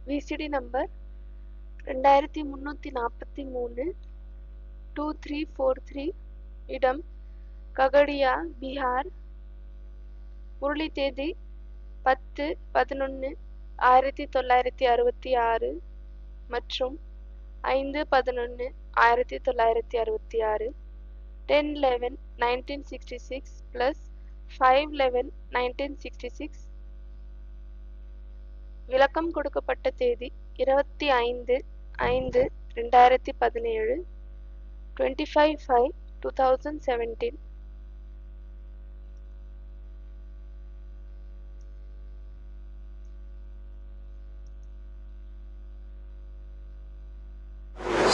VCD number 2343 2343, இடம் ககடியா, பீகார். முரளி தேதி 10-11-1966 மற்றும் 5-11-1966, 10-11-1966 + 5-11-1966. விளக்கம் கொடுக்கப்பட்ட தேதி 25/5/2017, 25/5/2017.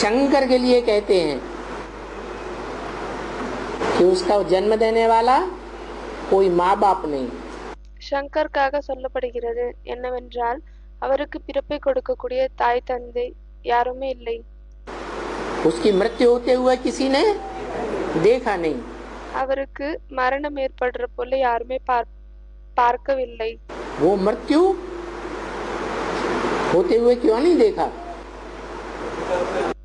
शंकर के लिए कहते हैं कि उसका जन्म देने वाला कोई माँ बाप नहीं. சங்கருக்காக சொல்லப்படுகிறது என்னவென்றால் அவருக்கு பிறப்பை கொடுக்கக்கூடிய தாய் தந்தை யாருமே இல்லை. उसकी मृत्यु होते हुए किसी ने देखा नहीं. அவருக்கு மரணம் ஏற்படுற போல யாருமே பார்க்கவில்லை. वो मृत्यु होते हुए क्यों नहीं देखा?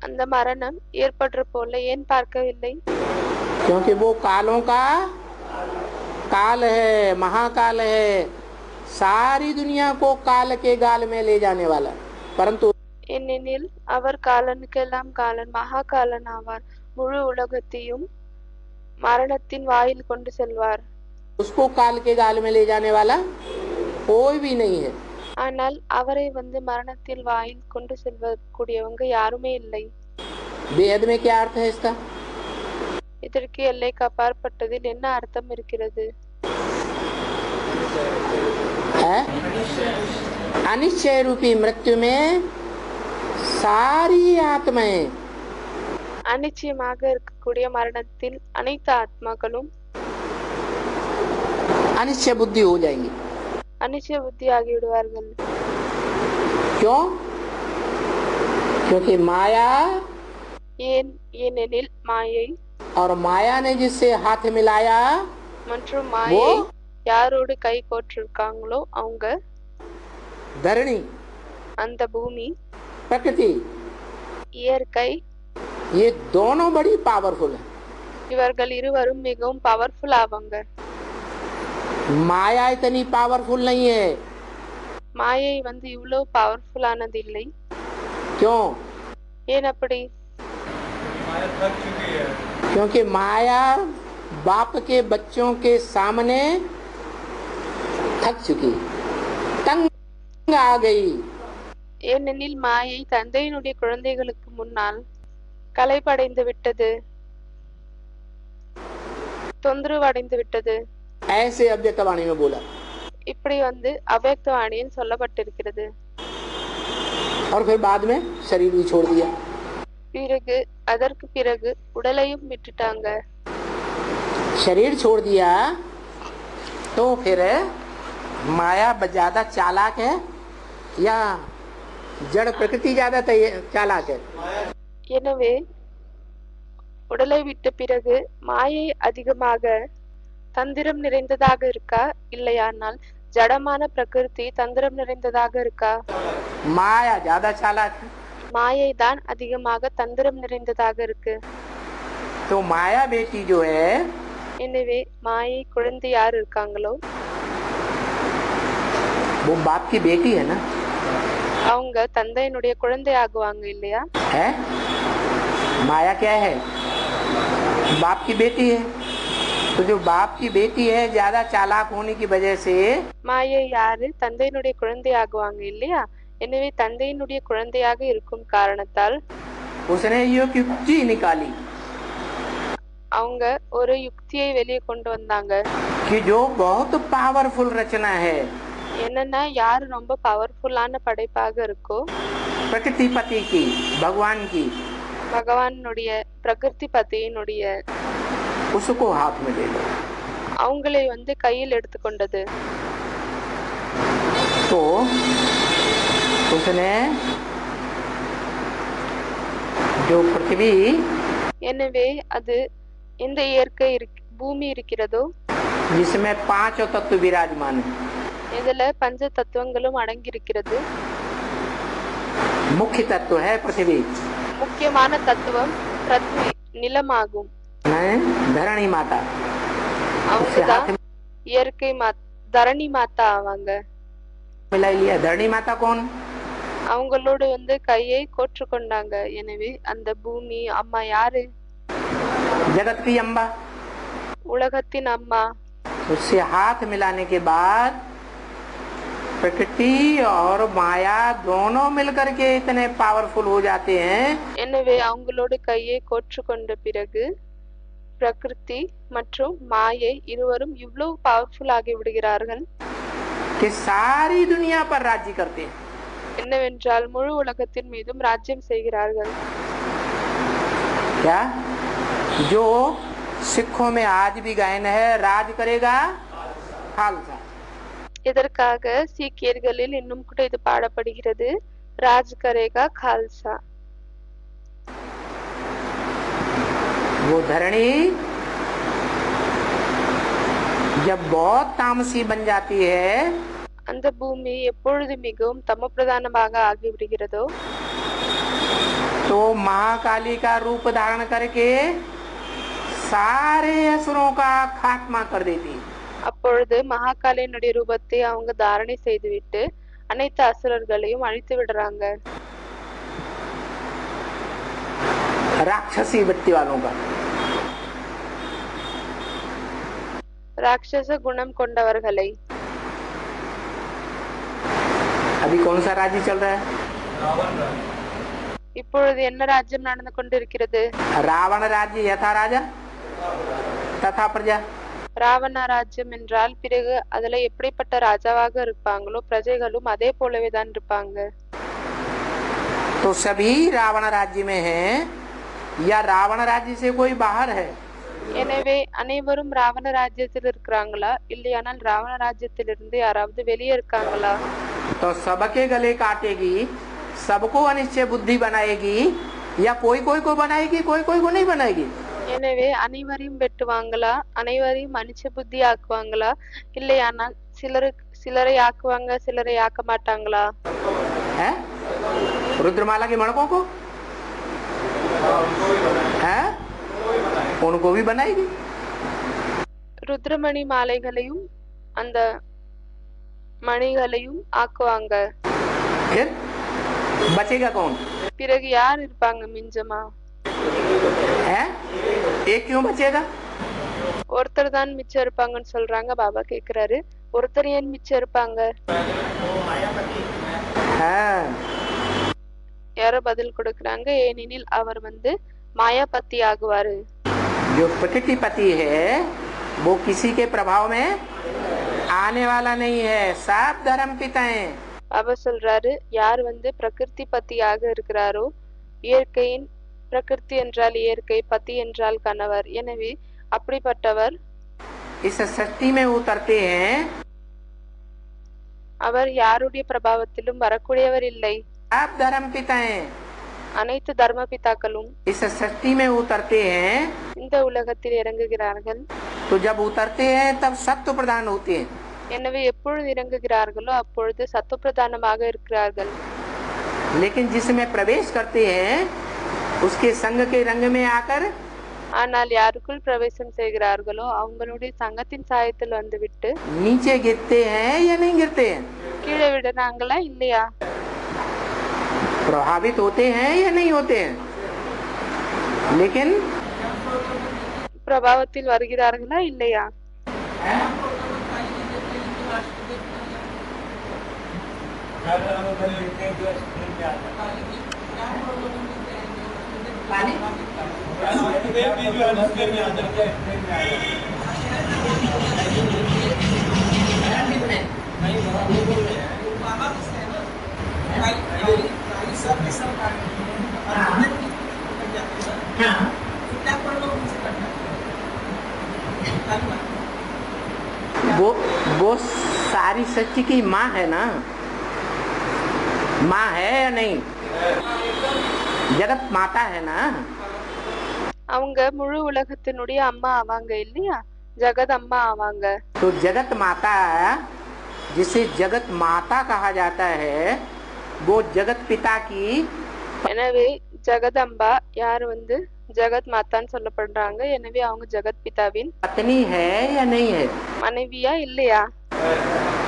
அந்த மரணம் ஏற்படுற போல ஏன் பார்க்கவில்லை? क्योंकि वो कालों का काल है, महाकाल है, सारी दुनिया को काल के गाल में ले जाने वाला. परंतु ஏனெனில் அவர் காலனுக்கெல்லாம் காலன், மகாகாலன் ஆவார். முழு உலகத்தையும் மரணத்தின் வாயில் கொண்டு செல்வார். उसको काल के गाल में ले जाने वाला कोई भी नहीं है. ஆனால் அவரை மரணத்தில் வாயில் கொண்டு செல்லக்கூடியவங்க யாருமே இல்லை. बेहद में क्या अर्थ है इसका? இதற்கு எல்லைக்கு அப்பாற்பட்டதில் என்ன அர்த்தம் இருக்கிறது? अनिश्चय रूपी मृत्यु में सारी आत्माएं, அனிச்சயமாக இருக்கக்கூடிய மரணத்தில் அனைத்து ஆத்மாக்களும் अनिश्चय बुद्धि हो जाएंगी. அனிச்சய புத்தி ஆகிவிடுவார்கள். क्यों? क्योंकि माया, ஏனெனில் மாயை, और माया ने जिससे हाथ मिलाया மற்றும் மாயை யாரோடு கை கோர்த்திருக்காங்களோ அவங்க, धरणी, அந்த பூமி, प्रकृति, இயற்கை, ये दोनों बड़ी पावरफुल है. இவர்கள் இருவரும் மிகவும் பவர்ஃபுல் ஆவாங்க. माया इतनी पावरफुल नहीं है. மாயை இவ்வளவு பவர்ஃபுல் ஆனது இல்லை. क्यों? ஏன் அப்படி? क्योंकि माया बाप के बच्चों के सामने थक चुकी, तंग आ गई. ஏனெனில் மாயை தந்தையினுடைய குழந்தைகளுக்கு முன்னால் களைப்படைந்து விட்டது, தொந்தரவு அடைந்து விட்டது. ऐसे अव्यक्तवाणी में बोला. இப்படி அவ்யக்தவாணியில் சொல்லப்பட்டிருக்கிறது. और फिर बाद में शरीर भी छोड़ दिया. அதற்கு பிறகு உடலையும் விட்டுட்டாங்க. शरीर छोड़ दिया तो फिर माया ज्यादा चालाक है या जड़ प्रकृति ज्यादा चालाक है? எனவே உடலை விட்ட பிறகு மாயை அதிகமாக தந்திரம் நிறைந்ததாக இருக்கா, இல்லையானால் ஜடமான பிரகிருதி தந்திரம் நிறைந்ததாக இருக்கா? माया ज्यादा चालाक है. மாயை தான் அதிகமாக தந்திரம் நிறைந்ததாக இருக்கு. तो माया बेटी जो है, எனவே மாயை குழந்தை யார் இருக்காங்களோ वो बाप की बेटी है ना? அவங்க தந்தையினுடைய குழந்தை ஆகுவாங்க இல்லையா? है माया क्या है? बाप की बेटी है. तो जो बाप की बेटी है, ज्यादा चालाक होने की वजह से மாயை யாரு? தந்தையினுடைய குழந்தை ஆகுவாங்க இல்லையா? எனவே தந்தையினுடைய குழந்தையாக இருக்கும் காரணத்தால் उसने ये युक्ति निकाली அவங்க ஒரு யுக்தியை வெளியே கொண்டு வந்தாங்க. कि जो बहुत पावरफुल रचना है, என்னன்னா யார் ரொம்ப பவர்ஃபுல்லான படைப்பாக இருக்கோ, प्रकृति पति की, भगवान की, பகவானுடைய பிரகிருதி பத்தியினுடைய, उसको हाथ में ले लो. அவங்களை கையில் எடுத்துக்கொண்டது. तो उसने जो पृथ्वी, எனவே அது எந்த இயற்கை பூமி இருக்கிறதோ, जिसमें 5 तत्व विराजमान है, இதுல பஞ்ச தத்துவங்களும் அடங்கி இருக்கிறது. मुख्य तत्व है पृथ्वी, முக்கியமான தத்துவம் பிருத்வி நிலமாகும். हैं धरणी माता। அவங்க उसके हाथ தான் में இயற்கை தரணி மாதா ஆவாங்க. मिलाई लिया। धरणी माता कौन? அவங்களோட கையை கோற்று கொண்டாங்க. எனவே அந்த பூமி அம்மா யாரு? जगत की अम्बा। உலகத்தின் அம்மா. उससे हाथ मिलाने के बाद प्रकृति और माया दोनों मिलकर के इतने पावरफुल हो जाते हैं। எனவே அவங்களோட கையை கோற்று கொண்ட பிறகு பிரகிருதி மற்றும் மாயை இருவரும் இவ்வளவு பவர்ஃபுல் ஆகி விடுகிறார்கள் कि सारी दुनिया पर राज्य करते हैं। என்னவென்றால் முழு உலகத்தின் மீதும் ராஜ்யம் செய்கிறார்கள். क्या जो सिखों में आज भी गायन है, राज करेगा खालसा। இதற்காக சீக்கியர்களில் இன்னும் கூட இது பாடப்படுகிறது, ராஜ் கரேகா खालसा। वो धरणी जब बहुत तामसी बन जाती है, அந்த பூமி எப்பொழுது மிகவும் தமப்பிரதானமாக ஆகிவிடுகிறதோ तो महाकाली का रूप धारण करके सारे असुरों का खात्मा कर देती है। அப்பொழுது மகாகாலியினுடைய ரூபத்தை அவங்க தாரணை செய்துவிட்டு அனைத்து அசுரர்களையும் அழித்து விடுறாங்க. राक्षसी वृत्ति वालों का, ராட்சச குணம் கொண்டவர்களை। अभी कौन सा राज्य चल रहा है? இப்பொழுது என்ன ராஜ்யம் நடந்து கொண்டிருக்கிறது? रावण राज्य यथा राजा तथा प्रजा। ராவண ராஜ்யம் என்றால் பிறகு அதுல எப்படிப்பட்ட ராஜாவாக இருப்பாங்களோ பிரஜைகளும் அதே போலவே தான் இருப்பாங்க. तो सभी रावण राज्य में हैं या रावण राज्य से कोई बाहर है? எனவே அனைவரும் ராவண ராஜ்யத்தில் இருக்கிறாங்களா இல்லையானால் ராவண ராஜ்யத்திலிருந்து யாராவது வெளியே இருக்காங்களா? तो सबके गले काटेगी, सबको अनिश्चय बुद्धि बनाएगी या कोई कोई को बनाएगी, कोई कोई को नहीं बनाएगी? எனவே அனைவரையும் வெட்டுவாங்களா, அனைவரையும் அனிச்ச புத்தி ஆக்குவாங்களா, இல்லையானால் சிலரை ஆக்குவாங்க சிலரை ஆக்க மாட்டாங்களா? है रुद्रमाला के मणकों को है उनको भी बनाएगी। ருத்ரமணி மாலைகளையும் அந்த மணிகளையும் ஆக்குவாங்க. फिर बचेगा कौन? பிறகு யார் இருப்பாங்க மிஞ்சமா? है एक क्यों बचेगा? ஒருத்தர் தான் மிச்சம் இருப்பாங்கன்னு சொல்றாங்க. பாபா கேக்குறாரு, ஒருத்தர் ஏன் மிச்சம் இருப்பாங்க? யாரோ பதில் கொடுக்கறாங்க, ஏனெனில் அவர் மாயாபதி ஆகுவாரு. जो प्रकृति पति है वो किसी के प्रभाव में आने वाला नहीं है, सब धर्म पिता हैं। பாபா சொல்றாரு, யார் பிரகிருதி பத்தியாக இருக்கிறாரோ, இயற்கையின் பிரகிருதி என்றால் இயற்கை, பதி என்றால் கணவர், எனவே அப்படிப்பட்டவர் इस सृष्टि में उतरते हैं, அவர் யாருடைய பிரபாவத்திலும் வரக்கூடியவர் இல்லை. आप धर्म पिता हैं, அனைத்து தர்ம பிதாக்களும் इस सृष्टि में उतरते हैं। இந்த உலகத்தில் இறங்குகிறார்கள். तो जब उतरते हैं तब सत्व प्रधान होते हैं। எனவே எப்பொழுது இறங்குகிறார்களோ அப்பொழுது சத்துவ பிரதானமாக இருக்கிறார்கள். लेकिन जिसमें प्रवेश करते हैं उसके संग के रंग में आकर, ஆனால் யாருக்குள் பிரவேசம் செய்கிறார்களோ அவங்களுடைய சங்கத்தின் சாயத்தில் வந்துவிட்டு नीचे गिरते हैं या नहीं गिरते हैं? கீழே விடுறாங்களா இல்லையா? प्रभावित होते हैं या नहीं होते हैं? लेकिन பிரபாவத்தில் வருகிறார்களா இல்லையா? वो सारी सृष्टि की माँ है ना, माँ है या नहीं? जगत माता है ना। அவங்க முழு உலகத்தினுடைய அம்மா ஆவாங்க இல்லையா? ஜகத் அம்மா ஆவாங்க. तो जगत माता, जिसे जगत माता कहा जाता है, वो जगत पिता की எனவே ஜெகதம்பா யார் வந்து ஜெகத் மாதான்னு சொல்லப்படுறாங்க. எனவே அவங்க ஜெகத் பிதாவின் पत्नी है या नहीं है? மனைவியா இல்லையா?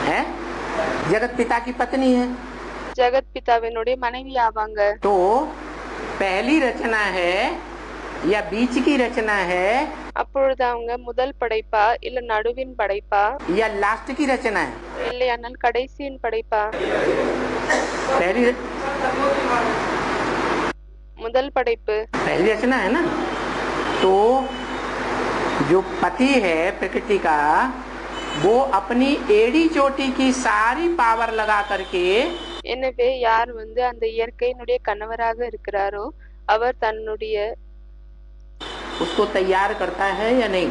है, जगत पिता की पत्नी है। ஜெகத் பிதாவினுடைய மனைவி ஆவாங்க. तो पहली रचना है या बीच की रचना है அப்பொழுது அவங்க முதல் படைப்பா இல்ல நடுவின் படைப்பா या लास्ट की रचना है? இல்லையானால் கடைசியின் படைப்பா? पहली முதல் படைப்பு. पहली रचना है ना। तो जो पति है प्रकृति का, वो अपनी एड़ी चोटी की सारी पावर लगा करके எனவே யார் வந்து அந்த இயற்கையினுடைய கணவராக இருக்கிறாரோ அவர் தன்னுடைய उसको तैयार करता है या नहीं?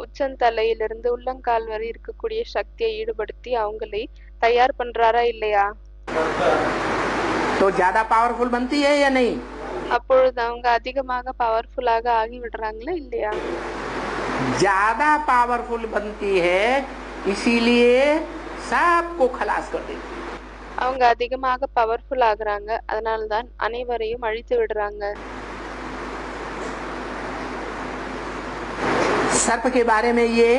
உச்சந்தலையிலிருந்து உள்ளங்கால் வரை இருக்கக்கூடிய சக்தியை ஈடுபடுத்தி அவங்களை தயார் பண்றாரா இல்லையா? तो ज्यादा पावरफुल बनती है या नहीं? அப்பொழுது அவங்க அதிகமாக பவர்ஃபுல்லாக ஆகி விடுறாங்களா இல்லையா? ज्यादा पावरफुल बनती है, इसीलिए सबको खलास कर देती है। அவங்க அதிகமாக பவர்ஃபுல் ஆகுறாங்க, அதனால்தான் அனைவரையும் அழித்து விடுறாங்க. सर्प के बारे में ये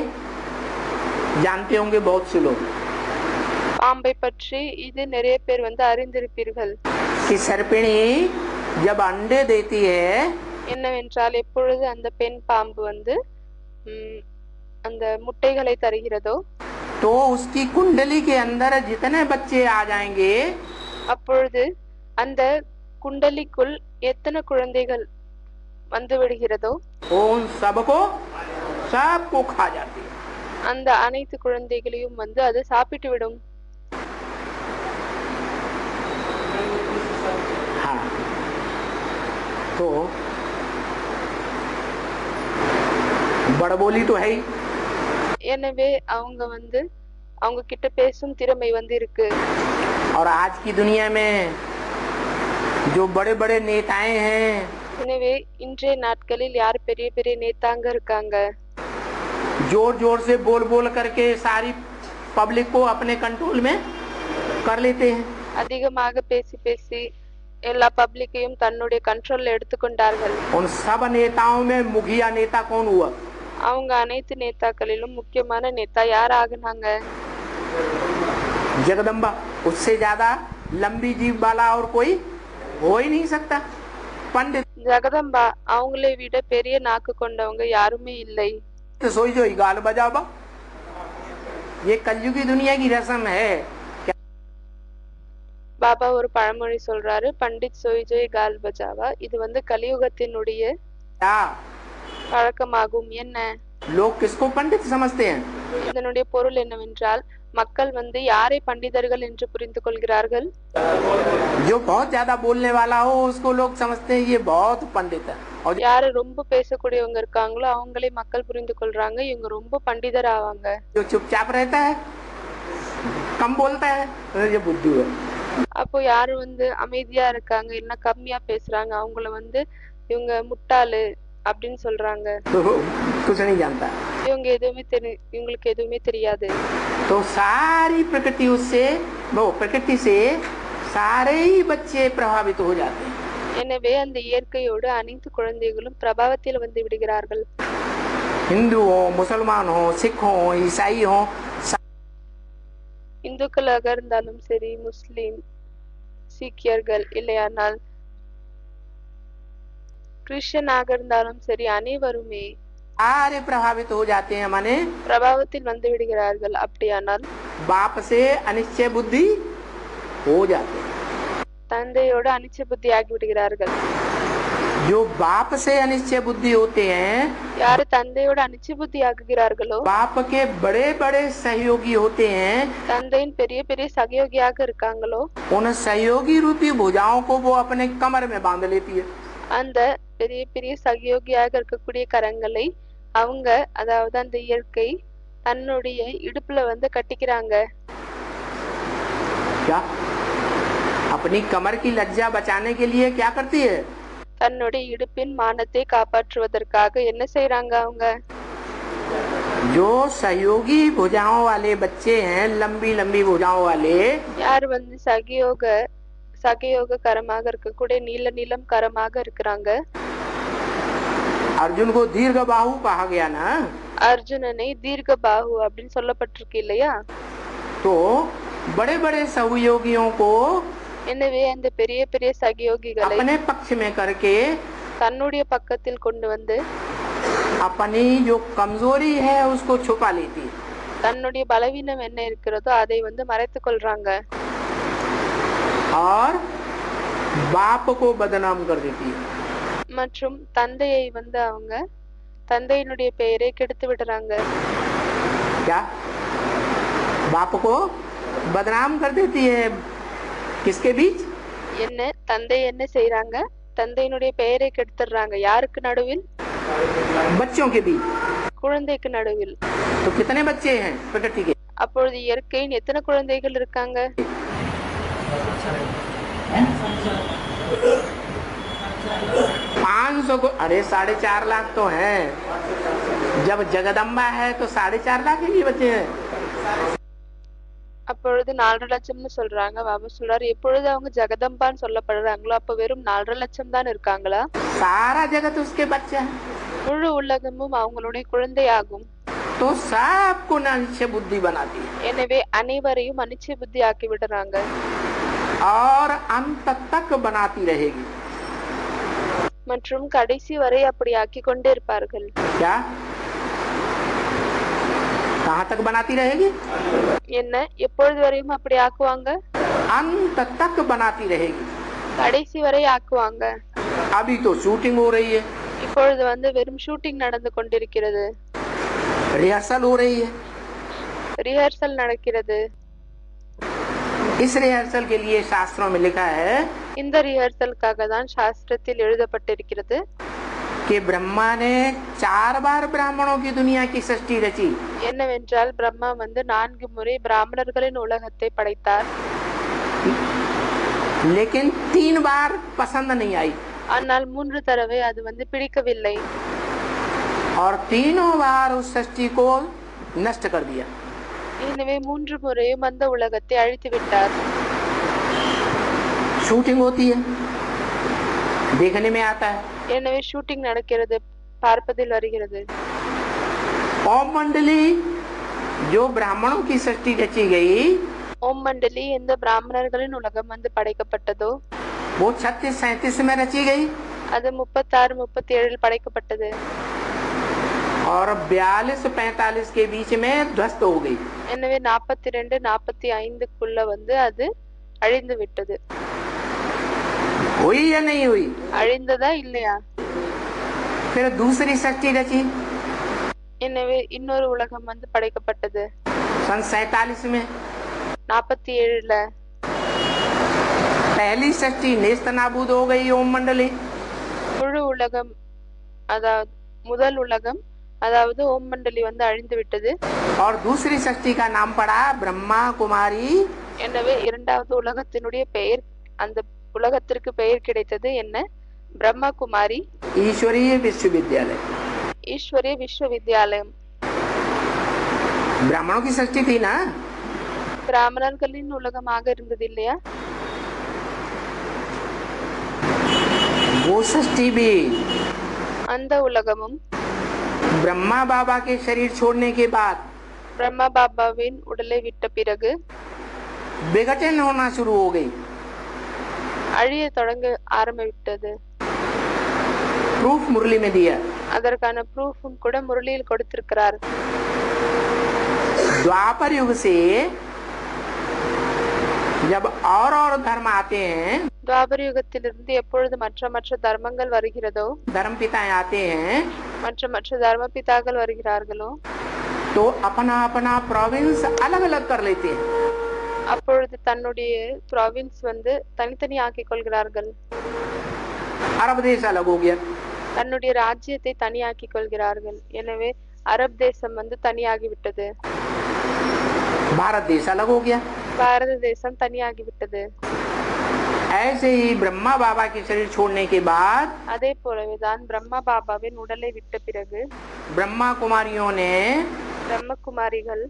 जानते होंगे बहुत से लोग பாம்பை பற்றி இது நிறைய பேர் வந்து அறிந்திருப்பீர்கள். कि सर्पिणी जब अंडे देती है என்னவென்றால் எப்பொழுது அந்த பெண் பாம்பு வந்து அந்த முட்டைகளை தருகிறதோ तो उसकी कुंडली के अंदर जितने बच्चे आ जाएंगे அப்பொழுது அந்த குண்டலிக்குள் எத்தனை குழந்தைகள் வந்து விடுகிறதோ उन सबको खा जाती है। அந்த அனைத்து குழந்தைகளையும் வந்து அது சாப்பிட்டு விடும். हाँ, तो बड़बोली तो है ही। எனவே அவங்க வந்து அவங்க கிட்ட பேசும் திறமை வந்து இருக்கு. और आज की दुनिया में जो बड़े बड़े नेताएं हैं, எனவே இன்றைய நாட்களில் யார் பெரிய பெரிய நேதாங்க இருக்காங்க, जोर जोर से बोल बोल करके सारी पब्लिक को अपने कंट्रोल में कर लेते हैं। அதிகமாக பேசி பேசி எல்லா பப்ளிக்கையும் தன்னுடைய கண்ட்ரோல்ல எடுத்துக்கொண்டார்கள். उन सब नेताओं में मुखिया नेता कौन हुआ? அவங்க அனைத்து நேதாக்களிலும் முக்கியமான நேதா யார் ஆகுனாங்க? जगदम्बा। उससे ज्यादा लंबी जीभ वाला और कोई हो ही नहीं सकता। पंडित ஜெகதம்பா அவங்களை விட பெரிய நாக்கு கொண்டவங்க யாருமே இல்லை. तो सोई जो गाल बजावा, ये कलयुगी दुनिया की रस्म है। பாபா ஒரு பழமொழி சொல்றாரு, பண்டிட் சோய்ஜோய் கால் பஜாவா. இது வந்து கலியுகத்தினுடைய क्या பழக்கமாகும். என்ன लोग किसको पंडित समझते हैं? இதனுடைய பொருள் என்னவென்றால் மக்கள் வந்து யாரை பண்டிதர்கள் என்று புரிந்து கொள்கிறார்கள்? जो बहुत ज्यादा बोलने वाला हो उसको लोग समझते हैं ये बहुत पंडित है। और யாரு ரொம்ப பேசக்கூடியவங்க இருக்காங்களோ அவங்களே மக்கள் புரிந்து கொள்றாங்க இவங்க ரொம்ப பண்டிதர் ஆவாங்க. जो चुपचाप रहता है, कम बोलता है, ये बुद्धू है। அப்போ யாரு வந்து அமைதியா இருக்காங்க இல்லைன்னா கம்மியா பேசுறாங்க அவங்கள வந்து இவங்க முட்டாளு அப்படின்னு சொல்றாங்க. तो कुछ नहीं जानता। இவங்க இவங்களுக்கு எதுவுமே தெரியாது. तो सारी प्रकृति उससे, वो प्रकृति से सारे ही बच्चे प्रभावित हो जाते हैं। எனவே அந்த இயற்கையோடு அனைத்து குழந்தைகளும் பிரபாவத்தில் வந்து விடுகிறார்கள். हिंदू हो, मुसलमान हो, सिख हो, ईसाई हो, இந்துக்களாக இருந்தாலும் சரி, முஸ்லிம், சீக்கியர்கள் இல்லையானால் கிறிஸ்டியனாக இருந்தாலும் சரி, அனைவருமே सारे प्रभावित हो जाते हैं। माने பிரபாவத்தில் வந்து விடுகிறார்கள். அப்படியானால் बाप से अनिश्चय बुद्धि हो जाते हैं। தந்தையோட அனிச்ச புத்தி ஆகி விடுகிறார்கள். जो बाप से अनिश्चय बुद्धि होते हैं, யாரு தந்தையோட அனிச்ச புத்தி ஆகுகிறார்களோ बाप के बड़े बड़े सहयोगी होते हैं। தந்தையின் பெரிய பெரிய சகயோகியாக இருக்காங்களோ उन सहयोगी रूपी भुजाओं को वो अपने कमर में बांध लेती है। அந்த பெரிய பெரிய சகயோகியாக இருக்கக்கூடிய கரங்களை அவங்க, அதாவது அந்த இயற்கை தன்னுடைய இடுப்புல வந்து கட்டிக்கிறாங்க. क्या अपनी कमर की लज्जा बचाने के लिए क्या करती है? தன்னுடைய இடுப்பின் மானத்தை காப்பாற்றுவதற்காக என்ன செய்யறாங்க அவங்க? जो सहयोगी भुजाओं वाले बच्चे हैं, लंबी लंबी भुजाओं वाले, யார் வந்து சகயோக சகயோக கரமாக இருக்கக்கூடிய நீல நீலம் கரமாக இருக்கிறாங்க. अर्जुन को दीर्घ बाहु कहा गया ना, அர்ஜுனனை தீர்க்க பாகு அப்படின்னு சொல்லப்பட்டிருக்கு இல்லையா? तो बड़े बड़े सहयोगियों को எனவே அந்த பெரிய பெரிய சகயோகிகளை अपने पक्ष में करके தன்னுடைய பக்கத்தில் கொண்டு வந்து अपनी जो कमजोरी है उसको छुपा लेती है, தன்னுடைய பலவீனம் என்ன இருக்கிறதோ அதை வந்து மறைத்துக் கொள்றாங்க. और बाप को बदनाम कर देती है। மற்றும் தந்தையை வந்து அவங்க தந்தையினுடைய பெயரை கெடுத்து விடுறாங்க. क्या बाप को बदनाम कर देती है? किसके बीच? என்ன தந்தை என்ன செய்யறாங்க? தந்தையினுடைய பெயரை கெடுத்துறாங்க. யாருக்கு நடுவில்? बच्चों के बीच। குழந்தைக்கு நடுவில். तो कितने बच्चे हैं प्रकृति के? அப்பொழுது இயற்கையின் எத்தனை குழந்தைகள் இருக்காங்க? 500 को, अरे 4.5 लाख तो हैं। जब जगदम्बा है तो 4.5 लाख ही बच्चे हैं। அப்பொழுது 4.5 லட்சம்னு சொல்றாங்க. பாபா சொல்றாரு, எப்பொழுது அவங்க ஜெகதம்பான்னு சொல்லப்படுறாங்களோ அப்ப வெறும் 4.5 லட்சம் தான் இருக்காங்களா? सारा जगत उसके बच्चे हैं, முழு உலகமும் அவங்களுடைய குழந்தையாகும். तो सबको निश्चय बुद्धि बनाती है எனவே அனைவரையும் அனிச்சை புத்தி ஆக்கி விடுறாங்க. और अंत तक बनाती रहेगी। மற்றும் கடைசி வரை அப்படி ஆக்கி கொண்டே இருப்பார்கள். क्या? कहाँ तक बनाती रहेगी? என்ன எப்பொழுது வரையும் அப்படி ஆக்குவாங்க? अंत तक बनाती रहेगी। கடைசி வரை ஆக்குவாங்க. अभी तो शूटिंग हो रही है, இப்பொழுது வந்து வெறும் ஷூட்டிங் நடந்து கொண்டிருக்கிறது, रिहर्सल हो रही है। ரிஹர்சல் நடக்கிறது. इस रिहर्सल के लिए शास्त्रों में लिखा है இந்த ரிஹர்சலுக்காக தான் சாஸ்திரத்தில் எழுதப்பட்டிருக்கிறது कि ब्रह्मा ने 4 बार ब्राह्मणों की दुनिया की सृष्टि रची, என்னவென்றால் பிரம்மா வந்து 4 முறை பிராமணர்களின் உலகத்தை படைத்தார். लेकिन 3 बार पसंद नहीं आई ஆனால் 3 தடவை அது வந்து பிடிக்கவில்லை. और तीनों बार उस सृष्टि को नष्ट कर दिया। எனவே 3 முறையும் அந்த உலகத்தை அழித்து விட்டார். शूटिंग होती है, देखने में आता है। எனவே ஷூட்டிங் நடக்கிறது, பார்ப்பதில் வருகிறது. ओम मंडली जो ब्राह्मणों की सृष्टि रची गई, ஓம் மண்டலி எந்த பிராமணர்களின் உலகம் வந்து படைக்கப்பட்டதோ वो 36-37 में रची गई அது 36-37 படைக்கப்பட்டது. और 42-45 के बीच में ध्वस्त हो गई। எனவே 42-45க்குள்ள வந்து அது அழிந்து விட்டது. हुई या नहीं हुई? அழிந்ததா இல்லையா? फिर दूसरी सृष्टि रची எனவே இன்னொரு உலகம் வந்து படைக்கப்பட்டது सन 47 में। 47ல. पहली सृष्टि नेस्त नाबूद हो गई ओम मंडली, முழு உலகம் அதாவது முதல் உலகம் அதாவது ஓம் மண்டலி வந்து அழிந்து விட்டது. और दूसरी सृष्टि का नाम पड़ा ब्रह्मा कुमारी। எனவே இரண்டாவது உலகத்தினுடைய பெயர், அந்த உலகத்திற்கு பெயர் கிடைத்தது என்ன? பிரம்மா குமாரி ईश्वरीय विश्वविद्यालय। ஈஸ்வரிய விஸ்வவித்யாலயம். ब्राह्मणों की सृष्टि थी ना, பிராமணர்களின் உலகமாக இருந்தது இல்லையா? वो सृष्टि भी அந்த உலகமும் ब्रह्मा बाबा के शरीर छोड़ने के बाद பிரம்மா பாபாவின் உடலை விட்ட பிறகு विघटन होना शुरू हो गई। அழிய தொடங்க ஆரம்பித்தது. प्रूफ मुरली में दिया। அதற்கான ப்ரூஃபும் கூட முரளியில் கொடுத்திருக்கிறார். द्वापर युग से जब और धर्म आते हैं, துவாபர யுகத்திலிருந்து எப்பொழுது மற்ற தர்மங்கள் வருகிறதோ, धर्म पिताएं आते हैं, மற்ற தர்ம பிதாக்கள் வருகிறார்களோ, तो अपना अपना प्रोविंस अलग अलग कर लेते हैं। அப்பொழுது தன்னுடைய ப்ராவின்ஸ் வந்து தனித்தனி ஆக்கிக் கொள்கிறார்கள். अरब देश अलग हो गया, தன்னுடைய ராஜ்யத்தை தனியாக்கிக் கொள்கிறார்கள். எனவே அரப் தேசம் வந்து தனியாகிவிட்டது. भारत देश अलग हो गया। பாரத தேசம் தனியாகிவிட்டது. ऐसे ही ब्रह्मा बाबा के शरीर छोड़ने के बाद அதே போலவேதான் பிரம்மா பாபாவின் உடலை விட்ட பிறகு ब्रह्मा कुमारियों ने, பிரம்மகுமாரிகள்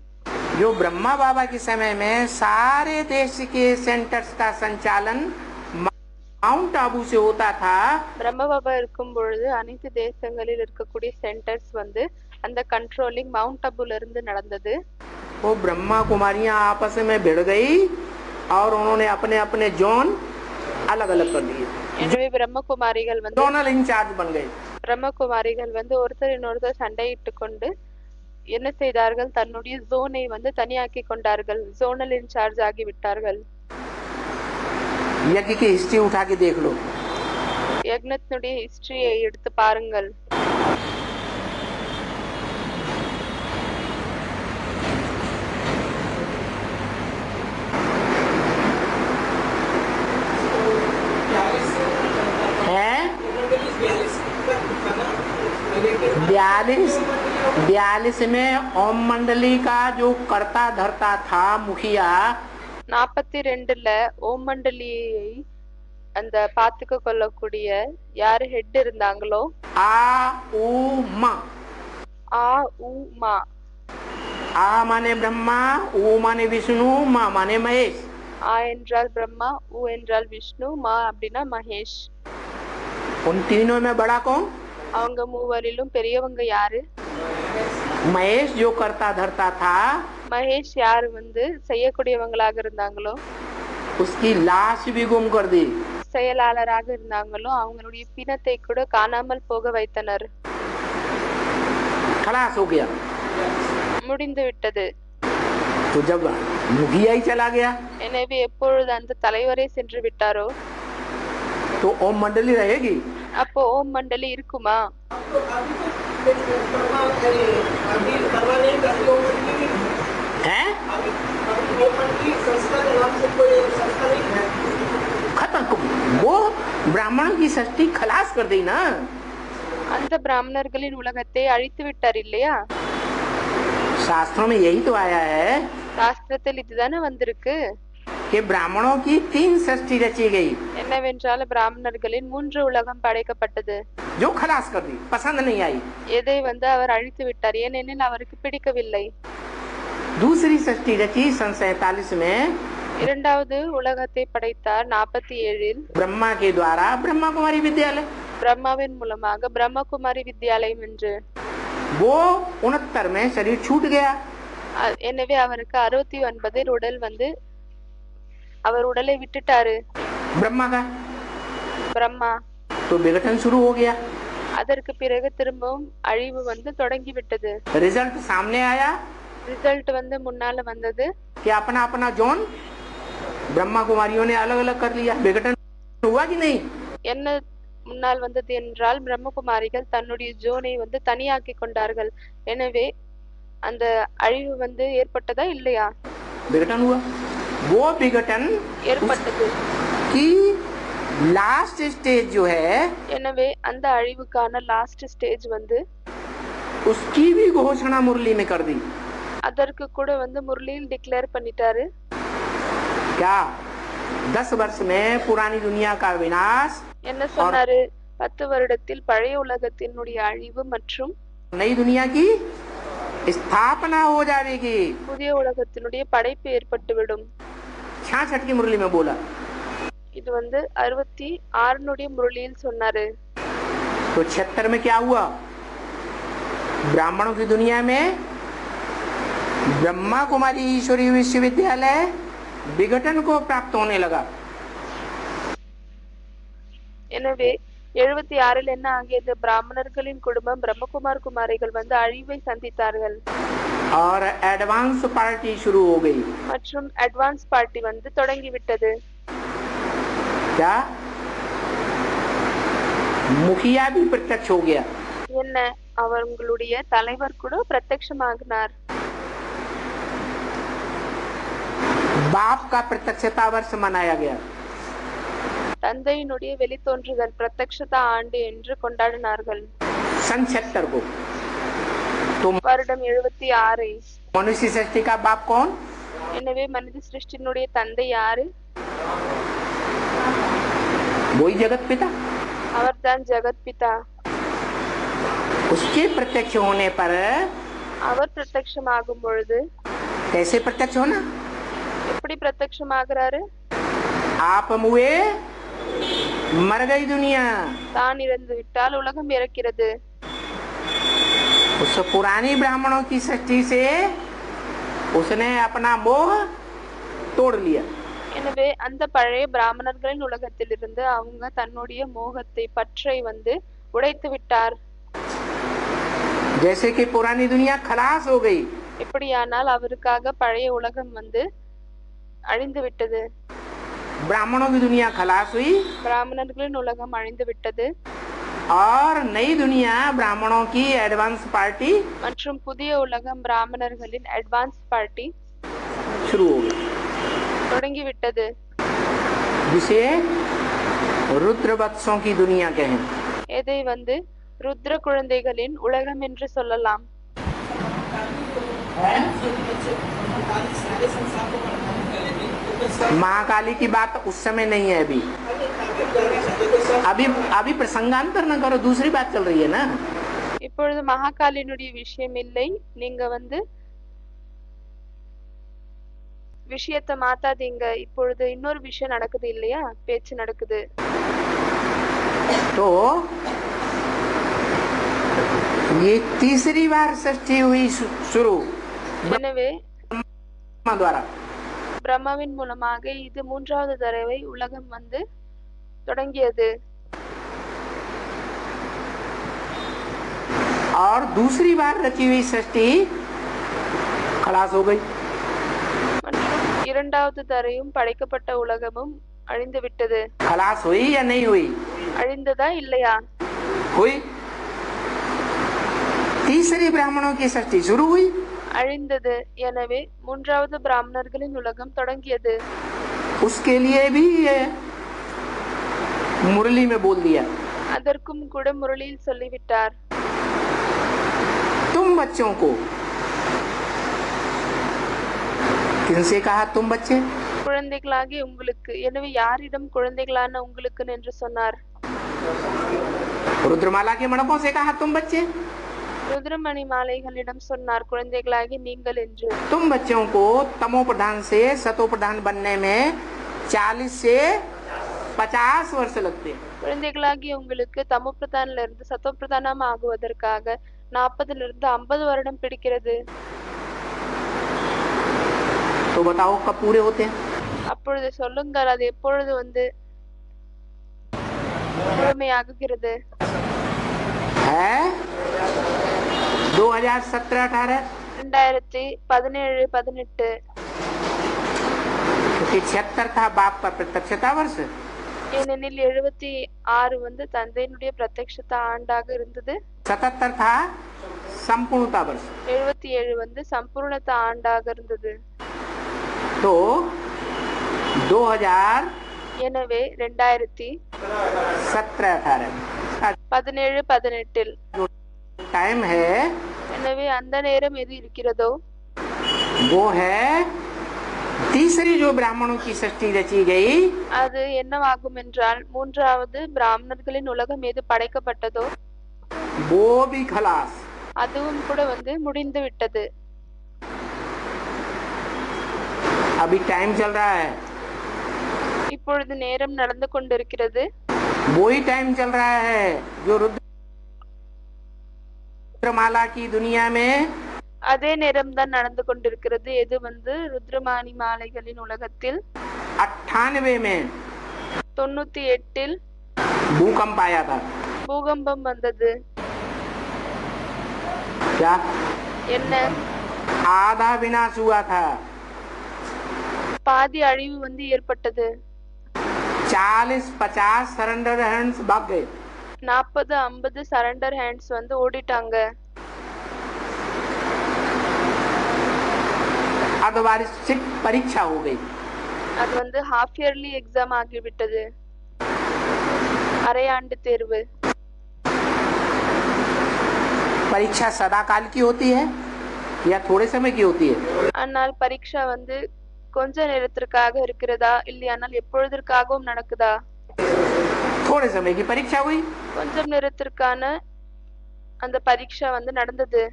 जो ब्रह्मा बाबा के समय में सारे देश के सेंटर्स का संचालन माउंट आबू से होता था பிரம்ம பாபா இருக்கும் பொழுது அனைத்து தேசங்களில் இருக்கக்கூடிய சென்டர்ஸ் வந்து அந்த கண்ட்ரோலிங் மவுண்ட் அபுல இருந்து நடந்தது. वो ब्रह्मा कुमारियां आपस में भिड़ गई और उन्होंने अपने अपने जोन अलग अलग कर दिए. எனவே பிரம்மகுமாரிகள் வந்து जोनल इंचार्ज बन गए. பிரம்மகுமாரிகள் வந்து ஒருத்தர் இன்னொருத்தர் சண்டையிட்டு கொண்டு என்ன செய்தார்கள், தன்னுடைய ஜோனை வந்து தனியாக்கி கொண்டார்கள், ஜோனல் இன்சார்ஜ் ஆகி விட்டார்கள். यज्ञ की हिस्ट्री उठा के देख लो. யக்னத்தினுடைய ஹிஸ்டரியை எடுத்து பாருங்கள். बयालीस में ओम मंडली का जो कर्ता धरता था मुखिया 42ல ஓம் மண்டலியை அந்த பாத்துக்க கொள்ளக்கூடிய யாரு ஹெட் இருந்தாங்களோ आ उ मा. ஆ உ மா. आ माने ब्रह्मा, उ माने विष्णु, मा माने महेश. ஆ என்றால் பிரம்மா, உ என்றால் விஷ்ணு, மா அப்படின்னா மகேஷ். उन तीनों में बड़ा कौन? அவங்க மூவரிலும் பெரியவங்க யாரு? महेश जो करता धरता था, மகேஷ் யாரு வந்து செய்யக்கூடியவங்களாக இருந்தாங்களோ, उसकी लाश भी गुम कर दी. செயலாளராக இருந்தாங்களோ அவங்களுடைய பிணத்தை கூட காணாமல் போக வைத்தனர். खलास हो गया. முடிந்து விட்டது. तो जब मुखिया ही चला गया எனவே எப்பொழுது அந்த தலைவரே சென்று விட்டாரோ तो ओम मंडली रहेगी. அப்போ ஓம் மண்டலி இருக்குமா? हैं? खत्म. वो ब्राह्मणों की सृष्टि खलास कर दी ना. அந்த பிராமணர்களின் உலகத்தை அழித்து விட்டார் இல்லையா? शास्त्रों में यही तो आया है சாஸ்திரத்தில் இதுதானே வந்திருக்கு. कि ब्राह्मणों की 3 सृष्टि रची गई என்னவென்றால் பிராமணர்களின் 3 உலகம் படைக்கப்பட்டது. जो खलास कर दी, पसंद नहीं आई. எதை வந்து அவர் அழித்து விட்டார், ஏனெனில் அவருக்கு பிடிக்கவில்லை. दूसरी सृष्टि रची सन 47 में இரண்டாவது உலகத்தை படைத்தார் 47ல் ब्रह्मा के द्वारा ब्रह्मा कुमारी विद्यालय. பிரம்மாவின் மூலமாக பிரம்மகுமாரி வித்யாலயம் என்று. वो 69 में शरीर छूट गया. எனவே அவருக்கு 69ல் உடல் வந்து அவர் உடலை விட்டுட்டாரு ब्रह्मा का. பிரம்மா. तो विघटन शुरू हो गया. அதற்கு பிறகு திரும்பவும் அழிவு வந்து தொடங்கி விட்டது. रिजल्ट सामने आया ரிசல்ட் வந்து முன்னால வந்தது. कि अपना अपना जोन ब्रह्मा कुमारियों ने अलग अलग कर लिया. विघटन हुआ कि नहीं? என்ன முன்னால் வந்தது என்றால் பிரம்மகுமாரிகள் தன்னுடைய ஜோனை வந்து தனியாக்கி கொண்டார்கள். எனவே அந்த அழிவு வந்து ஏற்பட்டதா இல்லையா? विघटन हुआ. वो विघटन ஏற்பட்டது. की लास्ट स्टेज जो है எனவே அந்த அழிவுக்கான லாஸ்ட் ஸ்டேஜ் வந்து उसकी भी घोषणा मुरली में कर दी. அதற்கு கூட வந்து முரளியில் டிக்ளேர் பண்ணிட்டாரு. क्या 10 वर्ष में पुरानी दुनिया का विनाश என்ன சொன்னாரு? 10 வருடத்தில் பழைய உலகத்தினுடைய அழிவு மற்றும் नई दुनिया की स्थापना हो जाएगी. புதிய உலகத்தினுடைய படைப்பு ஏற்பட்டுவிடும். 66 की मुरली में बोला. இது வந்து 66னுடைய முரளியில் சொன்னாரு. तो 76 में क्या हुआ? ब्राह्मणों की दुनिया में ब्रह्मा कुमारी ईश्वरीय विश्वविद्यालय विघटन को प्राप्त होने लगा. எனவே 76ல் என்ன ஆகியது? பிராமணர்களின் குடும்பம் பிரம்மகுமார் குமாரிகள் வந்து அழிவை சந்தித்தார்கள். और एडवांस पार्टी शुरू हो गई. மற்றும் அட்வான்ஸ் பார்ட்டி வந்து தொடங்கி விட்டது. क्या? मुखिया भी प्रत्यक्ष हो गया. என்ன, அவங்களுடைய தலைவர் கூட பிரத்யட்சமாகினார். बाप का प्रत्यक्षता वर्ष मनाया गया. தந்தையினுடைய வெளித்தோன்றுதல் பிரத்யக்ஷதா ஆண்டு என்று கொண்டாடினார்கள். सन 76 को. तो வருடம் 76. मनुष्य सृष्टि का बाप कौन? எனவே மனித சிருஷ்டியினுடைய தந்தை யாரு? वही जगत पिता. அவர்தான் ஜெகத் பிதா. उसके प्रत्यक्ष होने पर அவர் பிரத்யக்ஷமாகும் பொழுது कैसे प्रत्यक्ष होना? எப்படி பிரத்யக்ஷமாகிறாரு? आप मुए मर गई दुनिया। தான் இறந்து விட்டால் உலகம் இறக்கிறது. उस पुरानी ब्राह्मणों की सृष्टि से उसने अपना मोह तोड़ लिया। எனவே அந்த பழைய பிராமணர்களின் உலகத்திலிருந்து அவங்க தன்னுடைய மோகத்தை பற்றை வந்து உடைத்து விட்டார். जैसे कि पुरानी दुनिया खलास हो गई, எப்படியானால் அவருக்காக பழைய உலகம் வந்து அழிந்து விட்டது. ब्राह्मणों की दुनिया खलास हुई பிராமணர்களின் உலகம் அழிந்து விட்டது. और नई दुनिया ब्राह्मणों की एडवांस पार्टी மற்றும் புதிய உலகம் பிராமணர்களின் அட்வான்ஸ் பார்ட்டி शुरू हो गई, தொடங்கிவிட்டது. जिसे रुद्रवत्सों की दुनिया कहें। எதை வந்து ருத்ர குழந்தைகளின் உலகம் என்று சொல்லலாம். महाकाली की बात उस समय नहीं है। अभी अभी प्रसंगांतर न करो, दूसरी बात चल रही है ना। இப்பொழுது மகாகாலினுடைய விஷயம் இல்லை, நீங்க வந்து விஷயத்தை மாத்தாதீங்க. இப்பொழுது இன்னொரு விஷயம் நடக்குது இல்லையா, பேச்சு நடக்குது. तो ये तीसरी बार सृष्टि हुई शुरू எனவே द्वारा। பிரம்மாவின் மூலமாக இது மூன்றாவது தடவை உலகம் வந்து தொடங்கியது. और दूसरी बार रची हुई सृष्टि खलास हो गई। மற்றும் இரண்டாவது தரையும் படைக்கப்பட்ட உலகமும் அழிந்து விட்டது. खलास हुई या नहीं हुई? அழிந்ததா இல்லையா? हुई। तीसरी ब्राह्मणों की सृष्टि शुरू हुई, அழிந்தது. எனவே மூன்றாவது பிராமணர்களின் உலகம் தொடங்கியது. उसके लिए भी ये मुरली में बोल दिया, அதற்கும் கூட முரளியில் சொல்லிவிட்டார். तुम बच्चों को। किनसे कहा तुम बच्चे? குழந்தைகளாகிய உங்களுக்கு. எனவே யாரிடம் குழந்தைகளான உங்களுக்கு என்று சொன்னார்? रुद्रमाला के मणकों से कहा तुम बच्चे। ருத்ரமணி மாலைகளிடம் சொன்னார் குழந்தைகளாகி நீங்கள் என்று. तुम बच्चों को तमो प्रधान से सतो प्रधान बनने में 40 से 50 वर्ष लगते हैं। குழந்தைகளாகி உங்களுக்கு தமோ பிரதானில இருந்து சத்தோ பிரதானம் ஆகுவதற்காக 40 50 வருடம் பிடிக்கிறது. तो बताओ कब पूरे होते हैं? அப்பொழுது சொல்லுங்கள், அது எப்பொழுது வந்து முழுமையாகுகிறது? है 2017-18, 2017-18. क्योंकि 76 था बाप का प्रत्यक्षता वर्ष। ஏனெனில் 76 வந்து தந்தையினுடைய பிரத்யக்ஷதா ஆண்டாக இருந்தது. 77 था संपूर्णता वर्ष। 77 வந்து சம்பூர்ணதா ஆண்டாக இருந்தது. तो 2000 எனவே 2017-18 टाइम है, எனவே அந்த நேரம் எது இருக்கிறதோ वो है तीसरी जो ब्राह्मणों की सृष्टि रची गई, அது என்னவாகும் என்றால் மூன்றாவது பிராமணர்களின் உலகம் எது படைக்கப்பட்டதோ वो भी खलास। அதுவும் கூட வந்து முடிந்து விட்டது. अभी टाइम चल रहा है, இப்பொழுது நேரம் நடந்து கொண்டிருக்கிறது. वही टाइम चल रहा है जो रुद्रमाला की दुनिया में அதே நேரம் தான் நடந்து கொண்டிருக்கிறது. எது வந்து ருத்ரமாணி மாலைகளின் உலகத்தில் 98 में 98 भूकंप आया था। பூகம்பம் வந்தது. क्या? என்ன? आधा विनाश हुआ था। பாதி அழிவு வந்து ஏற்பட்டது. 40-50 सरेंडर हैंड्स भाग गए। 40-50 சரண்டர் ஹேண்ட்ஸ் வந்து ஓடிட்டாங்க. अर्धवार्षिक परीक्षा हो गई। அது வந்து ஹாஃப் இயர்லி எக்ஸாம் ஆகிவிட்டது, அரையாண்டு தேர்வு. परीक्षा सदा काल की होती है या थोड़े समय की होती है? ஆனால் பரீட்சா வந்து கொஞ்ச நேரத்திற்காக இருக்கிறதா இல்லையானால் எப்பொழுதற்காகவும் நடக்குதா? थोड़े समय की परीक्षा हुई, கொஞ்சம் நேரத்திற்கான அந்த பரீட்சா வந்து நடந்தது.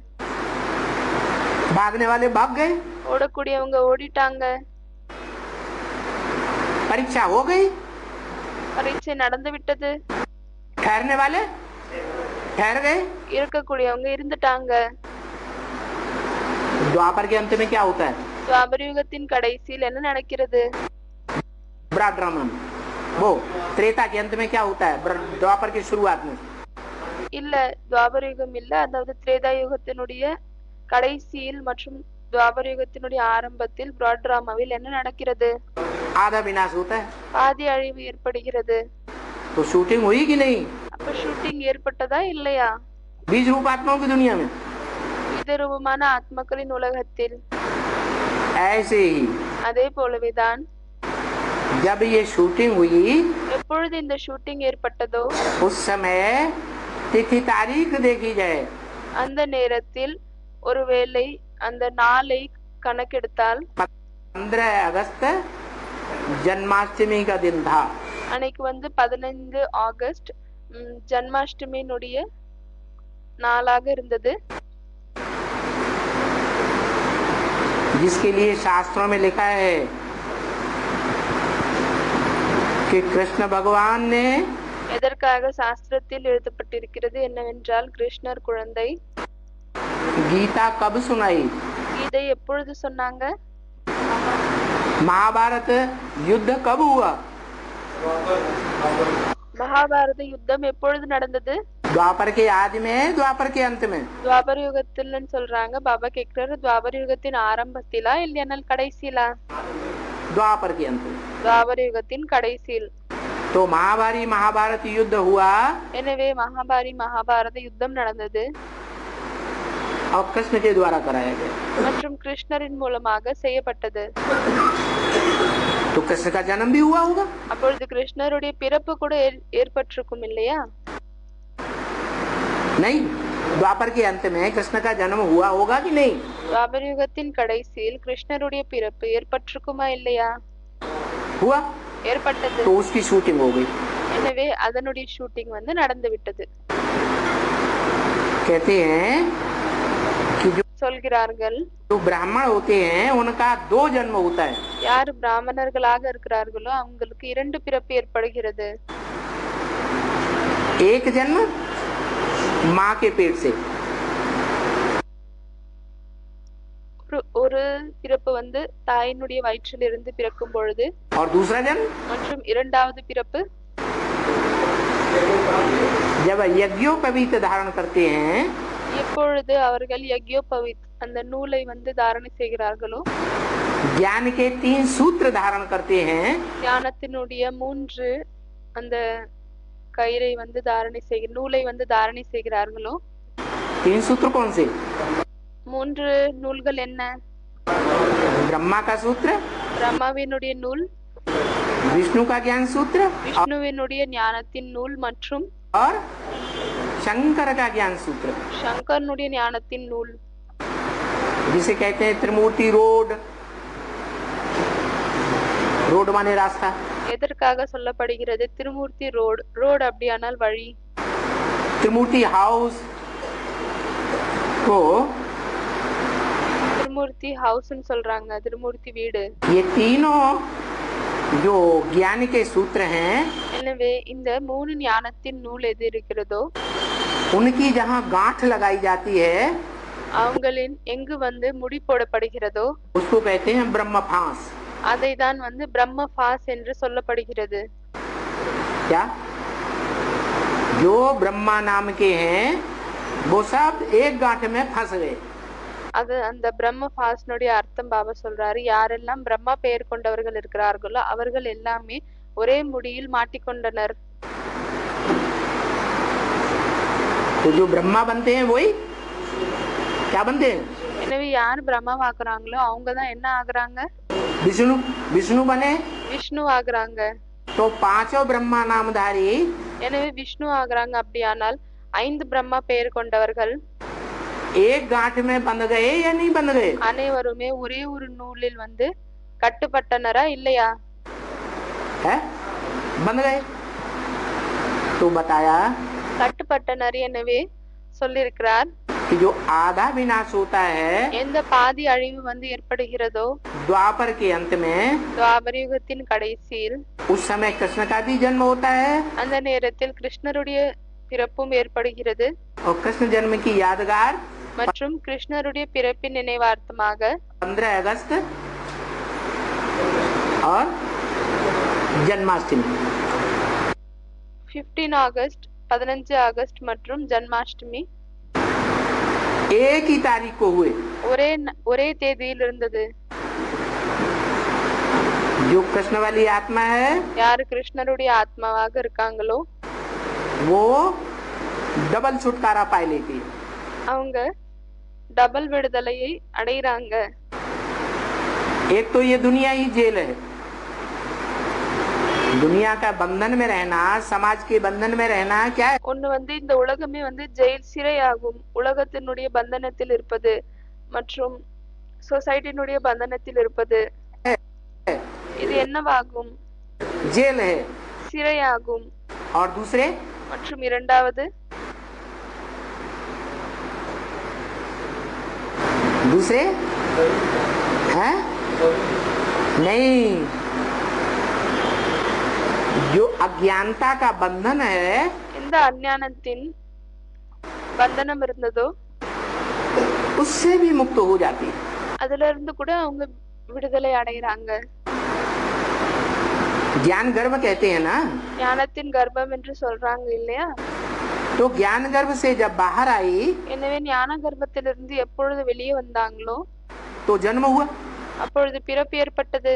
भागने वाले भाग गए, ஓடக்கூடியவங்க ஓடிட்டாங்க. परीक्षा हो गई, பரீட்சை நடந்து விட்டது. ठहरने वाले ठहर गए। இருக்கக்கூடியவங்க இருந்துட்டாங்க. द्वापर के अंत में क्या होता है? துவாபர யுகத்தின் கடைசியில் என்ன நடக்கிறது? बड़ा ड्रामा में वो त्रेता के अंत में क्या होता है? द्वापर की शुरुआत में இல்ல, துவாபர யுகம் இல்ல, அதாவது திரேதா யுகத்தினுடைய கடைசியில் மற்றும் துவாபர யுகத்தினுடைய ஆரம்பத்தில் பிராட்ராமாவில் என்ன நடக்கிறது? आधा विनाश होता है। பாதி அழிவு ஏற்படுகிறது. तो शूटिंग हुई कि नहीं? அப்ப ஷூட்டிங் ஏற்பட்டதா இல்லையா? बीज रूप आत्माओं की दुनिया में விதரூபமான ஆத்மாக்களின் உலகத்தில் ऐसे ही அதே போலவேதான் जब ये शूटिंग हुई எப்பொழுது இந்த ஷூட்டிங் ஏற்பட்டதோ उस समय तिथि तारीख देखी जाए। அந்த நேரத்தில் ஒருவேளை அந்த நாளை கணக்கெடுத்தால் 15 अगस्त जन्माष्टमी का दिन था। அன்னைக்கு 15 ஆகஸ்ட் ஜன்மாஷ்டமியினுடைய நாளாக இருந்தது. जिसके लिए शास्त्रों में लिखा है कि कृष्ण भगवान ने எதற்காக சாஸ்திரத்தில் எழுதப்பட்டிருக்கிறது என்னவென்றால் கிருஷ்ணர் குழந்தை गीता कब सुनाई? இதை எப்பொழுது சொன்னாங்க? महाभारत युद्ध कब हुआ? மகாபாரத யுத்தம் எப்பொழுது நடந்தது? द्वापर के आदि में, द्वापर के अंत में? துவாபர யுகத்தில் சொல்றாங்க. பாபா கேக்குறாரு, துவாபர யுகத்தின் ஆரம்பத்திலா இல்லையானால் கடைசியிலா? द्वापर के अंत में। துவாபர யுகத்தின் கடைசியில். तो महाभारी महाभारत युद्ध हुआ எனவே மகாபாரத யுத்தம் நடந்தது और कृष्ण के द्वारा कराया गया மற்றும் கிருஷ்ணரின் மூலமாக செய்யப்பட்டது. तो कृष्ण का जन्म भी हुआ होगा। அப்பொழுது கிருஷ்ணருடைய பிறப்பு கூட ஏற்பட்டிருக்கும் இல்லையா? नहीं, द्वापर के अंत में कृष्ण का जन्म हुआ होगा कि नहीं? துவாபர யுகத்தின் கடைசியில் கிருஷ்ணருடைய பிறப்பு ஏற்பட்டிருக்குமா இல்லையா? हुआ, ஏற்பட்டது. तो उसकी शूटिंग हो गई। எனவே அதனுடைய ஷூட்டிங் நடந்து விட்டது. कहते हैं कि சொல்கிறார்கள், जो ब्राह्मण होते हैं उनका 2 जन्म होता है। யார் பிராமணர்களாக இருக்கிறார்களோ அவங்களுக்கு 2 பிறப்பு ஏற்படுகிறது. एक जन्म माँ के पेट से, ஒரு பிறப்பு தாயினுடைய வயிற்றிலிருந்து பிறக்கும் பொழுது, और दूसरा जन्म மற்றும் இரண்டாவது பிறப்பு जब यज्ञोपवीत धारण करते हैं, எப்பொழுது அவர்கள் யக்யோபவித் அந்த நூலை தாரணை செய்கிறார்களோ, ज्ञान के 3 सूत्र धारण करते हैं, ஞானத்தினுடைய 3 அந்த கயிறை தாரணை நூலை தாரணை செய்கிறார்களோ. 3 सूत्र कौन से? 3 நூல்கள் என்ன? ब्रह्मा का सूत्र, பிரம்மாவினுடைய நூல், विष्णु का ज्ञान सूत्र விஷ்ணுவினுடைய ஞானத்தின் நூல் மற்றும் और शंकर का ज्ञान सूत्र, சங்கரனுடைய ஞானத்தின் நூல், जिसे कहते हैं त्रिमूर्ति रोड। रोड माने रास्ता, எதற்காக சொல்லப்படுகிறது? திருமூர்த்தி ரோடு. ரோடு அப்படியானால் வழி. त्रिमूर्ति हाउस को திருமூர்த்தி ஹவுஸ்ன்னு சொல்றாங்க, திருமூர்த்தி வீடு. ये तीनों जो ज्ञान के सूत्र हैं, எனவே இந்த 3 ஞானத்தின் நூல் எது இருக்கிறதோ उनकी जहाँ गांठ लगाई जाती है அவங்களின் எங்கு முடி போடப்படுகிறதோ उसको कहते हैं ब्रह्म फांस। அதை தான் பிரம்ம பாஸ் என்று சொல்லப்படுகிறது. क्या? जो ब्रह्मा नाम के हैं वो सब एक गांठ में फंस गए। அது அந்த பிரம்ம பாஸ்னுடைய அர்த்தம் பாபா சொல்றாரு, யாரெல்லாம் பிரம்மா பெயர் கொண்டவர்கள் இருக்கிறார்களோ அவர்கள் எல்லாமே ஒரே முடியில் மாட்டிக்கொண்டனர். तो जो ब्रह्मा बनते हैं वही क्या बनते हैं? எனவே யார் பிரம்மாவாக்குறாங்களோ அவங்க தான் என்ன ஆகுறாங்க? विष्णु। विष्णु बने விஷ்ணு ஆகுறாங்க. तो 5 ब्रह्मा नामधारी எனவே விஷ்ணு ஆகுறாங்க. அப்படியானால் 5 பிரம்மா பெயர் கொண்டவர்கள் एक गांठ में बंध गए या नहीं बंध गए? அனைவருமே ஒரே ஒரு நூலில் கட்டுப்பட்டனரா இல்லையா? है, बंध गए। तो बताया கட்டுப்பட்டனர். எனவே சொல்லியிருக்கிறார் कि कि जो आधा विनाश होता है எந்த பாதி அழிவு வந்து ஏற்படுகிறதோ द्वापर के अंत में, துவாபர யுகத்தின் கடைசியில் उस समय कृष्ण का भी जन्म होता है அந்த நேரத்தில் கிருஷ்ணருடைய பிறப்பும் ஏற்படுகிறது और कृष्ण जन्म की यादगार மற்றும் கிருஷ்ணருடைய பிறப்பின் நினைவார்த்தமாக 15 अगस्त और जन्माष्टमी 15 ஆகஸ்ட் 15 ஆகஸ்ட் மற்றும் ஜன்மாஷ்டமி एक ही तारीख को हुए। ஒரே தேதியில் இருந்தது जो कृष्ण वाली आत्मा है யாரு கிருஷ்ணருடைய ஆத்மாவாக இருக்காங்களோ वो डबल छुटकारा पाई लेती है। அவங்க டபுள் விடுதலையை அடைகிறாங்க एक तो ये दुनिया ही जेल है, दुनिया का बंधन में रहना, समाज के बंधन में रहना क्या है? ஒன்னு வந்து இந்த உலகமே வந்து ஜெயில் சிறையாகும், உலகத்தினுடைய பந்தனத்தில் இருப்பது மற்றும் சொசைட்டினுடைய பந்தனத்தில் இருப்பது இது என்னவாகும்? जेल है। சிறையாகும்। और दूसरे மற்றும் இரண்டாவது दूसरे हैं? नहीं, जो अज्ञानता का बंधन है இந்த அஞ்ஞானத்தின் பந்தனம் இருந்ததோ उससे भी मुक्त हो जाती है। அதுல இருந்து கூட அவங்க விடுதலை அடைகிறாங்க। ज्ञान गर्भ कहते हैं ना, ஞானத்தின் கர்ப்பம் என்று சொல்றாங்க இல்லையா? तो ज्ञान गर्भ से जब बाहर आई எனவே ஞான கர்ப்பத்திலிருந்து எப்பொழுது வெளியே வந்தாங்களோ तो जन्म हुआ, அப்பொழுது பிறப்பு ஏற்பட்டது।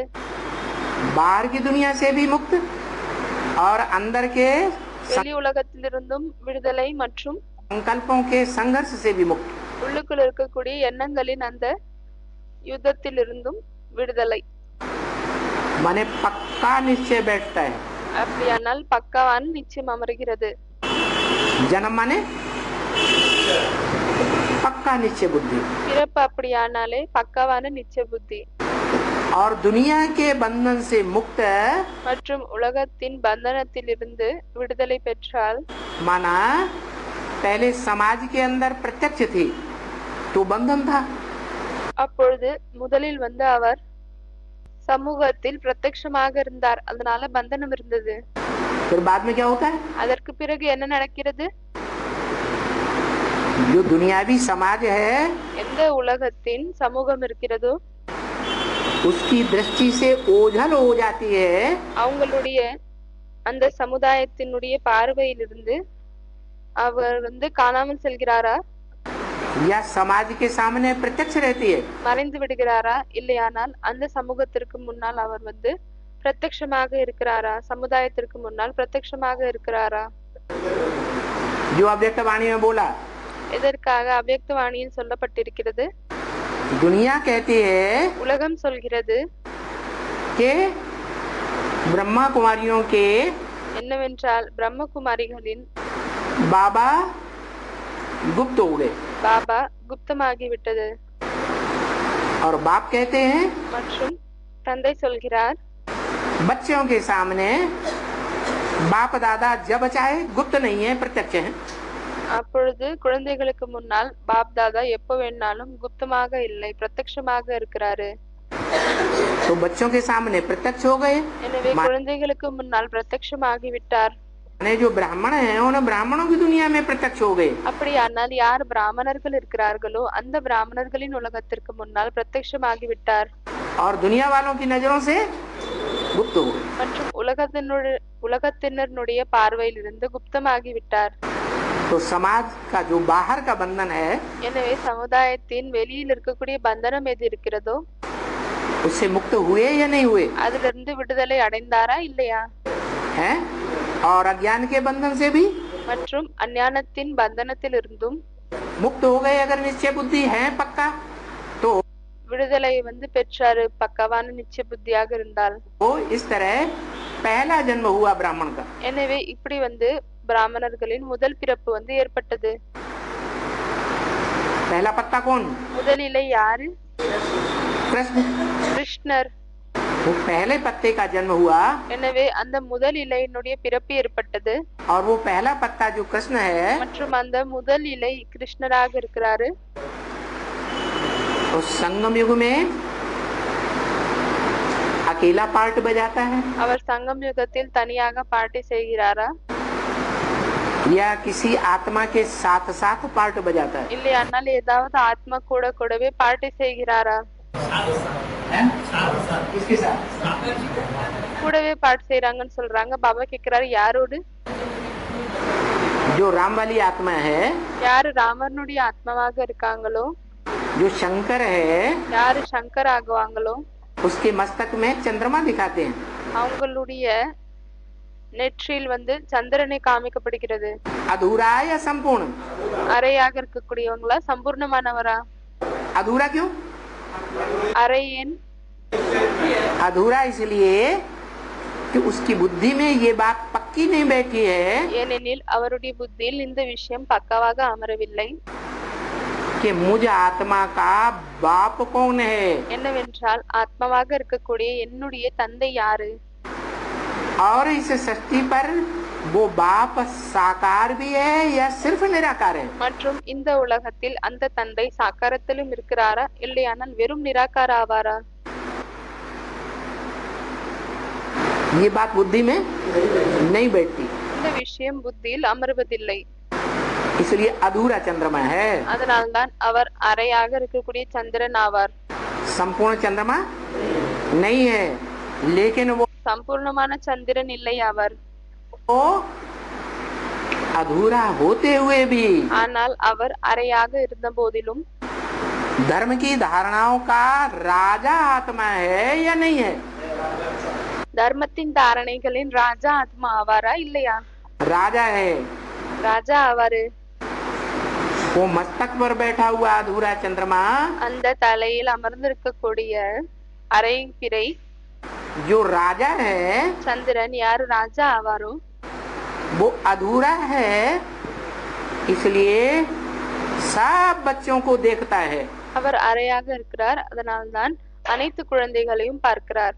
बाहर की दुनिया से भी मुक्त और अंदर के வெளி உலகத்திலிருந்தும் விடுதலை மற்றும் संकल्पों के संघर्ष से भी मुक्त। உள்ளுக்குள் இருக்கக்கூடிய எண்ணங்களின் அந்த யுத்தத்திலிருந்தும் விடுதலை। माने पक्का निश्चय बैठता है। அப்படியானால் பக்காவான நிச்சயம் அமர்கிறது। जन्म माने पक्का निश्चय बुद्धि, பிறப்பு அப்படியானாலே பக்காவான நிச்சய புத்தி और दुनिया के बंधन से मुक्त மற்றும் உலகத்தின் பந்தனத்திலிருந்து விடுதலை பெற்றால் माना पहले समाज के अंदर प्रत्यक्ष थी तो बंधन था, அப்பொழுது முதலில் வந்து அவர் சமூகத்தில் பிரத்யட்சமாக இருந்தார், அதனால பந்தனம் இருந்தது। फिर बाद में क्या होता है? அதற்கு பிறகு என்ன நடக்கிறது? जो दुनियावी समाज है எந்த உலகத்தின் சமூகம் இருக்கிறதோ उसकी दृष्टि से ओझल हो जाती है, அவங்களுடைய அந்த சமுதாயத்தினுடைய பார்வையிலிருந்து அவர் வந்து காணாமல் செல்கிறாரா या समाज के सामने प्रत्यक्ष रहती है? மறைந்து விடுகிறாரா இல்லையானால் அந்த சமூகத்திற்கு முன்னால் அவர் வந்து பிரத்யட்சமாக இருக்கிறாரா, சமுதாயத்திற்கு முன்னால் பிரத்யட்சமாக இருக்கிறாரா? जो अव्यक्त वाणी में बोला, எதற்காக அவ்யக்த வாணியில் சொல்லப்பட்டிருக்கிறது? दुनिया कहती है உலகம் சொல்கிறது कि ब्रह्मा कुमारियों के என்னவென்றால் பிரம்மகுமாரிகளின் बाबा गुप्त हो गए, பாபா குப்தமாகிவிட்டது। और बाप कहते हैं மற்றும் தந்தை சொல்கிறார் बच्चों के सामने बाप दादा जब चाहे गुप्त नहीं है, प्रत्यक्ष है। அப்பொழுது குழந்தைகளுக்கு முன்னால் பாப் தாதா எப்ப வேணாலும் குப்தமாக இல்லை, பிரத்யட்சமாக இருக்கிறாரு। तो बच्चों के सामने प्रत्यक्ष हो गए, எனவே குழந்தைகளுக்கு முன்னால் பிரத்யட்சமாகி விட்டார்। जो ब्राह्मण है उन्हें ब्राह्मणों की दुनिया में प्रत्यक्ष हो गए, அப்படியானால் யார் பிராமணர்கள் இருக்கிறார்களோ அந்த பிராமணர்களின் உலகத்திற்கு முன்னால் பிரத்யட்சமாகி விட்டார்। और दुनिया वालों की नजरों से गुप्त हो गए। மற்றும் உலகத்தினருடைய பார்வையிலிருந்து குப்தமாகி விட்டார்। तो समाज का जो बाहर का बंधन है எனவே சமுதாயத்தின் வெளியில் இருக்கக்கூடிய பந்தனம் எது இருக்கிறதோ उससे मुक्त हुए या नहीं हुए அதிலிருந்து விடுதலை அடைந்தாரா இல்லையா? हैं? और अज्ञान के बंधन से भी மற்றும் அஞ்ஞானத்தின் பந்தனத்திலிருந்தும் मुक्त हो गए। अगर निश्चय बुद्धि है पक्का तो விடுதலை வந்து பெற்றாரு, பக்கவான நிச்சய புத்தியாக இருந்தால்। वो इस तरह पहला जन्म हुआ ब्राह्मण का। எனவே இப்படி வந்து பிராமணர்களின் முதல் பிறப்பு வந்து ஏற்பட்டது। पहला पत्ता कौन? முதல் இலை யாரு? कृष्ण। கிருஷ்ணர்। वो पहले पत्ते का जन्म हुआ எனவே அந்த முதல் இலையினுடைய பிறப்பு ஏற்பட்டது और वो पहला पत्ता जो कृष्ण है மற்றும் அந்த முதல் இலை கிருஷ்ணராக இருக்கிறாரு. उस संगम युग में अकेला पार्ट बजाता है அவர் சங்கம் யுகத்தில் தனியாக பாட்டி செய்கிறாரா या किसी आत्मा के साथ साथ पार्ट बजाता है? இல்லையானால் ஏதாவது ஆத்மா கூட கூடவே பாட்டி செய்கிறாரா किसके साथ? கூடவே பாட்டு செய்யறாங்கன்னு சொல்றாங்க. பாபா கேக்குறாரு யாரோடு? जो राम वाली आत्मा है, யாரு ராமனுடைய ஆத்மாவாக இருக்காங்களோ, जो शंकर है, யாரு சங்கர் ஆகுவாங்களோ, उसके मस्तक में चंद्रमा दिखाते हैं. அவங்களுடைய நெற்றியில் சந்திரனை காமிக்கப்படுகிறது. अधूरा या संपूर्ण? அரையாக இருக்கக்கூடியவங்களா சம்பூர்ணமானவரா? अधूरा क्यों? அரை ஏன்? अधूरा इसलिए कि उसकी बुद्धि में ये बात पक्की नहीं बैठी है ஏனெனில் அவருடைய புத்தியில் இந்த விஷயம் பக்காவாக அமரவில்லை. कि मुझ आत्मा का बाप कौन है, என்னவென்றால் ஆத்மாவாக இருக்கக்கூடிய என்னுடைய தந்தை யாரு, और इस सृष्टि पर वो बाप साकार भी है या सिर्फ निराकार है. மற்றும் இந்த உலகத்தில் அந்த தந்தை சாக்காரத்திலும் இருக்கிறாரா இல்லையானால் வெறும் நிராகார ஆவாரா? ये बात बुद्धि में नहीं बैठती, இந்த விஷயம் புத்தியில் அமர்வதில்லை. इसलिए अधूरा चंद्रमा है. அதனால்தான் அவர் அரையாக இருக்கக்கூடிய சந்திரன் ஆவார். संपूर्ण चंद्रमा नहीं है, लेकिन वो சம்பூர்ணமான சந்திரன் இல்லை அவர். अधूरा होते हुए भी ஆனால் அவர் அரையாக இருந்த போதிலும் धर्म की धारणाओं का राजा आत्मा है या नहीं है? தர்மத்தின் தாரணைகளின் ராஜா ஆத்மா ஆவாரா இல்லையா? राजा है. ராஜா ஆவாரு. वो मस्तक पर बैठा हुआ अधूरा चंद्रमा, அந்த தலையில் அமர்ந்திருக்கக்கூடிய அரை பிறை जो राजा है, சந்திரன் யாரு ராஜா ஆவாரோ वो अधूरा है, इसलिए सब बच्चों को देखता है. அவர் அரையாக இருக்கிறார். அதனால்தான் அனைத்து குழந்தைகளையும் பார்க்கிறார்.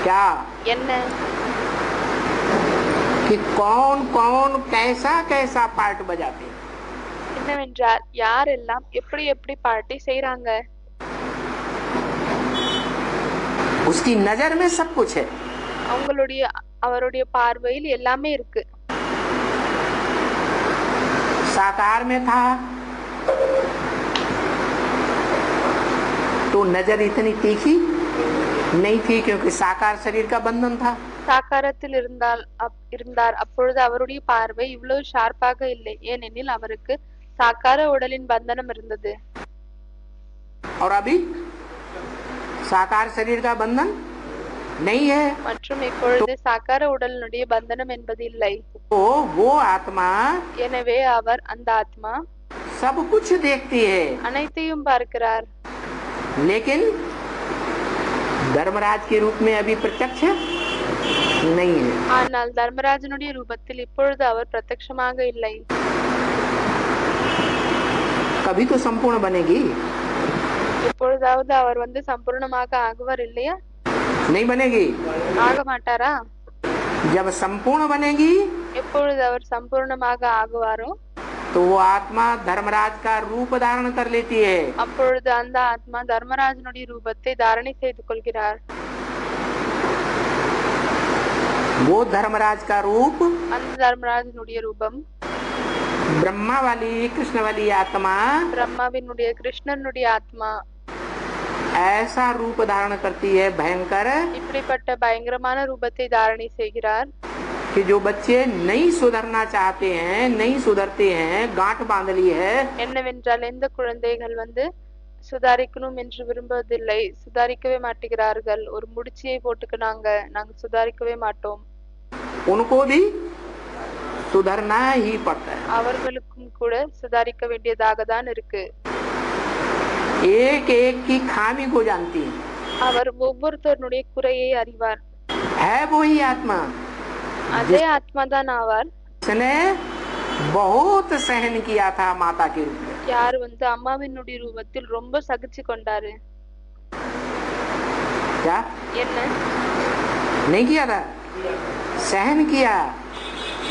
क्या? என்ன? कि कौन कौन कैसा कैसा पार्ट बजाते हैं. என்னவென்றால் யாரெல்லாம் எப்படி எப்படி பாட்டி செய்யறாங்க. उसकी नजर में सब कुछ है. அவருடைய பார்வையில் எல்லாமே இருக்கு. साकार में था तो नजर इतनी तीखी नहीं थी, क्योंकि साकार शरीर का बंधन था. சாக்காரத்தில் இருந்தார் அப்பொழுது அவருடைய பார்வை இவ்வளவு ஷார்ப்பாக இல்லை, ஏனெனில் அவருக்கு சாக்கார உடலின் பந்தனம் இருந்தது. और अभी साकार शरीर का बंधन नहीं है. மற்றும் இப்பொழுது சாக்கார உடலினுடைய பந்தனம் என்பது இல்லை. तो वो आत्मा எனவே அவர் அந்த ஆத்மா सब कुछ देखती है, அனைத்தையும் பார்க்கிறார். लेकिन धर्मराज के रूप में अभी प्रत्यक्ष नहीं है. ஆனால் தர்மராஜனுடைய ரூபத்தில் இப்பொழுது அவர் பிரத்யட்சமாக இல்லை. कभी तो संपूर्ण बनेगी. எப்பொழுதாவது அவர் சம்பூர்ணமாக ஆகுவார் இல்லையா? नहीं बनेगी. ஆக மாட்டாரா? जब संपूर्ण बनेगी எப்பொழுது அவர் சம்பூர்ணமாக ஆகுவாரோ तो वो आत्मा धर्मराज का रूप धारण कर लेती है. அப்பொழுது அந்த ஆத்மா தர்மராஜனுடைய ரூபத்தை தாரணை செய்து கொள்கிறார். वो धर्मराज का रूप அந்த தர்மராஜனுடைய ரூபம் ब्रह्मा वाली कृष्ण वाली आत्मा பிரம்மாவினுடைய கிருஷ்ணனுடைய ஆத்மா ऐसा रूप धारण करती है भयंकर, இப்படிப்பட்ட பயங்கரமான ரூபத்தை தாரணை செய்கிறார். कि जो बच्चे नहीं सुधरना चाहते हैं, नहीं सुधरते हैं, गांठ बांध ली है. என்னவென்றால் எந்த குழந்தைகள் சுதாரிக்கணும் என்று விரும்புவதில்லை, சுதாரிக்கவே மாட்டேங்கிறார்கள், ஒரு முடிச்சியை போட்டுக்கினாங்க, நாங்க சுதாரிக்கவே மாட்டோம், उनको भी सुधरना ही पड़ता है. அவர்களுக்கும் கூட சுதாரிக்க வேண்டியதாக தான் இருக்கு. एक एक की खामी को जानती है. அவர் ஒவ்வொருத்தருடைய குறையை அறிவார். है वही आत्मा, அதே ஆத்மா தான் ஆவார். उसने बहुत सहन किया था माता के रूप में. யார் அம்மாவினுடைய ரூபத்தில் ரொம்ப சகிச்சு கொண்டாரு. क्या என்ன नहीं किया था? सहन किया।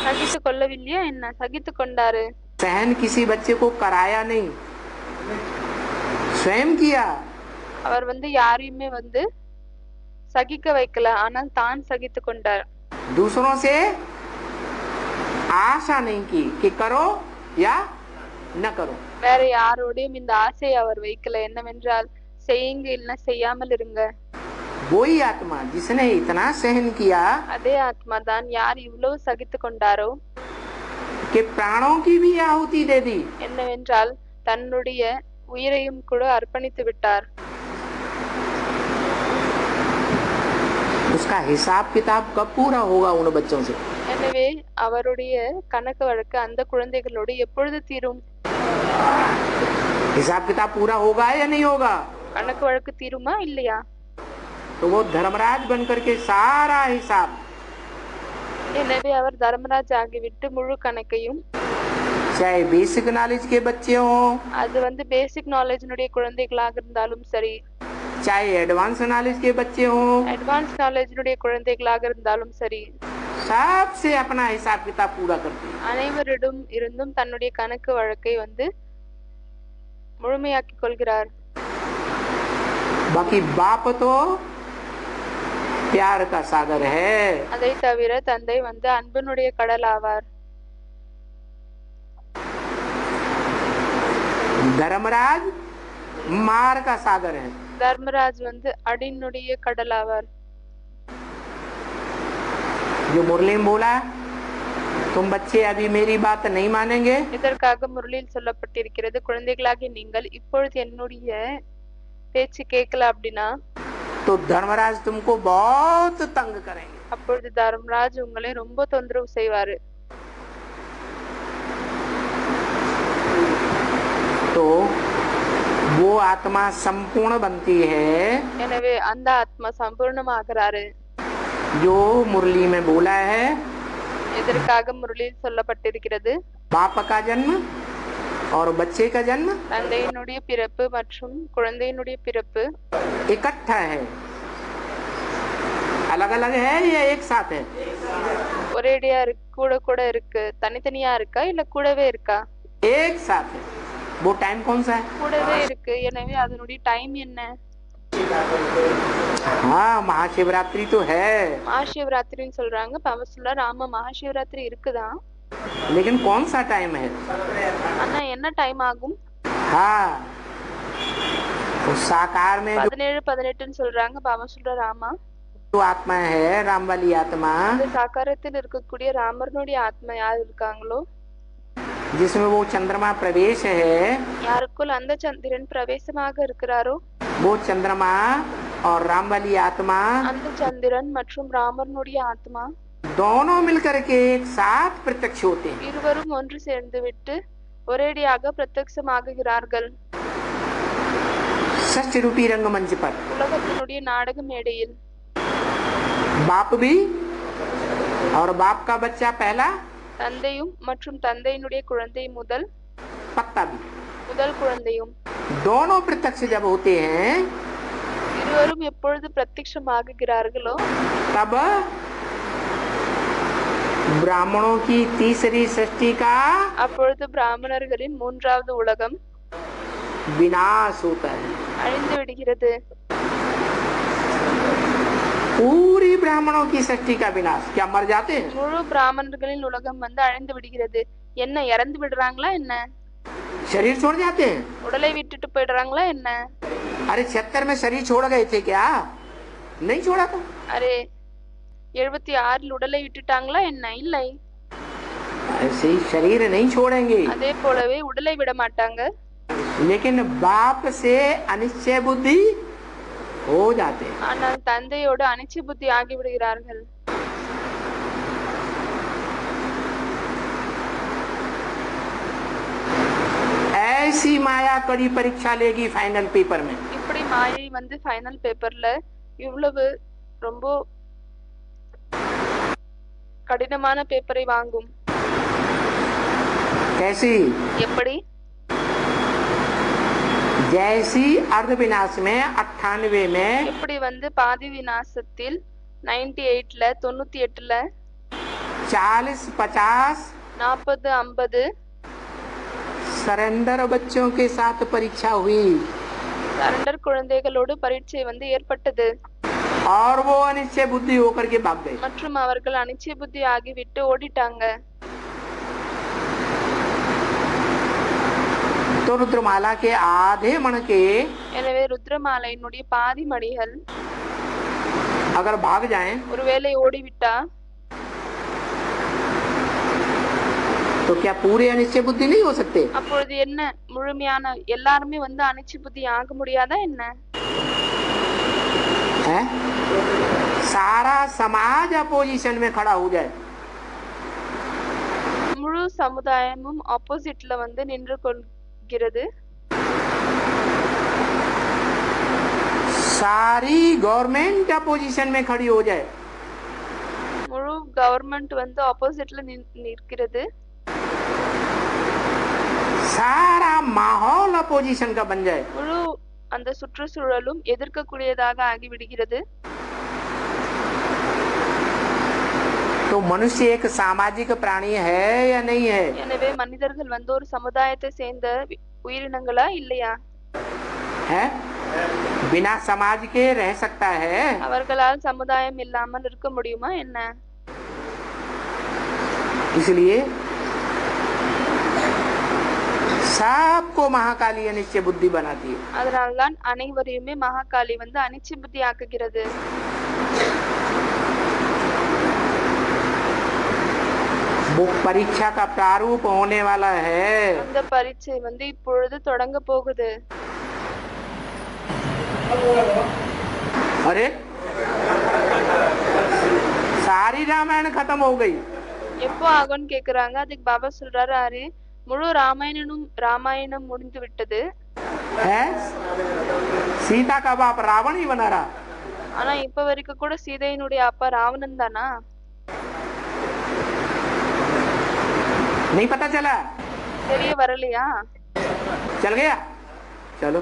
சகித்து கொள்ளவில்லையா என்ன? சகித்து கொண்டாரு. सहन किसी बच्चे को कराया नहीं, स्वयं किया। அவர் யாரையுமே சகிக்க வைக்கல, ஆனால் தான் சகித்து கொண்டார். दूसरों से आशा नहीं की कि करो या न करो। வேற யாரோடையும் இந்த ஆசையை அவர் வைக்கல, என்னவென்றால் செய்யுங்க இல்லைன்னா செய்யாமல் இருங்க. वही आत्मा जिसने इतना सहन किया, அதே ஆத்மா தான் யார் இவ்வளவு சகித்து கொண்டாரோ, कि प्राणों की भी आहुति दे दी। என்னவென்றால் தன்னுடைய உயிரையும் கூட அர்ப்பணித்து விட்டார். उसका हिसाब किताब कब पूरा होगा उन बच्चों से? எனவே அவருடைய கணக்கு வழக்கு அந்த குழந்தைகளோடு எப்பொழுது தீரும்? हिसाब किताब पूरा होगा या नहीं होगा? கணக்கு வழக்கு தீருமா இல்லையா? तो वो धर्मराज बनकर के सारा हिसाब, எனவே அவர் தர்மராஜ் ஆகிவிட்டு முழு கணக்கையும், चाहे बेसिक नॉलेज के बच्चे हो, அது பேசிக் நாலேஜினுடைய குழந்தைகளாக இருந்தாலும் சரி, चाहे एडवांस नॉलेज के बच्चे हो, அட்வான்ஸ் நாலேஜினுடைய குழந்தைகளாக இருந்தாலும் சரி, सबसे अपना हिसाब किताब पूरा करते हैं। அனைவரிடம் இருந்தும் தன்னுடைய கணக்கு வழக்கை முழுமையாக்கிக் கொள்கிறார். बाकी बाप तो प्यार का सागर है। அதை தவிர தந்தை அன்பினுடைய கடல் ஆவார். धर्मराज मार का सागर है। தர்மராஜ் அடினுடைய கடல் ஆவார். जो मुरली में बोला, तुम बच्चे अभी मेरी बात नहीं मानेंगे, இதற்காக முரளியில் சொல்லப்பட்டிருக்கிறது, குழந்தைகளாகி நீங்கள் இப்பொழுது என்னுடைய பேச்சு கேட்கல அப்படின்னா, तो धर्मराज तुमको बहुत तंग करेंगे। அப்பொழுது தர்மராஜ் உங்களை ரொம்ப தொந்தரவு செய்வாரு. तो वो आत्मा संपूर्ण बनती है, எனவே அந்த ஆத்மா சம்பூர்ணமாகிறாரு. जो मुरली में बोला है। இதற்காக முரளியில் சொல்லப்பட்டிருக்கிறது, बाप का जन्म और बच्चे का जन्म தந்தையினுடைய பிறப்பு மற்றும் குழந்தையினுடைய பிறப்பு इकट्ठा है, अलग अलग है या एक साथ है? ஒரேடியா இருக்கு, கூட கூட இருக்கு, தனித்தனியா இருக்கா இல்ல கூடவே இருக்கா? एक साथ है। वो टाइम कौन सा है? கூடவே இருக்கு. எனவே அதனுடைய டைம் என்ன? हाँ, महाशिवरात्रि तो है, மகாசிவராத்திரின்னு சொல்றாங்க. பாபா சொல்றாரு, ஆமா மகாசிவராத்திரி இருக்குதான், लेकिन कौन सा टाइम है? ஆனா என்ன டைம் ஆகும்? हाँ, तो साकार में 17-18 சொல்றாங்க. பாபா சொல்றாரு, ஆமா जो आत्मा है, राम वाली आत्मा, இந்த சாக்காரத்தில் இருக்கக்கூடிய ராமர்னுடைய ஆத்மா யார் இருக்காங்களோ, जिसमें वो चंद्रमा प्रवेश है, யாருக்குள் அந்த சந்திரன் பிரவேசமாக இருக்கிறாரோ, वो चंद्रमा और राम वाली आत्मा அந்த சந்திரன் மற்றும் ராமர்னுடைய ஆத்மா दोनों मिलकर के एक साथ प्रत्यक्ष होते हैं। இருவரும் ஒன்று சேர்ந்து விட்டு ஒரேடியாக பிரத்யக்ஷமாகுகிறார்கள். षष्ठ रूपी रंगमंच पर உலகத்தினுடைய நாடக மேடையில் बाप भी और बाप का बच्चा पहला, தந்தையும் மற்றும் தந்தையினுடைய குழந்தை முதல் पत्ता भी, குழந்தையும் दोनों प्रत्यक्ष जब होते हैं, இருவரும் எப்பொழுது பிரத்யக்ஷமாகுகிறார்களோ, तब ब्राह्मणों की तीसरी सृष्टि का அப்பொழுது பிராமணர்களின் மூன்றாவது உலகம் विनाश होता है। அழிந்து விடுகிறது. पूरी ब्राह्मणों की सृष्टि का विनाश। क्या मर जाते हैं? முழு பிராமணர்களின் உலகம் அழிந்து விடுகிறது. என்ன இறந்து விடுறாங்களா என்ன? शरीर छोड़ जाते हैं? உடலை விட்டுட்டு போயிடுறாங்களா என்ன? अरे 76 में शरीर छोड़ गए थे क्या? नहीं छोड़ा था। அரே 76 உடலை விட்டுட்டாங்களா என்ன? இல்லை. ऐसे ही शरीर नहीं छोड़ेंगे, அதே போலவே உடலை விட மாட்டாங்க. लेकिन बाप से अनिश्चय बुद्धि हो जाते हैं। ஆனால் தந்தையோடு அனிச்சை புத்தி ஆகி விடுகிறார்கள். ऐसी माया कड़ी परीक्षा लेगी फाइनल पेपर में। இப்படி மாயை ஃபைனல் பேப்பர்ல இவ்வளவு ரொம்ப கடினமான பேப்பரை வாங்கும். कैसी? எப்படி? जैसी अर्ध विनाश में 98 में எப்படி வந்து பாதி விநாசத்தில் 98ல 98ல 40-50 40-50 सरेंडर बच्चों के साथ परीक्षा हुई சரண்டர் குழந்தைகளோடு பரீட்சை வந்து ஏற்பட்டது और वो अनिश्चय बुद्धि होकर के भाग गए மற்றும் அவர்கள் அனிச்சய புத்தி ஆகிவிட்டு ஓடிட்டாங்க तो रुद्रमाला के आधे मण के எனவே ருத்ரமாலையினுடைய பாதி மணிகள் अगर भाग जाएं ஒருவேளை ஓடிவிட்டா तो क्या पूरे अनिश्चय बुद्धि नहीं हो सकते அப்பொழுது என்ன முழுமையான எல்லாருமே வந்து அனிச்சய புத்தி ஆக முடியாதா என்ன है सारा समाज अपोजिशन में खड़ा हो जाए முழு சமுதாயமும் ஆப்போசிட்ல வந்து நின்று கொள்கிறது सारी गवर्नमेंट अपोजिशन में खड़ी हो जाए முழு கவர்மெண்ட் வந்து ஆப்போசிட்ல நிற்கிறது सारा माहौल अपोजिशन का बन जाए முழு அந்த சுற்றுச்சூழலும் எதிர்க்கக்கூடியதாக ஆகிவிடுகிறது तो मनुष्य एक सामाजिक प्राणी है या नहीं है எனவே மனிதர்கள் வந்து ஒரு சமுதாயத்தை சேர்ந்த உயிரினங்களா இல்லையா है बिना समाज के रह सकता है அவர்களால் சமுதாயம் இல்லாமல் இருக்க முடியுமா என்ன इसलिए सबको महाकाली अनिश्चय बुद्धि बनाती है அதனால்தான் அனைவரையுமே மகாகாளி வந்து அனிச்சய புத்தி ஆக்குகிறது वो परीक्षा का प्रारूप होने वाला है அந்த பரீட்சை வந்து இப்பொழுது தொடங்க போகுது अरे सारी रामायण खत्म हो गई எப்போ ஆகும்னு கேக்குறாங்க அதுக்கு பாபா சொல்றாரு அரே முழு ராமாயணம் முடிந்து விட்டது है सीता का बाप रावण ही बना रहा ஆனா இப்ப வரைக்கும் கூட சீதையினுடைய அப்பா ராவணன் தானா नहीं पता चला தெரிய வரலையா चल गया चलो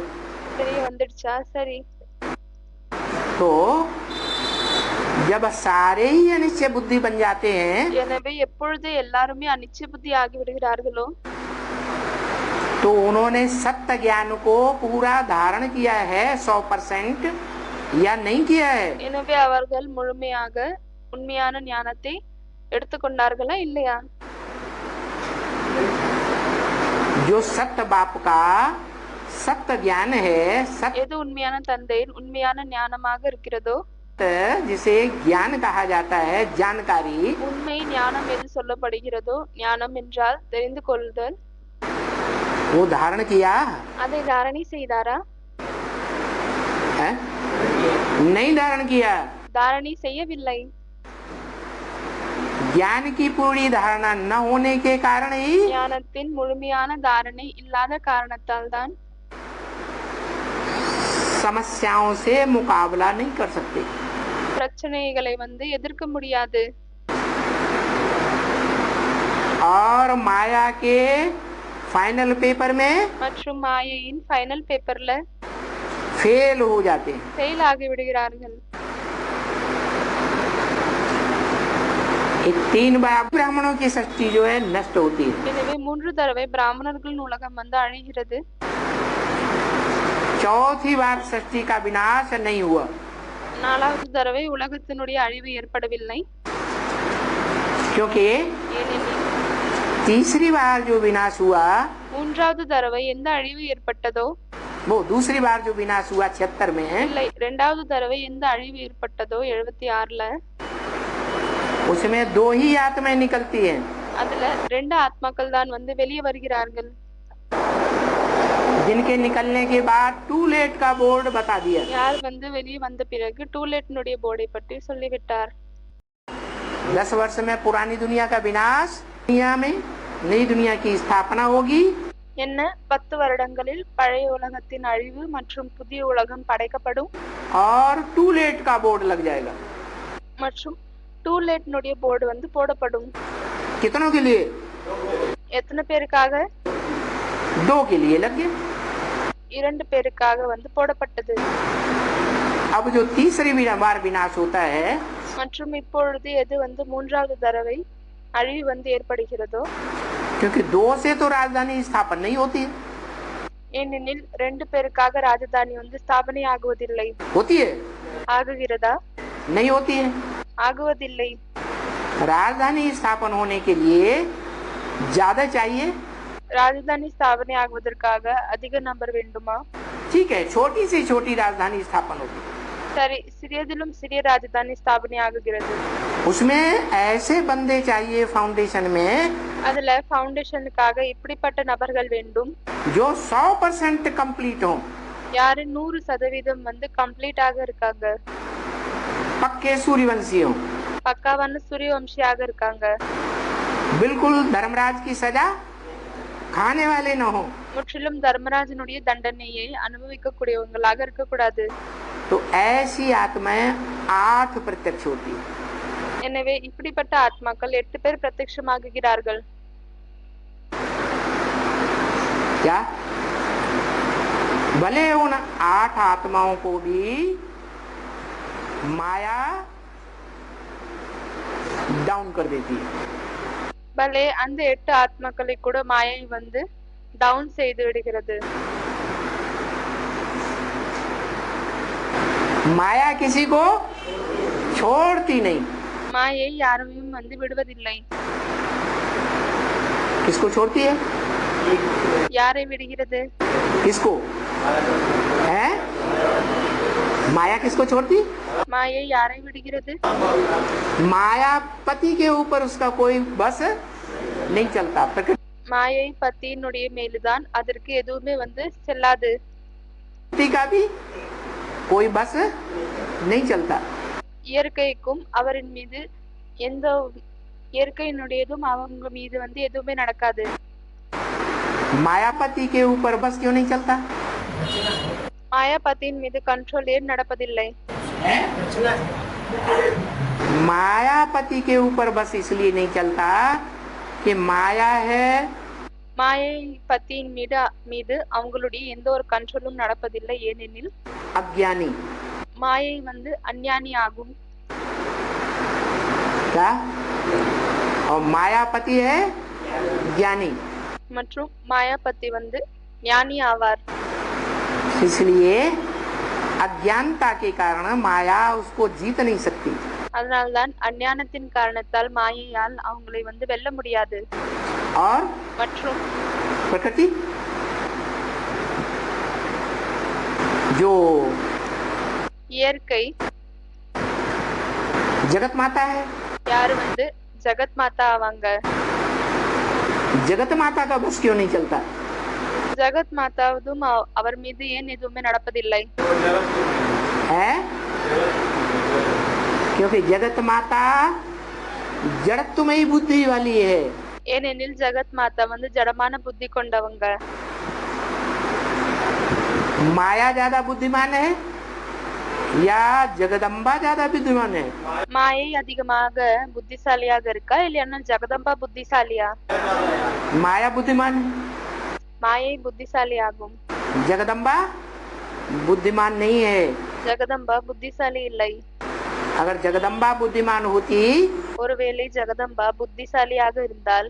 தெரிய வந்துடுச்சா சரி तो जब सारे ही अनिश्चय बुद्धि बन जाते हैं எனவே எப்பொழுது எல்லாருமே அனிச்சய புத்தி ஆகி விடுகிறார்களோ तो उन्होंने सत्य ज्ञान को पूरा धारण किया है 100% या नहीं किया है எனவே அவர்கள் முழுமையாக உண்மையான ஞானத்தை எடுத்துக்கொண்டார்களா இல்லையா जो सत्य बाप का सत्य ज्ञान है सत्य எது உண்மையான தந்தையின் உண்மையான ஞானமாக இருக்கிறதோ जिसे ज्ञान कहा जाता है जानकारी உண்மை ஞானம் எது சொல்லப்படுகிறதோ ஞானம் என்றால் தெரிந்து கொள்ளுதல் वो धारण किया அதை தாரணை செய்தாரா है नहीं धारण किया தாரணை செய்யவில்லை ज्ञान की पूरी धारणा न होने के कारण ही ஞானத்தின் முழுமையான தாரணை இல்லாத காரணத்தால் தான் समस्याओं से मुकाबला नहीं कर सकते பிரச்சனைகளை வந்து எதிர்க்க முடியாது और माया के फाइनल पेपर में மற்றும் மாயையின் ஃபைனல் பேப்பர்ல फेल हो जाते हैं ஃபெயில் ஆகி விடுகிறார்கள் एक 3 बार ब्राह्मणों की सृष्टि जो है नष्ट होती है எனவே 3 தடவை பிராமணர்களின் உலகம் வந்து அழிகிறது चौथी बार सृष्टि का विनाश नहीं हुआ 4வது தடவை உலகத்தினுடைய அழிவு ஏற்படவில்லை क्योंकि ஏனெனில் तीसरी बार जो विनाश हुआ 3வது தடவை எந்த அழிவு ஏற்பட்டதோ वो दूसरी बार जो विनाश हुआ 76 में இல்லை 2வது தடவை எந்த அழிவு ஏற்பட்டதோ 76ல उसमें 2 ही आत्माएं निकलती हैं அதுல 2 ஆத்மாக்கள் தான் வந்து வெளியே வருகிறார்கள் जिनके निकलने के बाद टू लेट का बोर्ड बता दिया யார் வந்து வெளியே வந்த பிறகு டூலேட்னுடைய போர்டை பற்றி சொல்லிவிட்டார் 10 वर्ष में पुरानी दुनिया का विनाश दुनिया में नई दुनिया की स्थापना होगी என்ன 10 வருடங்களில் பழைய உலகத்தின் அழிவு மற்றும் புதிய உலகம் படைக்கப்படும் और टू लेट का बोर्ड लग जाएगा மற்றும் டூலேட்னுடைய போர்டு வந்து போடப்படும் कितनों के लिए எத்தனை பேருக்காக 2 के लिए लग गया 2 பேருக்காக வந்து போடப்பட்டது. अब जो तीसरी बार विनाश होता है, மற்றும் இப்பொழுது எது வந்து 3வது தடவை அழிவு வந்து ஏற்படுகிறதோ, क्योंकि 2 से तो राजधानी स्थापन नहीं होती है। ஏனெனில் 2 பேருக்காக ராஜதானி வந்து ஸ்தாபனை ஆகுவதில்லை. होती है? ஆகுகிறதா? नहीं होती है। ஆகுவதில்லை. राजधानी स्थापन होने के लिए ज्यादा चाहिए। ராஜதானி ஸ்தாபனை ஆகுவதற்காக அதிக நபர் வேண்டுமா? ठीक है, छोटी से छोटी राजधानी स्थापन होती है, சரி, சிறியதிலும் சிறிய ராஜதானி ஸ்தாபனை ஆகுகிறது. उसमें ऐसे बंदे चाहिए फाउंडेशन में அதுல ஃபவுண்டேஷனுக்காக இப்படிப்பட்ட நபர்கள் வேண்டும், जो 100% कंप्लीट हो, யாரு 100% வந்து கம்ப்ளீட் ஆக இருக்காங்க, पक्के सूर्यवंशी हो, பக்காவான சூரியவம்சியாக இருக்காங்க, बिल्कुल धर्मराज की सजा खाने वाले न हो। முற்றிலும் தர்மராஜனுடைய தண்டனையை அனுபவிக்க கூடியவங்களாக இருக்கக்கூடாது. तो ऐसी आत्माएं 8 प्रत्यक्ष होती है। எனவே இப்படிப்பட்ட ஆத்மாக்கள் 8 பேர் பிரத்யட்சமாகுகிறார்கள். क्या? भले उन 8 आत्माओं को भी माया डाउन कर देती है, பலே அந்த 8 ஆத்மாக்களை கூட மாயை வந்து டவுன் செய்து விடுகிறது. माया किसी को छोड़ती नहीं। மாயை யாரையும் வந்து விடுவதில்லை. किसको छोड़ती है? யாரை விடுகிறது? किसको है? माया किसको छोड़ती? மாயை யாரை விடுகிறது? मायापति के ऊपर उसका कोई बस नहीं चलता। மாயை பத்தியினுடைய மேலுதான் அதற்கு எதுவுமே வந்து செல்லாது. प्रकृति का भी कोई बस नहीं चलता। இயற்கைக்கும் அவரின் மீது எந்த இயற்கையினுடையதும் அவங்க மீது வந்து எதுவுமே நடக்காது. मायापति के ऊपर बस क्यों नहीं चलता? மாயாபதியின் மீது கண்ட்ரோல் ஏன் நடப்பதில்லை? मायापति के ऊपर बस इसलिए नहीं चलता कि माया है, மாயை பத்தியின் மீது அவங்களுடைய எந்த ஒரு கண்ட்ரோலும் நடப்பதில்லை. ஏனெனில் अज्ञानी। மாயை வந்து அஞ்ஞானி ஆகும். क्या? और मायापति है ज्ञानी। மற்றும் மாயாபதி வந்து ஞானி ஆவார். इसलिए अज्ञानता के कारण माया उसको जीत नहीं सकती। அதனால்தான் அஞ்ஞானத்தின் காரணத்தால் மாயையால் அவங்களை வந்து வெல்ல முடியாது. और மற்றும் प्रकृति जो இயற்கை जगत माता है, யாரு வந்து ஜெகத் மாதா ஆவாங்க. जगत माता का बस क्यों नहीं चलता? ஜெகத் மாதாவதும் அவர் மீது ஏன் எதுவுமே நடப்பதில்லை? है क्योंकि जगत माता जड़त्वमयी बुद्धि वाली है। ஏனெனில் ஜெகத் மாதா வந்து ஜடமான புத்தி கொண்டவங்க. माया ज्यादा बुद्धिमान है या जगदम्बा ज्यादा बुद्धिमान है? மாயை அதிகமாக புத்திசாலியாக இருக்கா இல்லைன்னா ஜெகதம்பா புத்திசாலியா? माया बुद्धिमान है, மாயை புத்திசாலி ஆகும். जगदम्बा बुद्धिमान नहीं है। ஜெகதம்பா புத்திசாலி இல்லை. अगर जगदम्बा बुद्धिमान होती ஒருவேளை ஜெகதம்பா புத்திசாலியாக இருந்தால்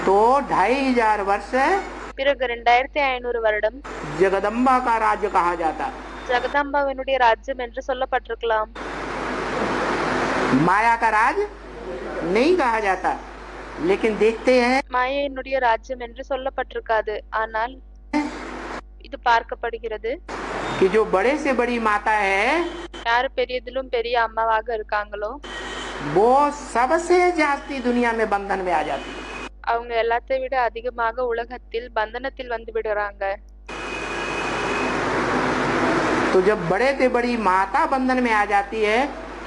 तो 2500 वर्ष பிறகு 2500 வருடம் जगदम्बा का राज्य कहा जाता। ஜெகதம்பாவினுடைய ராஜ்யம் என்று சொல்லப்பட்டிருக்கலாம். माया का राज नहीं कहा जाता, लेकिन देखते हैं மாயையினுடைய ராஜ்யம் என்று சொல்லப்பட்டிருக்காது. ஆனால் இது பார்க்கப்படுகிறது. कि जो बड़े से बड़ी माता है யாரு பெரியதிலும் பெரிய அம்மாவாக இருக்காங்களோ वो सबसे जास्ती दुनिया में बंधन में आ जाती है। அவங்க எல்லாத்தை விட அதிகமாக உலகத்தில் பந்தனத்தில் வந்து விடுறாங்க. तो जब बड़े से बड़ी माता बंधन में आ जाती है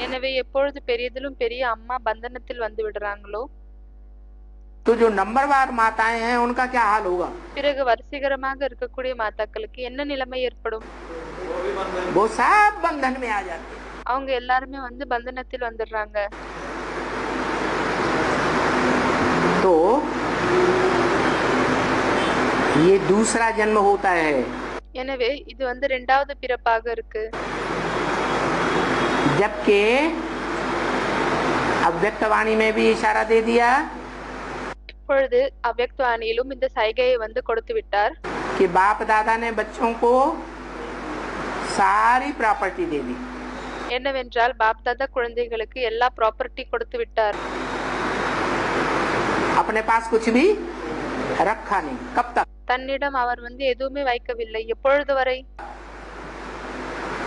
எனவே எப்பொழுது பெரியதிலும் பெரிய அம்மா பந்தனத்தில் வந்து விடுறாங்களோ तो जो नंबरवार माताएं हैं उनका क्या हाल होगा? பிறகு வரிசைகரமாக இருக்கக்கூடிய மாதாக்களுக்கு என்ன நிலைமை ஏற்படும்? वो सब बंधन में आ जाते हैं। அவங்க எல்லாருமே வந்து பந்தனத்தில் வந்துடுறாங்க. तो ये दूसरा जन्म होता है। எனவே இது வந்து இரண்டாவது பிறப்பாக இருக்கு. जबकि अव्यक्तवाणी में भी इशारा दे दिया இப்பொழுது அவ்யக்தவாணியிலும் இந்த சைகையை வந்து கொடுத்து விட்டார். कि बाप दादा ने बच्चों को सारी प्रॉपर्टी दे दी. என்னவென்றால் பாப் தாதா குழந்தைகளுக்கு எல்லா ப்ராப்பர்ட்டி கொடுத்து விட்டார். अपने पास कुछ भी रखा नहीं. कब तक? தன்னிடம் அவர் வந்து எதுவுமே வைக்கவில்லை. எப்பொழுது வரை?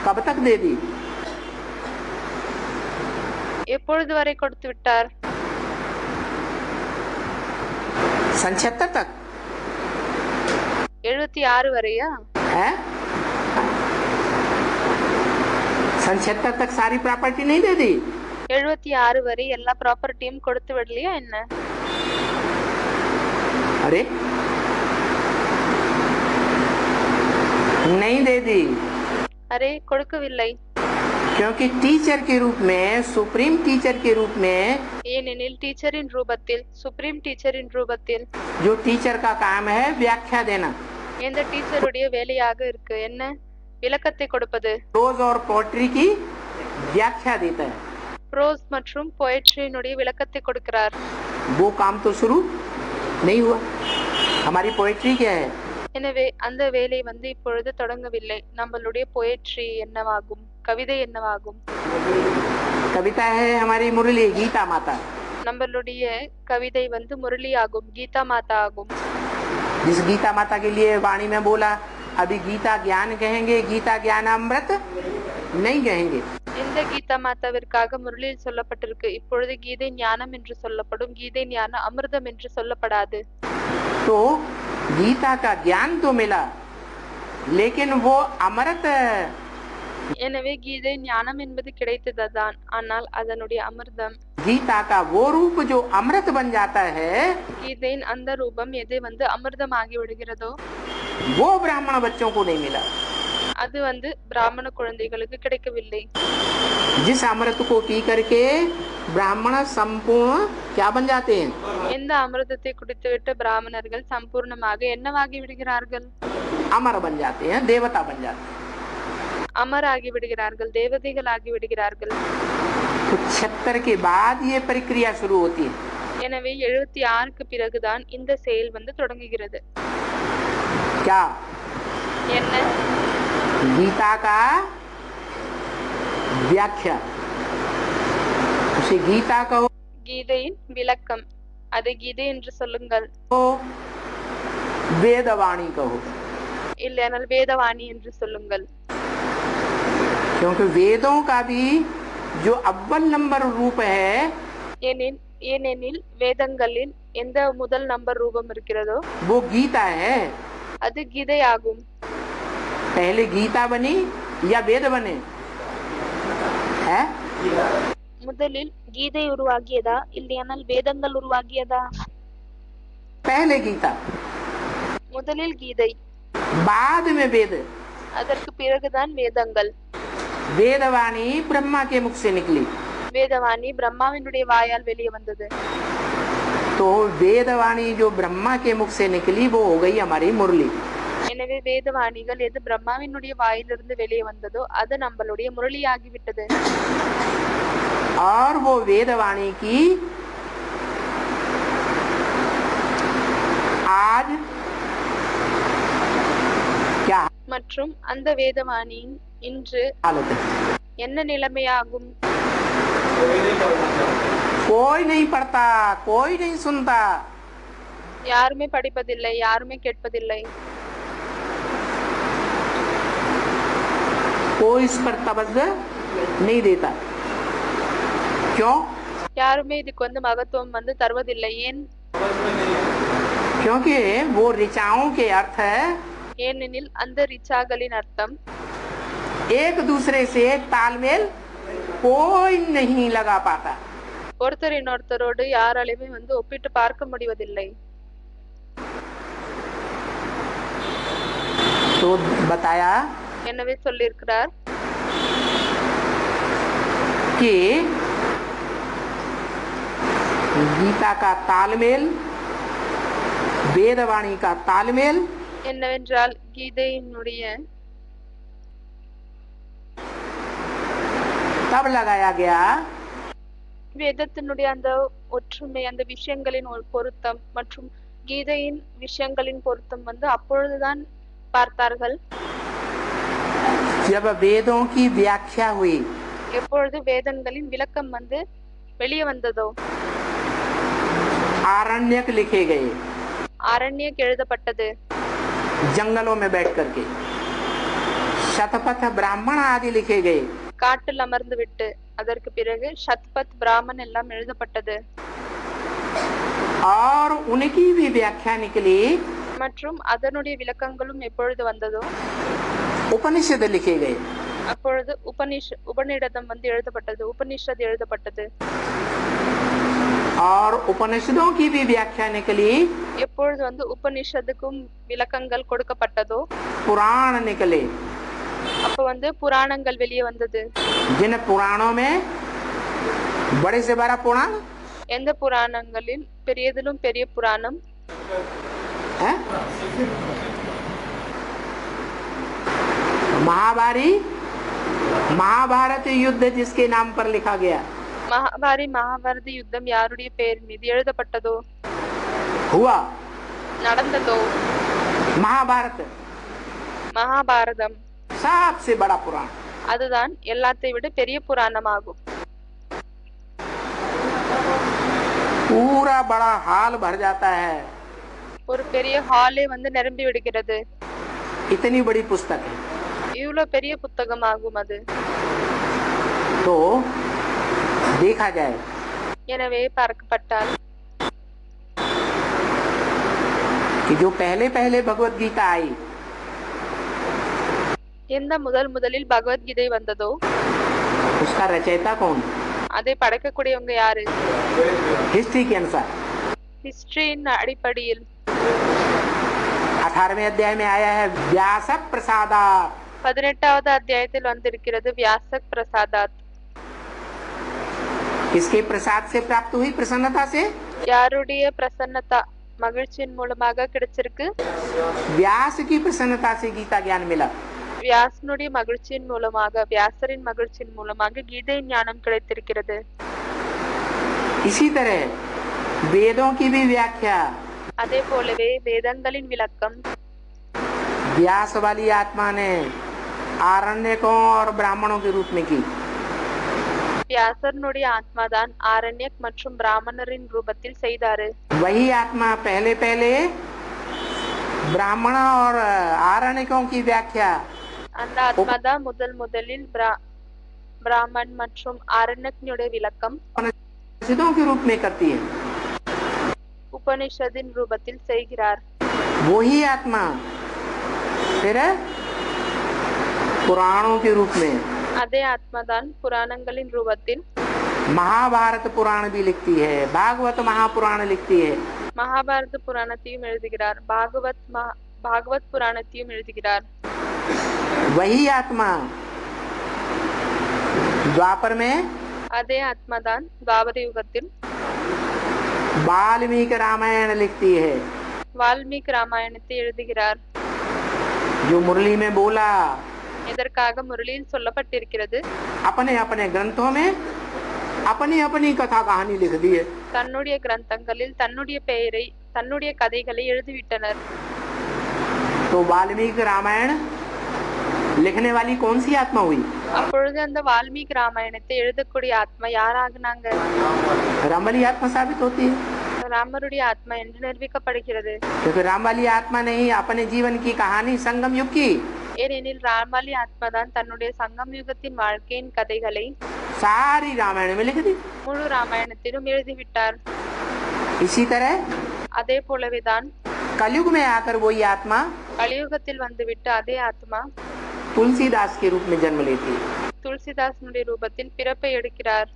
कब तक दे दी? எப்பொழுது வரை கொடுத்து விட்டார்? 76 तक 76 வரையா? है? 76 तक सारी प्रॉपर्टी नहीं दे दी? 76 வரை எல்லா ப்ராப்பர்ட்டியும் கொடுத்து விடலையா என்ன? अरे नहीं दे दी. அரே கொடுக்கவில்லை. क्योंकि टीचर के रूप में, सुप्रीम टीचर के रूप में, ஏனெனில் டீச்சரின் ரூபத்தில், சுப்ரீம் டீச்சரின் ரூபத்தில் जो टीचर का काम है व्याख्या देना, எந்த டீச்சருடைய வேலையாக இருக்கு என்ன? விளக்கத்தை கொடுப்பது. प्रोज और पोएट्री की व्याख्या देता है. ப்ரோஸ் மற்றும் போயட்ரியினுடைய விளக்கத்தை கொடுக்கிறார். वो काम तो शुरू नहीं हुआ. हमारी पोएट्री क्या है? எனவே அந்த வேலை வந்து இப்பொழுது தொடங்கவில்லை. நம்மளுடைய போயட்ரி என்னவாகும்? கவிதை என்னவாகும்? कविता है हमारी मुरली गीता माता. நம்மளுடைய கவிதை வந்து முரளி ஆகும், கீதா மாதா ஆகும். जिस गीता माता के लिए वाणी में बोला अभी गीता ज्ञान कहेंगे, गीता ज्ञान अमृत नहीं कहेंगे. இந்த கீதா மாதாவிற்காக முரளியில் சொல்லப்பட்டிருக்கு. இப்பொழுது கீதை ஞானம் என்று சொல்லப்படும், கீதை ஞான அமிர்தம் என்று சொல்லப்படாது. तो गीता का ज्ञान तो मिला लेकिन वो अमृत. எனவே கீதை ஞானம் என்பது கிடைத்ததுதான், ஆனால் அதனுடைய அமிர்தம், गीता का वो रूप जो अमृत बन जाता है, கீதையின் அந்த ரூபம் எது வந்து அமிர்தம் ஆகி விடுகிறதோ वो ब्राह्मण बच्चों को नहीं मिला. அது வந்து பிராமண குழந்தைகளுக்கு கிடைக்கவில்லை. जिस अमृत को पी करके ब्राह्मण संपूर्ण क्या बन जाते हैं? எந்த அமிர்தத்தை குடித்துவிட்டு பிராமணர்கள் சம்பூர்ணமாக என்னவாகி விடுகிறார்கள்? अमर बन जाते हैं, देवता बन जाते हैं. அமர் ஆகி விடுகிறார்கள், தேவதைகள் ஆகி விடுகிறார்கள். तो 76 के बाद ये प्रक्रिया शुरू होती है. எனவே 76க்கு பிறகுதான் இந்த செயல் வந்து தொடங்குகிறது. क्या? என்ன? गीता का व्याख्या. उसे गीता कहो, கீதையின் விளக்கம், அதை கீதை என்று சொல்லுங்கள், वेदवाणी कहो. இல்லையானால் வேதவாணி என்று சொல்லுங்கள். क्योंकि वेदों का भी जो अव्वल नंबर रूप है, ஏனெனில் வேதங்களின் எந்த முதல் நம்பர் ரூபம் இருக்கிறதோ वो गीता है. அது கீதை ஆகும். पहले गीता बनी या वेद बने? है? முதலில் கீதை உருவாகியதா இல்லையானால் வேதங்கள் உருவாகியதா? पहले गीता, முதலில் கீதை, बाद में वेद. அதற்கு பிறகுதான் வேதங்கள். वेदवाणी ब्रह्मा के मुख से निकली. வேதவாணி பிரம்மாவினுடைய வாயால் வெளியே வந்தது. तो वेदवाणी जो ब्रह्मा के मुख से निकली वो हो गई हमारी मुरली. எனவே வேதவாணிகள் எது பிரம்மாவினுடைய வாயிலிருந்து வெளியே வந்ததோ அது நம்மளுடைய முரளி ஆகிவிட்டது. और वो वेदवाणी की आज क्या மற்றும் அந்த வேதவாணியின் இன்று हालत है? என்ன நிலைமையாகும்? कोई नहीं पढ़ता, कोई नहीं सुनता. யாருமே படிப்பதில்லை, யாருமே கேட்பதில்லை. कोई इस पर तवज्जो नहीं देता. क्यों? யாருமே இதுக்கு வந்து மகத்துவம் வந்து தருவதில்லை. ஏன்? क्योंकि वो ऋचाओं के अर्थ है ஏனெனில் அந்த ரிச்சாகளின் அர்த்தம் एक दूसरे से तालमेल कोई नहीं लगा पाता. ஒருத்தர் இன்னொருத்தரோடு யாராலுமே வந்து ஒப்பிட்டு பார்க்க முடிவதில்லை. तो बताया எனவே சொல்லியிருக்கிறார் कि गीता का तालमेल, वेदवाणी का तालमेल என்னவென்றால் கீதையினுடைய तब लगाया गया வேதத்தினுடைய அந்த ஒற்றுமை, அந்த விஷயங்களின் ஒரு பொருத்தம் மற்றும் கீதையின் விஷயங்களின் பொருத்தம் வந்து அப்பொழுதுதான் பார்த்தார்கள். जब वेदों की व्याख्या हुई, எப்பொழுது வேதங்களின் விளக்கம் வந்து வெளியே வந்ததோ, आरण्यक लिखे गए அரண்யக் எழுதப்பட்டது, जंगलों में बैठ करके, शतपथ ब्राह्मण आदि लिखे गए, காட்டில் அமர்ந்து விட்டு அதற்கு பிறகு சத்பத் பிராமன் எல்லாம் எழுதப்பட்டது. और उनकी भी व्याख्या निकली, மற்றும் அதனுடைய விளக்கங்களும் எப்பொழுது வந்ததோ उपनिषद लिखे गए. அப்பொழுது உபநிடதம் வந்து எழுதப்பட்டது, உபனிஷத் எழுதப்பட்டது. और उपनिषदों की भी व्याख्या निकली, எப்பொழுது வந்து உபனிஷத்துக்கும் விளக்கங்கள் கொடுக்கப்பட்டதோ पुराण निकले. அப்ப வந்து புராணங்கள் வெளியே வந்தது. जिन पुराणों में बड़े से बड़ा पुराण எந்த புராணங்களில் பெரியதிலும் பெரிய புராணம் है, महाभारी महाभारत युद्ध जिसके नाम पर लिखा गया, மகாபாரத யுத்தம் யாருடைய பெயர் மீது எழுதப்பட்டதோ, हुआ நடந்ததோ, महाभारत மகாபாரதம் सबसे बड़ा पुराण. அதுதான் எல்லாத்தை விட பெரிய புராணமாகும். पूरा बड़ा हाल भर जाता है, ஒரு பெரிய ஹாலே வந்து நிரம்பி விடுகிறது. इतनी बड़ी पुस्तक है. இவ்வளவு பெரிய புத்தகமாகும் அது. तो देखा जाए, எனவே பார்க்கப்பட்டால் कि जो पहले पहले भगवत गीता आई, எந்த முதலில் பகவத்கீதை வந்ததோ उसका रचयिता कौन, அதை படைக்கக்கூடியவங்க யாரு? हिस्ट्री के अनुसार ஹிஸ்டரியின் அடிப்படையில் 18वें अध्याय में आया है व्यास प्रसादात. 18வது அத்தியாயத்தில் வந்திருக்கிறது வியாசக் பிரசாதாத். किसके प्रसाद से प्राप्त हुई, प्रसन्नता से, யாருடைய பிரசன்னதா மகிழ்ச்சியின் மூலமாக கிடைச்சிருக்கு? व्यास की प्रसन्नता से गीता ज्ञान मिला. வியாசனுடைய மகிழ்ச்சியின் மூலமாக, வியாசரின் மகிழ்ச்சியின் மூலமாக கீதை ஞானம் கிடைத்திருக்கிறது. इसी तरह वेदों की भी व्याख्या அதே போலவே வேதங்களின் விளக்கம் व्यास वाली आत्मा ने आरण्यकों और ब्राह्मणों के रूप में की. வியாசனுடைய ஆத்மாதான் ஆரண்யக் மற்றும் பிராமணரின் ரூபத்தில் செய்தாரு. वही आत्मा पहले पहले ब्राह्मण और आरण्यकों की व्याख्या அந்த ஆத்மாதான் முதலில் பிராமன் மற்றும் ஆரண்யக்னுடைய விளக்கம் उपनिषदों के रूप में करती है. உபனிஷதின் ரூபத்தில் செய்கிறார். वही आत्मा फिर पुराणों के रूप में அதே ஆத்மாதான் புராணங்களின் ரூபத்தில் महाभारत पुराण भी लिखती है, भागवत महापुराण लिखती है. மகாபாரத புராணத்தையும் எழுதுகிறார், பாகவத் புராணத்தையும் எழுதுகிறார். वही आत्मा द्वापर में அதே ஆத்மாதான் துவாபர யுகத்தில் वाल्मीकि रामायण लिखती है. வால்மீகி ராமாயணத்தை எழுதுகிறார். जो मुरली में बोला, இதற்காக முரளியில் சொல்லப்பட்டிருக்கிறது. अपने अपने ग्रंथों में अपनी अपनी कथा कहानी लिख दी है. தன்னுடைய கிரந்தங்களில் தன்னுடைய பெயரை, தன்னுடைய கதைகளை எழுதிவிட்டனர். तो वाल्मीकि रामायण लिखने वाली कौन सी आत्मा हुई? அப்பொழுது அந்த வால்மீகி ராமாயணத்தை எழுதக்கூடிய ஆத்மா யாராகுனாங்க? राम वाली आत्मा साबित होती है. ராமருடைய ஆத்மா என்று நிரூபிக்கப்படுகிறது. क्योंकि राम वाली आत्मा ने ही अपने जीवन की कहानी संगम युग की ஏனெனில் ராமாலி ஆத்மாதான் தன்னுடைய சங்கம் யுகத்தின் வாழ்க்கையின் கதைகளை सारी रामायण में लिख दी. முழு ராமாயணத்திலும் எழுதிவிட்டார். इसी तरह அதே போலவேதான் कलयुग में आकर वही आत्मा கலியுகத்தில் வந்துவிட்டு அதே ஆத்மா तुलसीदास के रूप में जन्म लेती है துளசிதாசனுடைய ரூபத்தில் பிறப்பை எடுக்கிறார்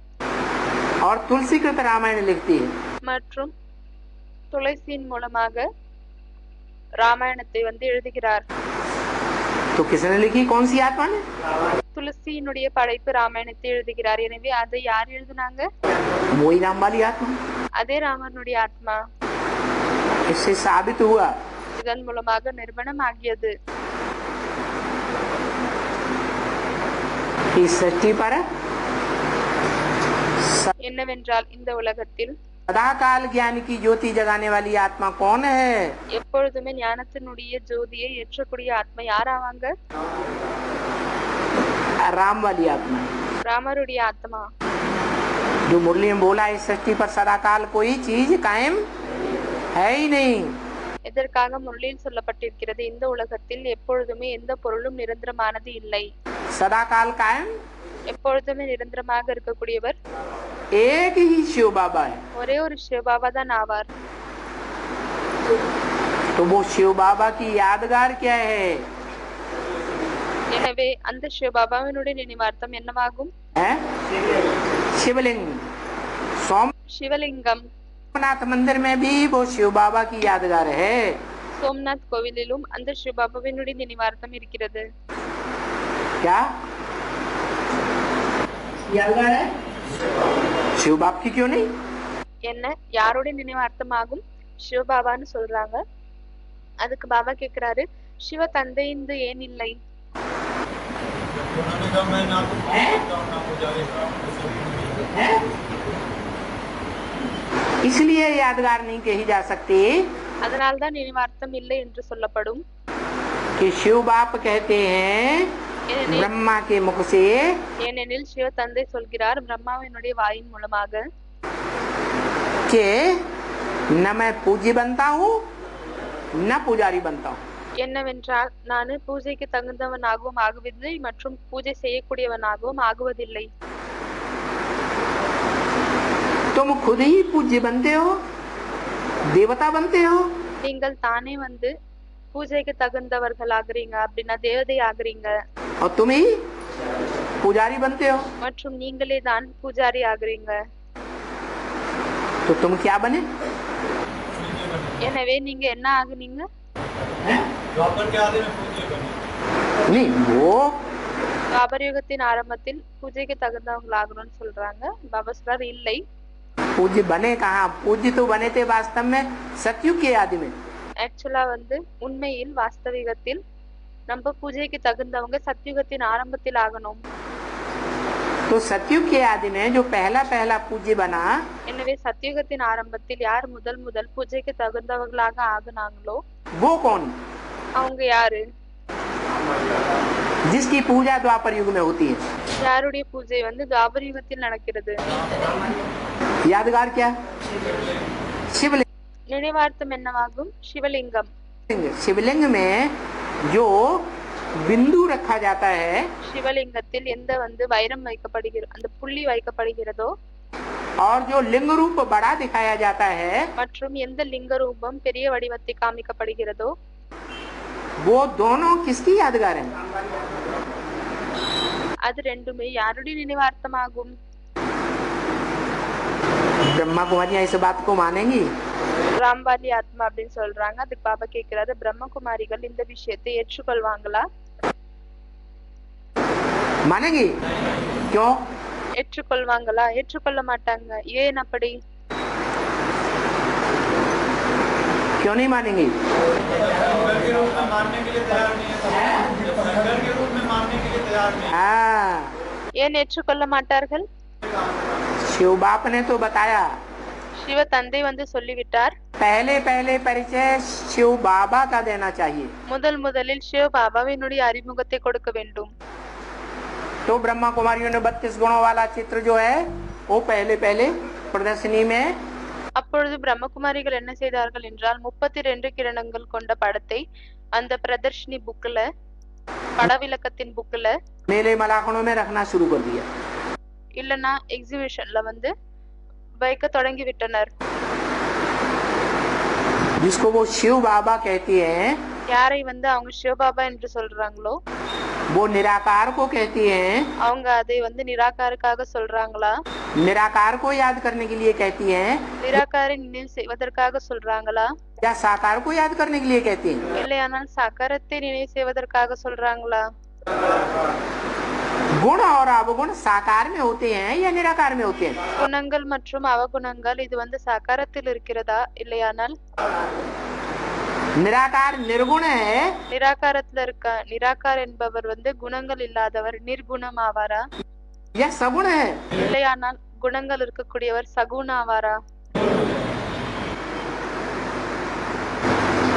और तुलसीकृत रामायण लिखती है. மற்றும் துளசியின் மூலமாக ராமாயணத்தை வந்து எழுதுகிறார். तो किसने लिखी, कौन सी आत्मा ने? துளசியினுடைய படைப்பு ராமாயணத்தை எழுதுகிறார். எனவே அதை யார் எழுதுனாங்க? वही राम वाली आत्मा. அதே ராமனுடைய ஆத்மா. इससे साबित हुआ இதன் மூலமாக நிரூபணமாகியது. इस सृष्टि पर என்னவென்றால் இந்த உலகத்தில் सदाकाल ज्ञान की ज्योति जगाने वाली आत्मा कौन है? எப்பொழுதுமே ஞானத்தினுடைய ஜோதியை ஏற்றக்கூடிய ஆத்மா யாராவாங்க? राम वाली आत्मा, ராமருடைய ஆத்மா. जो मुरली में बोला इस सृष्टि पर सदाकाल कोई चीज कायम है ही नहीं। இதற்காக முரளியில் சொல்லப்பட்டிருக்கிறது, இந்த உலகத்தில் எப்பொழுதுமே எந்த பொருளும் நிரந்தரமானது இல்லை. सदाकाल कायम எப்பொழுதுமே நிரந்தரமாக இருக்கக்கூடியவர் एक ही शिव बाबा है। ஒரே ஒரு சிவபாபா தான் ஆவார். तो वो शिव बाबा की यादगार क्या है? எனவே அந்த சிவபாபாவினுடைய நினைவார்த்தம் என்னவாகும்? है? शिवलिंग। சிவலிங்கம். सोमनाथ मंदिर में भी वो शिव बाबा की यादगार है। சோம்நாத் கோவிலிலும் அந்த சிவபாபாவினுடைய நினைவார்த்தம் இருக்கிறது. क्या यादगार है? शिव बाप की क्यों नहीं? என்ன யாருடைய நினைவார்த்தமாகும்? சிவபாபான்னு சொல்றாங்க. அதுக்கு பாபா கேக்குறாரு, சிவ தந்தைந்து ஏன் இல்லை? इसलिए यादगार नहीं कही जा सकती அதனால்தான் நினைவார்த்தம் இல்லை என்று சொல்லப்படும். कि शिव बाप कहते हैं ஏனெனில் ब्रह्मा के मुख से ஏனெனில் சிவ தந்தை சொல்கிறார் பிரம்மாவினுடைய வாயின் மூலமாக, कि न मैं पूज्य बनता हूँ न पुजारी बनता हूँ। என்னவென்றால் நான் பூஜைக்கு தகுந்தவனாகவும் ஆகுவதில்லை மற்றும் பூஜை செய்யக்கூடியவனாகவும் ஆகுவதில்லை. तुम खुद ही पूज्य बनते हो, देवता बनते हो, நீங்கள் தானே வந்து பூஜைக்கு தகுந்தவர்கள் ஆகுறீங்க, அப்படின்னா தேவதை ஆகுறீங்க. और तुम ही पुजारी बनते हो, மற்றும் நீங்களே தான் பூஜாரி ஆகுறீங்க. तो तुम क्या बने? எனவே நீங்க என்ன ஆகுனீங்க? नहीं, वो துவாபர யுகத்தின் ஆரம்பத்தில் பூஜைக்கு தகுந்தவங்க ஆகணும்னு சொல்றாங்க. பாபா சொல்றார், இல்லை, पूज्य बने कहाँ? पूज्य तो बने थे वास्तव में सतयुग के आदि में। ஆக்சுவலா வந்து உண்மையில் வாஸ்தவிகத்தில் நம்ம பூஜைக்கு தகுந்தவங்க சத்யுகத்தின் ஆரம்பத்தில் ஆகணும். तो सतयुग के आदि में जो पहला पहला पूज्य बना, எனவே சத்யுகத்தின் ஆரம்பத்தில் யார் முதல் முதல் பூஜைக்கு தகுந்தவர்களாக ஆகுனாங்களோ वो कौन? அவங்க யாரு? जिसकी पूजा द्वापर युग में होती है। யாருடைய பூஜை வந்து துவாபர யுகத்தில் நடக்கிறது. यादगार क्या? शिवलिंग। நினைவார்த்தம் என்னவாகும்? சிவலிங்கம். शिवलिंग में जो बिंदु रखा जाता है, சிவலிங்கத்தில் எந்த வந்து வைரம் வைக்கப்படுகிறதோ, அந்த புள்ளி வைக்கப்படுகிறதோ, और जो लिंग रूप बड़ा दिखाया जाता है, மற்றும் எந்த லிங்க ரூபம் பெரிய வடிவத்தை காமிக்கப்படுகிறதோ, वो दोनों किसकी यादगार है? அது ரெண்டுமே யாருடைய நினைவார்த்தமாகும்? ब्रह्मा कुमारियां इस बात को मानेंगी? ராம்பாலி ஆத்மா அப்படின்னு சொல்றாங்க. அதுக்கு பாபா கேக்குறாரு, பிரம்மகுமாரிகள் இந்த விஷயத்தை ஏற்றுக்கொள்வாங்களா? मानेंगी? क्यों? ஏற்றுக்கொள்வாங்களா? ஏற்றுக்கொள்ள माட்டாங்க. ஏன் அப்படி? क्यों नहीं मानेंगी? हाँ, ஏன் ஏற்றுக்கொள்ள மாட்டார்கள்? शिव बाप ने तो बताया, சிவ தந்தை வந்து சொல்லிவிட்டார், पहले पहले परिचय शिव बाबा का देना चाहिए। முதலில் சிவ பாபாவினுடைய அறிமுகத்தை கொடுக்க வேண்டும். तो ब्रह्मा कुमारियों ने 32 गुणों वाला चित्र जो है वो पहले पहले प्रदर्शनी में, அப்பொழுது பிரம்மகுமாரிகள் என்ன செய்தார்கள் என்றால் 32 கிரணங்கள் கொண்ட படத்தை அந்த பிரதர்ஷினி புக்ல, படவிலக்கத்தின் புக்ல, मेले मलाखनों में रखना शुरू कर दिया। இல்லனா எக்ஸிபிஷன்ல வந்து வைக்க தொடங்கி விட்டனர். जिसको वो शिव बाबा कहती हैं, யாரை வந்து அவங்க சிவபாபா என்று சொல்றாங்களோ वो निराकार को कहती हैं, அவங்க அதை வந்து நிராகாருக்காக சொல்றாங்களா, निराकार को याद करने के लिए कहती हैं, நிராகாரை நினைவு செய்வதற்காக சொல்றாங்களா, या साकार को याद करने के लिए कहती हैं? இல்லையானால் சாக்காரத்தை நினைவு செய்வதற்காக சொல்றாங்களா? गुण और अवगुण साकार में होते हैं या निराकार में होते हैं? குணங்கள் மற்றும் அவகுணங்கள் இது வந்து சாக்காரத்தில் இருக்கிறதா இல்லையானால் निराकार निर्गुण है, நிராகாரத்துல இருக்க நிராகார் என்பவர் வந்து குணங்கள் இல்லாதவர் நிர்குணம் ஆவாரா? या सगुण है? இல்லையானால் குணங்கள் இருக்கக்கூடியவர் சகுண ஆவாரா?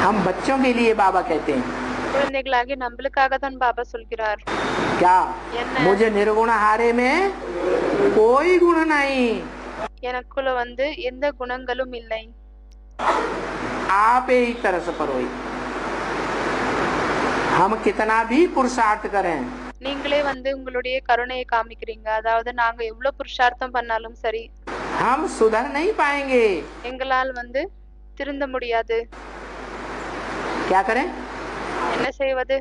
हम बच्चों के लिए बाबा कहते हैं குழந்தைகளாகி நம்மளுக்காக தான் பாபா சொல்கிறார். क्या? என்ன? मुझे निर्गुण हारे में कोई गुण नहीं, எனக்குள்ள வந்து எந்த குணங்களும் இல்லை. आप ही तरस परोई। हम कितना भी पुरुषार्थ करें, நீங்களே வந்து உங்களுடைய கருணையை காமிக்கிறீங்க. அதாவது நாங்க எவ்வளவு புருஷார்த்தம் பண்ணாலும் சரி हम सुधर नहीं पाएंगे। எங்களால் வந்து திருந்த முடியாது. क्या करें? என்ன செய்வது?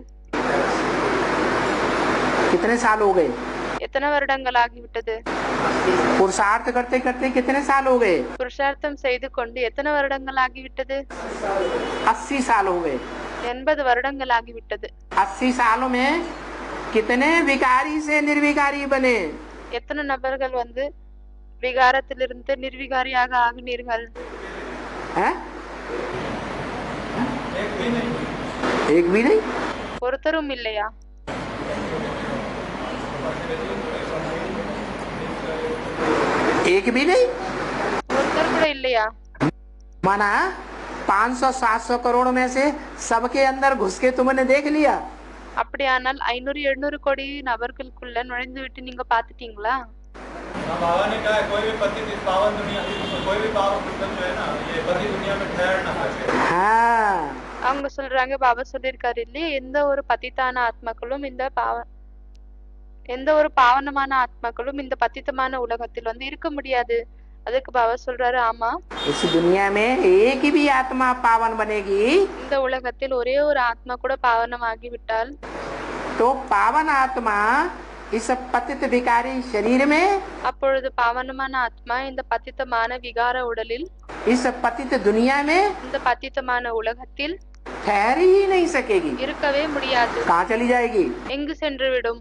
कितने साल हो गए எத்தனை வருடங்கள் ஆகிவிட்டது? पुरुषार्थ करते करते? कितने साल हो गए? புருஷார்த்தம் செய்து கொண்டு எத்தனை வருடங்கள் ஆகிவிட்டது? 80 साल हो गए। 80 வருடங்கள் ஆகிவிட்டது. 80 सालों में कितने विकारी से निर्विकारी बने? எத்தனை நபர்கள் வந்து விகாரத்திலிருந்து நிர்விகாரியாக ஆகினீர்கள்? हैं? एक भी नहीं। ஒருத்தரும் இல்லையா? एक भी नहीं। ஒருத்தர் கூட இல்லையா? माना 500-700 करोड़ में से सबके अंदर घुस के तुमने देख लिया? அப்படியானால் 500-700 கோடி நபர்களுக்குள்ள நுழைந்து விட்டு நீங்க பாத்துட்டீங்களா? बाबा ने कहा कोई भी पतित इस पावन दुनिया, कोई भी पावन पुरुष जो है ना, ये पति दुनिया में ठहर ना सके। हाँ, அவங்க சொல்றாங்க, பாபா சொல்லிருக்காரு இல்லையா, எந்த ஒரு பதித்தான ஆத்மாக்களும் எந்த ஒரு பாவனமான ஆத்மாக்களும் இந்த பத்தித்தமான உலகத்தில் வந்து இருக்க முடியாது. அதுக்கு பாபா சொல்றாரு, ஆமா, इस दुनिया में एक भी आत्मा पावन बनेगी இந்த உலகத்தில் ஒரே ஒரு ஆத்மா கூட பாவனமாகி விட்டால் तो पावन आत्मा इस पतित विकारी शरीर में, அப்பொழுது பாவனமான ஆத்மா இந்த பத்தித்தமான விகார உடலில், इस पतित दुनिया में இந்த பத்தித்தமான உலகத்தில் ठहर ही नहीं सकेगी। இருக்கவே முடியாது. कहाँ चली जाएगी? எங்கு சென்று விடும்?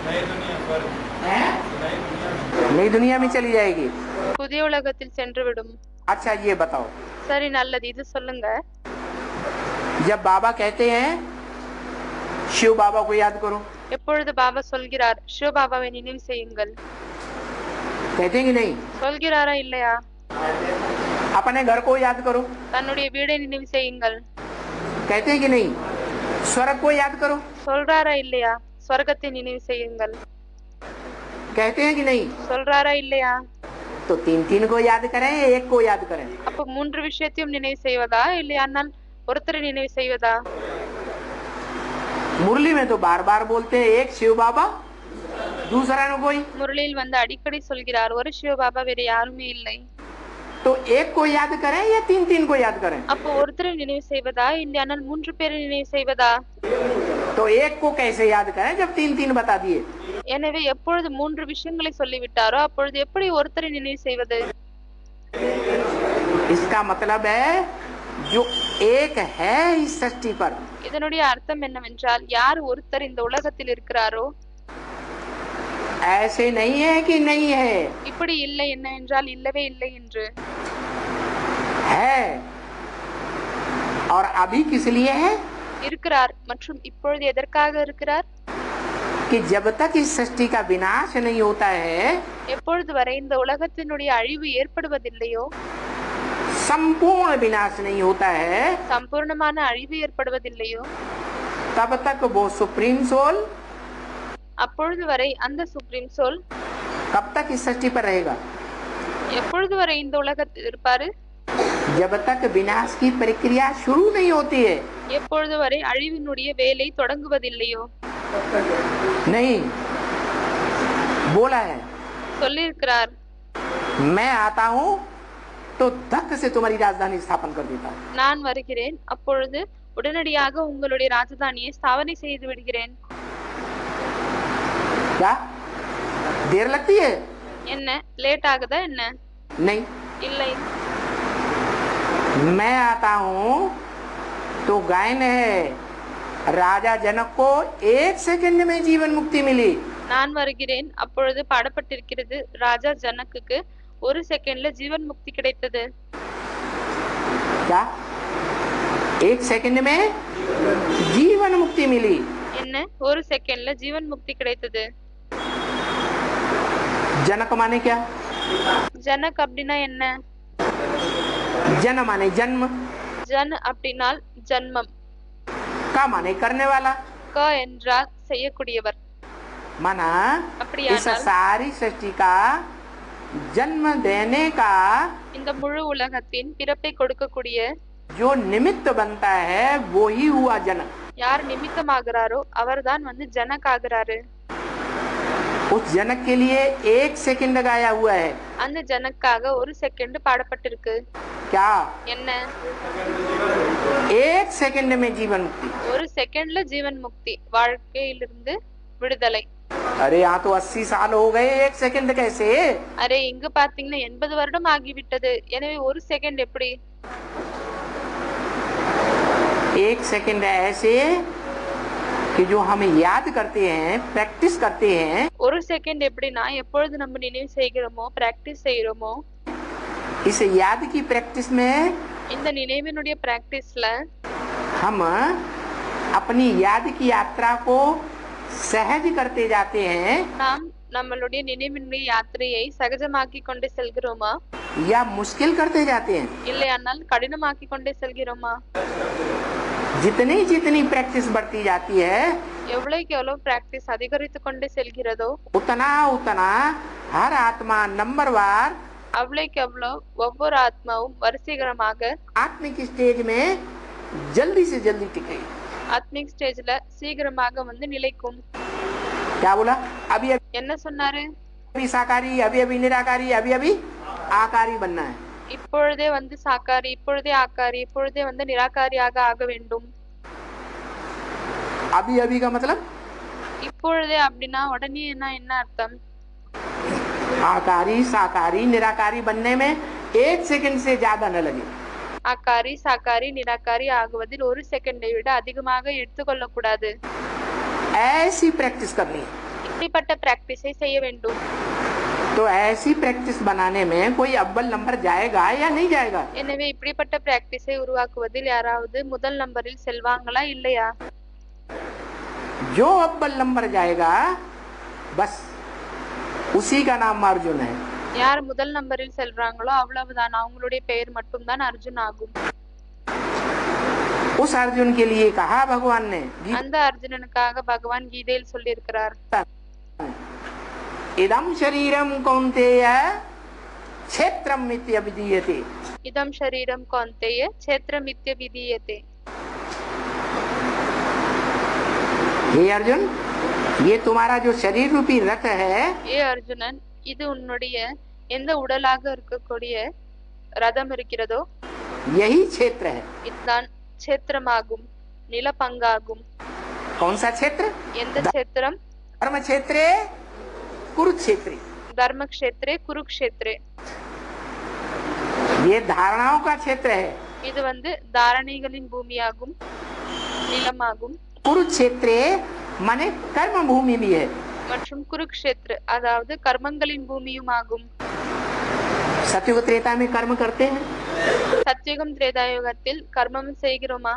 नई दुनिया पर, हैं? नई दुनिया नई दुनिया में चली जाएगी। புதிய உலகத்தில் சென்று விடும். अच्छा ये बताओ, சரி, நல்லது, இது சொல்லுங்க. जब बाबा कहते हैं शिव बाबा को याद करो, எப்பொழுது பாபா சொல்கிறார் சிவ பாபாவை நினைவு செய்யுங்கள், कहते हैं कि नहीं? சொல்கிறாரா இல்லையா? अपने घर को याद करो, தன்னுடைய வீடை நினைவு செய்யுங்கள், कहते हैं कि नहीं? स्वर्ग को याद करो, சொல்றாரா இல்லையா? ஸ்வர்க்கத்தை நினைவு செய்யுங்கள், कहते हैं कि नहीं? சொல்றாரா இல்லையா? तो 3 को याद करें, एक को याद करें? அப்ப 3 விஷயத்தையும் நினைவு செய்வதா இல்லையானால் ஒருத்தரை நினைவு செய்வதா? मुरली में तो बार बार बोलते हैं एक शिव बाबा, दूसरा न कोई। முரளியில் வந்து அடிக்கடி சொல்கிறார், ஒரு சிவ பாபா வேற யாருமே இல்லை. तो एक को याद करें या 3 को याद करें? அப்போ ஒருத்தரை நினைவு செய்வதா இல்லையானால் 3 பேரை நினைவு செய்வதா? तो एक को कैसे याद करें जब 3 बता दिए? எனவே எப்பொழுது 3 விஷயங்களை சொல்லிவிட்டாரோ அப்பொழுது எப்படி ஒருத்தரை நினைவு செய்வது? इसका मतलब है जो एक है इस सृष्टि पर, இதனுடைய அர்த்தம் என்னவென்றால் யார் ஒருத்தர் இந்த உலகத்தில் இருக்கிறாரோ, ऐसे नहीं है कि नहीं है, இப்படி இல்லை என்னவென்றால் இல்லவே இல்லை என்று, है। और अभी किस लिए है? இருக்கிறார். மற்றும் இப்பொழுது எதற்காக இருக்கிறார்? कि जब तक इस सृष्टि का विनाश नहीं होता है, எப்பொழுது வரை இந்த உலகத்தினுடைய அழிவு ஏற்படுவதில்லையோ, संपूर्ण विनाश नहीं होता है, சம்பூர்ணமான அழிவு ஏற்படுவதில்லையோ, तब तक वो सुप्रीम सोल அப்பொழுது வரை அந்த சுப்ரீம் சோல் कब तक इस सृष्टि पर रहेगा? எப்பொழுது வரை இந்த உலகத்தில் இருப்பாரு? जब तक विनाश की प्रक्रिया शुरू नहीं होती है। எப்பொழுது வரை அழிவினுடைய வேலை தொடங்குவதில்லையோ. नहीं, बोला है சொல்லியிருக்கிறார், मैं आता हूँ तो धक से तुम्हारी राजधानी स्थापन कर देता हूँ। நான் வருகிறேன், அப்பொழுது உடனடியாக உங்களுடைய ராஜதானியை ஸ்தாபனை செய்து விடுகிறேன். क्या देर लगती है? என்ன லேட் ஆகுதா என்ன? नहीं, இல்லை, मैं आता हूँ तो गायन है राजा जनक को 1 सेकंड में जीवन मुक्ति मिली। நான் வருகிறேன், அப்பொழுது பாடப்பட்டிருக்கிறது, ராஜா ஜனக்குக்கு 1 செகண்ட்ல ஜீவன் முக்தி கிடைத்தது. क्या एक सेकंड में जीवन मुक्ति मिली। என்ன ஒரு செகண்ட்ல ஜீவன் முக்தி கிடைத்தது. जनक माने क्या? ஜனக் அப்படின்னா என்ன? जन माने जन्म, ஜன் அப்படின்னால் ஜன்மம், का माने करने वाला, க என்றால் செய்யக்கூடியவர். माना इस அப்படியானால் सारी सृष्टि का जन्म देने का இந்த முழு உலகத்தின் பிறப்பை கொடுக்கக்கூடிய जो निमित्त बनता है वो ही हुआ जनक। யார் நிமித்தமாகிறாரோ அவர்தான் வந்து ஜனக் ஆகிறாரு. उस जनक के लिए एक सेकंड गाया हुआ है। அந்த ஜனக்காக ஒரு செகண்ட் பாடப்பட்டிருக்கு. क्या? என்ன? एक सेकंड में जीवन मुक्ति। ஒரு செகண்ட்ல ஜீவன் முக்தி, வாழ்க்கையிலிருந்து விடுதலை. अरे यहाँ तो 80 साल हो गए, एक सेकंड कैसे? அரே இங்க பாத்தீங்கன்னா 80 வருடம் ஆகிவிட்டது, எனவே ஒரு செகண்ட் எப்படி? एक सेकंड ऐसे कि जो हम याद करते हैं, प्रैक्टिस करते हैं। ஒரு செகண்ட் எப்படின்னா எப்பொழுது நம்ம நினைவு செய்கிறோமோ, பிராக்டிஸ் செய்யறோமோ, इस याद की प्रैक्टिस में இந்த நினைவினுடைய பிராக்டிஸ்ல हम अपनी याद की यात्रा को सहज करते जाते हैं நாம் நம்மளுடைய நினைவினுடைய யாத்திரையை சகஜமாக்கி கொண்டு செல்கிறோமா, या मुश्किल करते जाते हैं। இல்லையானால் கடினமாக்கி கொண்டே செல்கிறோமா? जितनी जितनी प्रैक्टिस बढ़ती जाती है எவ்வளவுக்கு எவ்வளவு பிராக்டிஸ் அதிகரித்து கொண்டே செல்கிறதோ उतना उतना हर आत्मा नंबरवार அவ்வளவுக்கு எவ்வளவு ஒவ்வொரு ஆத்மாவும் வரிசைகரமாக आत्मिक स्टेज में जल्दी से जल्दी टिके। ஆத்மிக் ஸ்டேஜ்ல சீக்கிரமாக வந்து நிலைக்கும். क्या बोला? अभी என்ன சொன்னாரு? अभी साकारी, अभी अभी निराकारी, अभी अभी आकारी बनना है। இப்பொழுதே வந்து சாக்காரி, இப்பொழுதே ஆக்காரி, இப்பொழுதே வந்து நிராகாரியாக ஆக வேண்டும். अभी अभी का मतलब இப்பொழுதே அப்படின்னா உடனே என்ன அர்த்தம்? आकारी साकारी निराकारी बनने में एक सेकंड से ज्यादा न लगे। ஆக்காரி சாக்காரி நிராகாரி ஆகுவதில் ஒரு செகண்டை விட அதிகமாக எடுத்துக்கொள்ள கூடாது. ऐसी प्रैक्टिस करनी है। இப்படிப்பட்ட பிராக்டிஸை செய்ய வேண்டும். तो ऐसी प्रैक्टिस बनाने में कोई अव्वल नंबर जाएगा या नहीं जाएगा? எனவே இப்படிப்பட்ட பிராக்டிஸை உருவாக்குவதில் யாராவது முதல் நம்பரில் செல்வாங்களா இல்லையா? जो अव्वल नंबर जाएगा बस उसी का नाम अर्जुन है। யார் முதல் நம்பரில் செல்றாங்களோ அவ்வளவுதான், அவங்களுடைய பெயர் மட்டும்தான் அர்ஜுன் ஆகும். उस अर्जुन के लिए कहा भगवान ने, அந்த அர்ஜுனனுக்காக பகவான் கீதையில் சொல்லியிருக்கிறார், इदं शरीरं कौन्तेय क्षेत्रं मित्यभिधीयते। இதம் ஷரீரம் கௌந்தேய க்ஷேத்ரமித்ய விதீயதே. हे अर्जुन, ये तुम्हारा जो शरीर रूपी रथ है, ஏ அர்ஜுனன், இது உன்னுடைய எந்த உடலாக இருக்கக்கூடிய ரதம் இருக்கிறதோ यही क्षेत्र है। இதுதான் க்ஷேத்திரமாகும், நிலப்பங்காகும். कौन सा क्षेत्र? எந்த க்ஷேத்திரம்? धर्म क्षेत्रे कुरुक्षेत्रे। தர்ம க்ஷேத்ரே குருக்ஷேத்ரே. ये धारणाओं का क्षेत्र है। இது வந்து தாரணைகளின் பூமியாகும், நிலமாகும். कुरुक्षेत्रे माने कर्म भूमि भी है। மற்றும் குருக்ஷேத்ர அதாவது கர்மங்களின் பூமியும் ஆகும். सतयुग त्रेता में कर्म करते हैं? சத்யுகம் திரேதாயுகத்தில் கர்மம் செய்கிறோமா?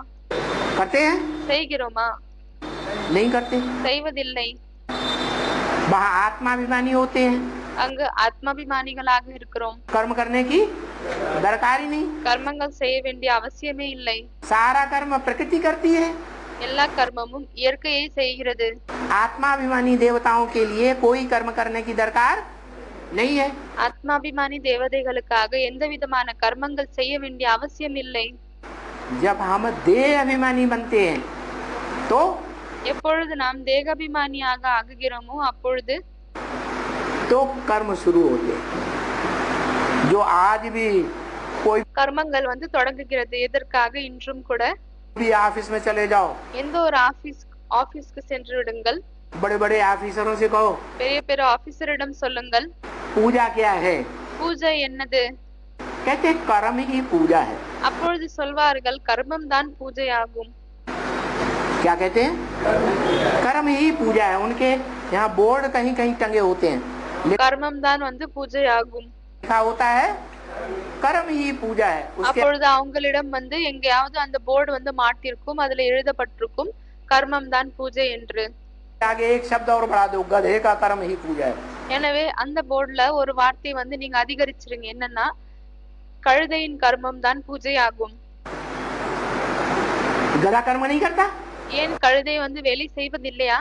करते हैं? செய்கிறோமா? नहीं करते। செய்வதில்லை. वहाँ आत्माभिमानी होते हैं, அங்கு ஆத்மாபிமானிகளாக இருக்கிறோம். कर्म करने की दरकार ही नहीं। கர்மங்கள் செய்ய வேண்டிய அவசியமே இல்லை. सारा कर्म प्रकृति करती है। எல்லா கர்மமும் இயற்கையை செய்கிறது. आत्माभिमानी देवताओं के लिए कोई कर्म करने की दरकार नहीं है। ஆத்மாபிமானி தேவதைகளுக்காக எந்த விதமான கர்மங்கள் செய்ய வேண்டிய அவசியம் இல்லை. जब हम देह अभिमानी बनते हैं तो எப்பொழுது நாம் தேகாபிமானியாக ஆகுகிறோமோ அப்பொழுது कर्म शुरू होते हैं। जो आज भी कोई கர்மங்கள் வந்து தொடங்குகிறது. எதற்காக? இன்றும் கூட भी ऑफिस में चले जाओ, எந்த ஒரு ஆபீஸ்க்கு சென்று விடுங்கள், बड़े बड़े ऑफिसरों से कहो பெரிய பெரிய ஆபீசரிடம் சொல்லுங்கள், पूजा क्या है? பூஜை என்னது? कहते हैं कर्म ही पूजा है। அப்பொழுது சொல்வார்கள் கர்மம் தான் பூஜை ஆகும். क्या कहते हैं? कर्म ही पूजा है। उनके यहाँ बोर्ड कहीं कहीं टंगे होते हैं, கர்மம் தான் வந்து பூஜை ஆகும். लिखा होता है कर्म ही पूजा है। उसके அப்பொழுது அவங்களிடம் வந்து எங்கேயாவது அந்த போர்டு வந்து மாட்டிருக்கும், அதுல எழுதப்பட்டிருக்கும் கர்மம் தான் பூஜை என்று. आगे एक शब्द और बढ़ा दो, गधे का कर्म ही पूजा है। எனவே அந்த போர்டுல ஒரு வார்த்தை வந்து நீங்க அதிகரிச்சிருங்க, என்னன்னா கழுதையின் கர்மம் தான் பூஜை ஆகும். गधा कर्म नहीं करता ஏன் கழுதை வந்து வேலை செய்வதில்லையா?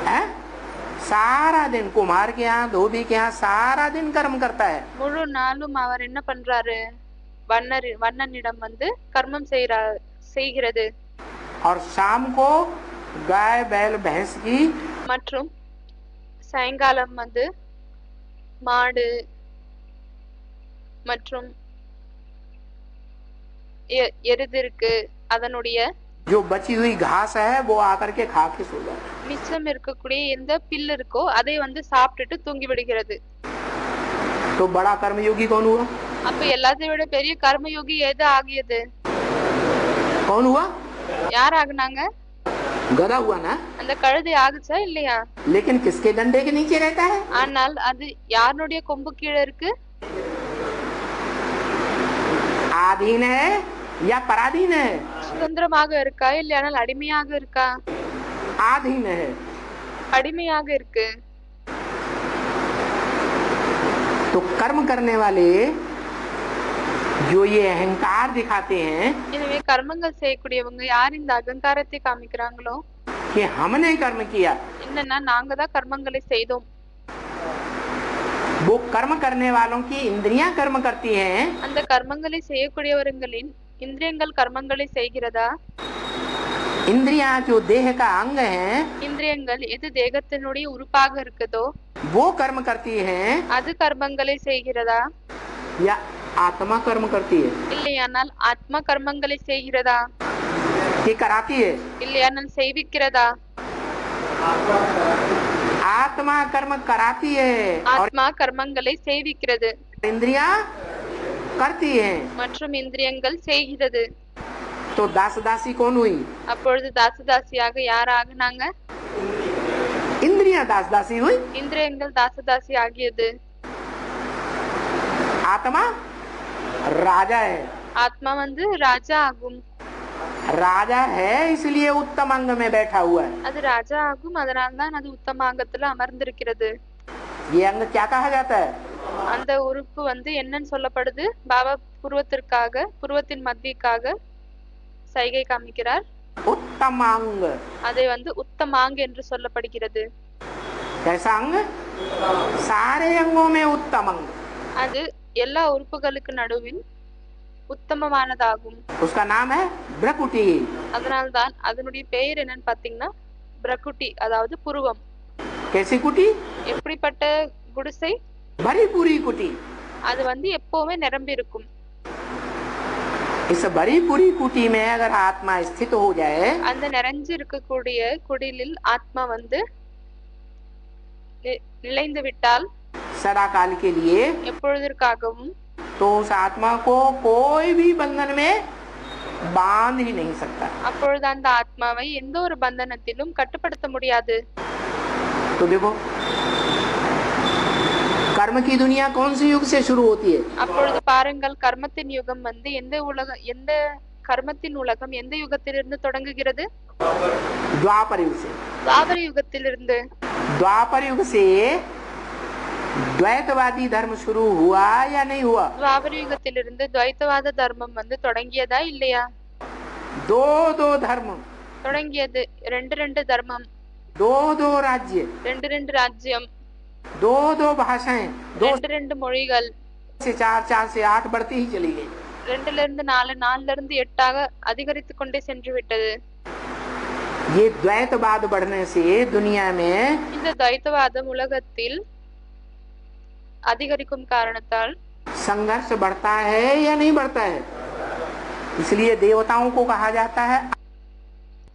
है? सारा दिन कुम्हार के यहाँ, धोबी के यहाँ सारा दिन कर्म करता है। முழு நாளும் அவர் என்ன பண்றாரு? வண்ணனிடம் வந்து கர்மம் செய்கிறது. और शाम को गाय बैल भैंस की, மற்றும் சாயங்காலம் வந்து மாடு மற்றும் எருது இருக்கு, அதனுடைய जो बची हुई घास है वो आकर के खा के सो जाता है। மிச்சம் இருக்கக்கூடிய எந்த பில் இருக்கோ அதை வந்து சாப்பிட்டுட்டு தூங்கி விடுகிறது. तो बड़ा कर्मयोगी कौन हुआ? அப்ப எல்லாத்தையும் விட பெரிய கர்மயோகி எது ஆகியது? कौन हुआ? யார் ஆகுனாங்க? गधा हुआ ना। அந்த கழுதை ஆகுச்சா இல்லையா? लेकिन किसके डंडे के नीचे रहता है? ஆனால் அது யாருடைய கொம்பு கீழே இருக்கு? आधीन है या पराधीन है? சுதந்திரமாக இருக்கா இல்லையானால் அடிமையாக இருக்கா? आधीन है। அடிமையாக இருக்கு. तो कर्म करने वाले जो ये अहंकार दिखाते हैं எனவே கர்மங்கள் செய்யக்கூடியவங்க யார் இந்த அகங்காரத்தை காமிக்கிறாங்களோ, कि हमने कर्म किया, என்னன்னா நாங்க தான் கர்மங்களை செய்தோம். वो कर्म करने वालों की इंद्रियां कर्म करती हैं। அந்த கர்மங்களை செய்யக்கூடியவர்களின் இந்திரியங்கள் கர்மங்களை செய்கிறதா? इंद्रियां जो देह का अंग है இந்திரியங்கள் எது தேகத்தினுடைய உறுப்பாக இருக்குதோ वो कर्म करती हैं, அது கர்மங்களை செய்கிறதா? या आत्मा कर्म करती है? இல்லையானால் ஆத்மா கர்மங்களை செய்கிறதா? ये कराती है। இல்லையானால் செய்விக்கிறதா? आत्मा कर्म कराती है और ஆத்மா கர்மங்களை செய்விக்கிறது इंद्रियां करती हैं। மற்றும் இந்திரியங்கள் செய்கிறது. तो दास दासी कौन हुई? அப்பொழுது தாசதாசியாக யார் ஆகுனாங்க? इंद्रियां दास दासी हुई। இந்திரியங்கள் தாசதாசி ஆகியது. आत्मा राजा है। ஆத்மா வந்து ராஜா ஆகும். राजा है इसलिए उत्तम अंग में बैठा हुआ है। அது ராஜா ஆகும், அதனால்தான் அது உத்தமாங்கத்துல அமர்ந்திருக்கிறது. ये अंग क्या कहा जाता है? அந்த உறுப்பு வந்து என்னன்னு சொல்லப்படுது? பாபா புருவத்தின் மத்தியக்காக சைகை காமிக்கிறார். उत्तम अंग। அதை வந்து உத்தமாங்க என்று சொல்லப்படுகிறது. कैसा अंग? सारे अंगों में उत्तम अंग। அது எல்லா உறுப்புகளுக்கு நடுவில் உத்தமமானதாகும். उसका नाम है ब्रकुटी। அதனால்தான் அதனுடைய பெயர் என்னன்னு பாத்தீங்கன்னா பிரகுட்டி, அதாவது புருவம். कैसी कुटी? எப்படிப்பட்ட குடிசை? भरी पूरी कुटी। அது வந்து எப்பவுமே நிரம்பி இருக்கும். इस भरी पूरी कुटी में अगर आत्मा स्थित हो जाए, அந்த நிறைஞ்சு இருக்கக்கூடிய குடிலில் ஆத்மா வந்து நிலைந்து விட்டால் सदा काल के लिए, எப்பொழுதற்காகவும், तो उस आत्मा को कोई भी बंधन में बांध ही नहीं सकता। அப்பொழுது அந்த ஆத்மாவை எந்த ஒரு பந்தனத்திலும் கட்டுப்படுத்த முடியாது. तो देखो कर्म की दुनिया कौन से युग से शुरू होती है? அப்பொழுது பாருங்கள், கர்மத்தின் யுகம் வந்து எந்த கர்மத்தின் உலகம் எந்த யுகத்திலிருந்து தொடங்குகிறது? द्वापर युग से। துவாபர யுகத்திலிருந்து. द्वापर युग से द्वैतवादी धर्म शुरू हुआ या नहीं हुआ? துவாபர யுகத்திலிருந்து துவைத்தவாத தர்மம் வந்து தொடங்கியதா இல்லையா? दो दो धर्म, தொடங்கியது. ரெண்டு தர்மம், दो राज्य, ரெண்டு ராஜ்யம், दो भाषाएं, दो ரெண்டு மொழிகள், से चार से 8 बढ़ती ही चली गई। 2ல இருந்து 4, 4ல இருந்து 8ஆக அதிகரித்து கொண்டே சென்று விட்டது. ये द्वैतवाद बढ़ने से दुनिया में இந்த துவைத்தவாதம் உலகத்தில் அதிகரிக்கும் காரணத்தால் संघर्ष बढ़ता है या नहीं बढ़ता है? इसलिए देवताओं को कहा जाता है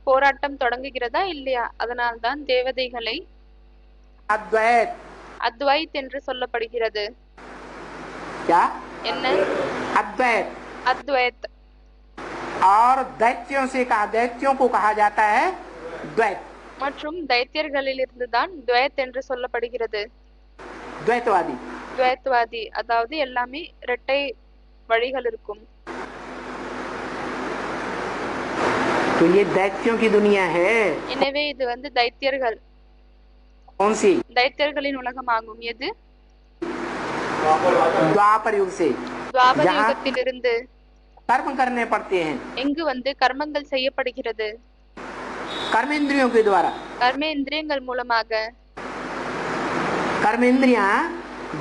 போராட்டம் தொடங்குகிறதா இல்லையா? அதனால்தான் தேவதைகளை अद्वैत। அத்வைத் என்று சொல்லப்படுகிறது. क्या? என்ன? अद्वैत। அத்வைத். और दैत्यों को कहा जाता है द्वैत। மற்றும் தைத்தியர்களில் இருந்துதான் துவைத் என்று சொல்லப்படுகிறது. द्वैतवादी। துவைத்வாதி, அதாவது எல்லாமே இரட்டை வழிகள் இருக்கும். तो ये दैत्यों की दुनिया है। எனவே இது வந்து தைத்தியர்கள், कौन सी? தைத்தியர்களின் உலகமாகும். எது? द्वापर युग से துவாபர जहाँ யுகத்திலிருந்து कर्म करने पड़ते हैं எங்கு வந்து கர்மங்கள் செய்யப்படுகிறது, कर्मेंद्रियों के द्वारा। கர்மேந்திரியங்கள் மூலமாக. कर्मेंद्रियां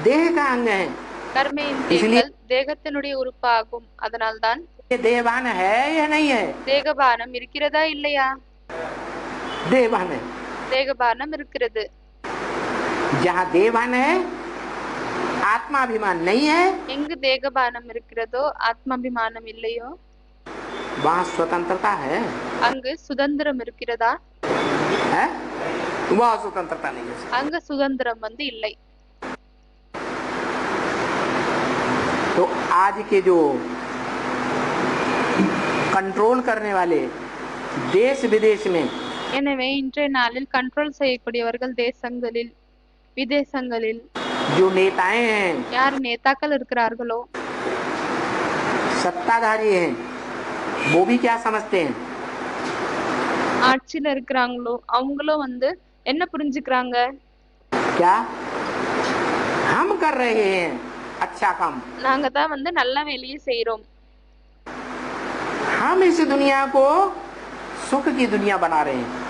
देह का अंग है, கர்மேந்திரியங்கள் தேகத்தினுடைய உறுப்பாகும். அதனால்தான் ये देहवान है या नहीं है? தேகபானம் இருக்கிறதா இல்லையா? देहवान है। தேகபானம் இருக்கிறது. जहाँ देहवान है आत्माभिमान नहीं है, எங்கு தேகபானம் இருக்கிறதோ ஆத்மாபிமானம் இல்லையோ वहाँ स्वतंत्रता है, அங்கு சுதந்திரம் இருக்கிறதா? है? वहाँ स्वतंत्रता नहीं है। அங்க சுதந்திரம் வந்து இல்லை. तो आज के जो कंट्रोल करने वाले देश विदेश में எனவே இன்றைய நாளில் கண்ட்ரோல் செய்யக்கூடியவர்கள் தேசங்களில் விதேசங்களில் जो नेताएं हैं, யார் நேதாக்கள் இருக்கிறார்களோ, सत्ताधारी हैं, वो भी क्या समझते हैं? ஆட்சியில இருக்கிறாங்களோ அவங்களும் வந்து என்ன புரிஞ்சுக்கிறாங்க? क्या हम कर रहे हैं अच्छा काम, நாங்க தான் வந்து நல்ல வேலையை செய்யறோம், हम इस दुनिया को सुख की दुनिया बना रहे हैं,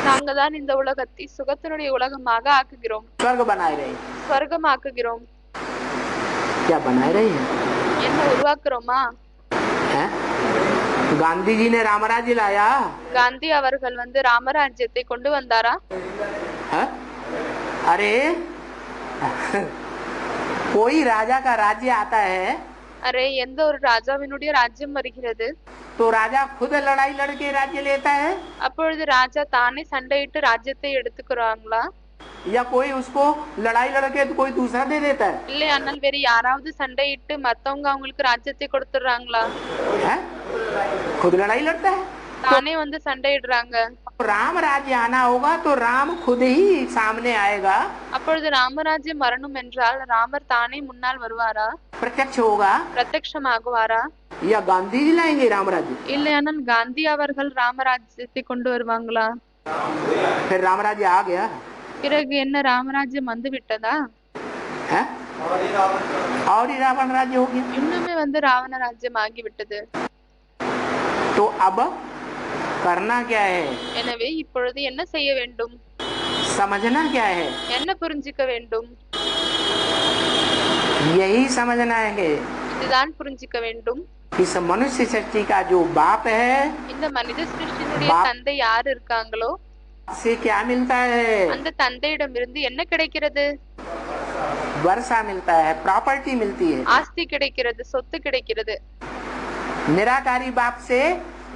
நாங்க தான் இந்த உலகத்தை சுகத்தினுடைய உலகமாக ஆக்குகிறோம், स्वर्ग बनाए रहे हैं। ஸ்வர்கமாக்குகிறோம். क्या बनाए रहे हैं? என்ன உருவாக்குறோமா? हैं? गांधी जी ने रामराज्य लाया காந்தி அவர்கள் வந்து ராமராஜ்யத்தை கொண்டு வந்தாரா? है? अरे कोई राजा का राज्य आता है அரே, எந்த ஒரு ராஜாவினுடைய ராஜ்யம் வருகிறது, तो राजा खुद लड़ाई लड़के राज्य लेता है அப்பொழுது ராஜா தானே சண்டையிட்டு ராஜ்யத்தை எடுத்துக்கிறாங்களா? या कोई उसको लड़ाई लड़के तो कोई दूसरा दे देता है? இல்லை, ஆனால் வேற யாராவது சண்டையிட்டு மத்தவங்க அவங்களுக்கு ராஜ்யத்தை கொடுத்துடுறாங்களா? है? खुद लड़ाई लड़ता है। தானே வந்து சண்டையிடுறாங்க. राम राज्य आना होगा तो राम खुद ही सामने आएगा, அப்பொழுது ராமராஜ்யம் வரணும் என்றால் ராமர் தானே முன்னால் வருவாரா? प्रत्यक्ष होगा, பிரத்யட்சமாகுவாரா? या गांधी जी लाएंगे राम राज्य? இல்லையானால் காந்தி அவர்கள் ராமராஜ்யத்தை கொண்டு வருவாங்களா? फिर राम राज्य आ गया பிறகு என்ன, ராமராஜ்யம் வந்து விட்டதா? है? और ही रावण राज्य हो गया। இன்னுமே வந்து ராவண ராஜ்யம் ஆகிவிட்டது. तो अब करना क्या है? எனவே இப்பொழுது என்ன செய்ய வேண்டும்? समझना क्या है? என்ன புரிஞ்சுக்க வேண்டும்? यही समझना है இதுதான் புரிஞ்சுக்க வேண்டும். इस मनुष्य सृष्टि का जो बाप है இந்த मனித சிருஷ்டியினுடைய बाप- தந்தை யார் இருக்காங்களோ से क्या मिलता है? அந்த தந்தையிடமிருந்து என்ன கிடைக்கிறது? वर्षा मिलता है, प्रॉपर्टी मिलती है। ஆஸ்தி கிடைக்கிறது, சொத்து கிடைக்கிறது. निराकारी बाप से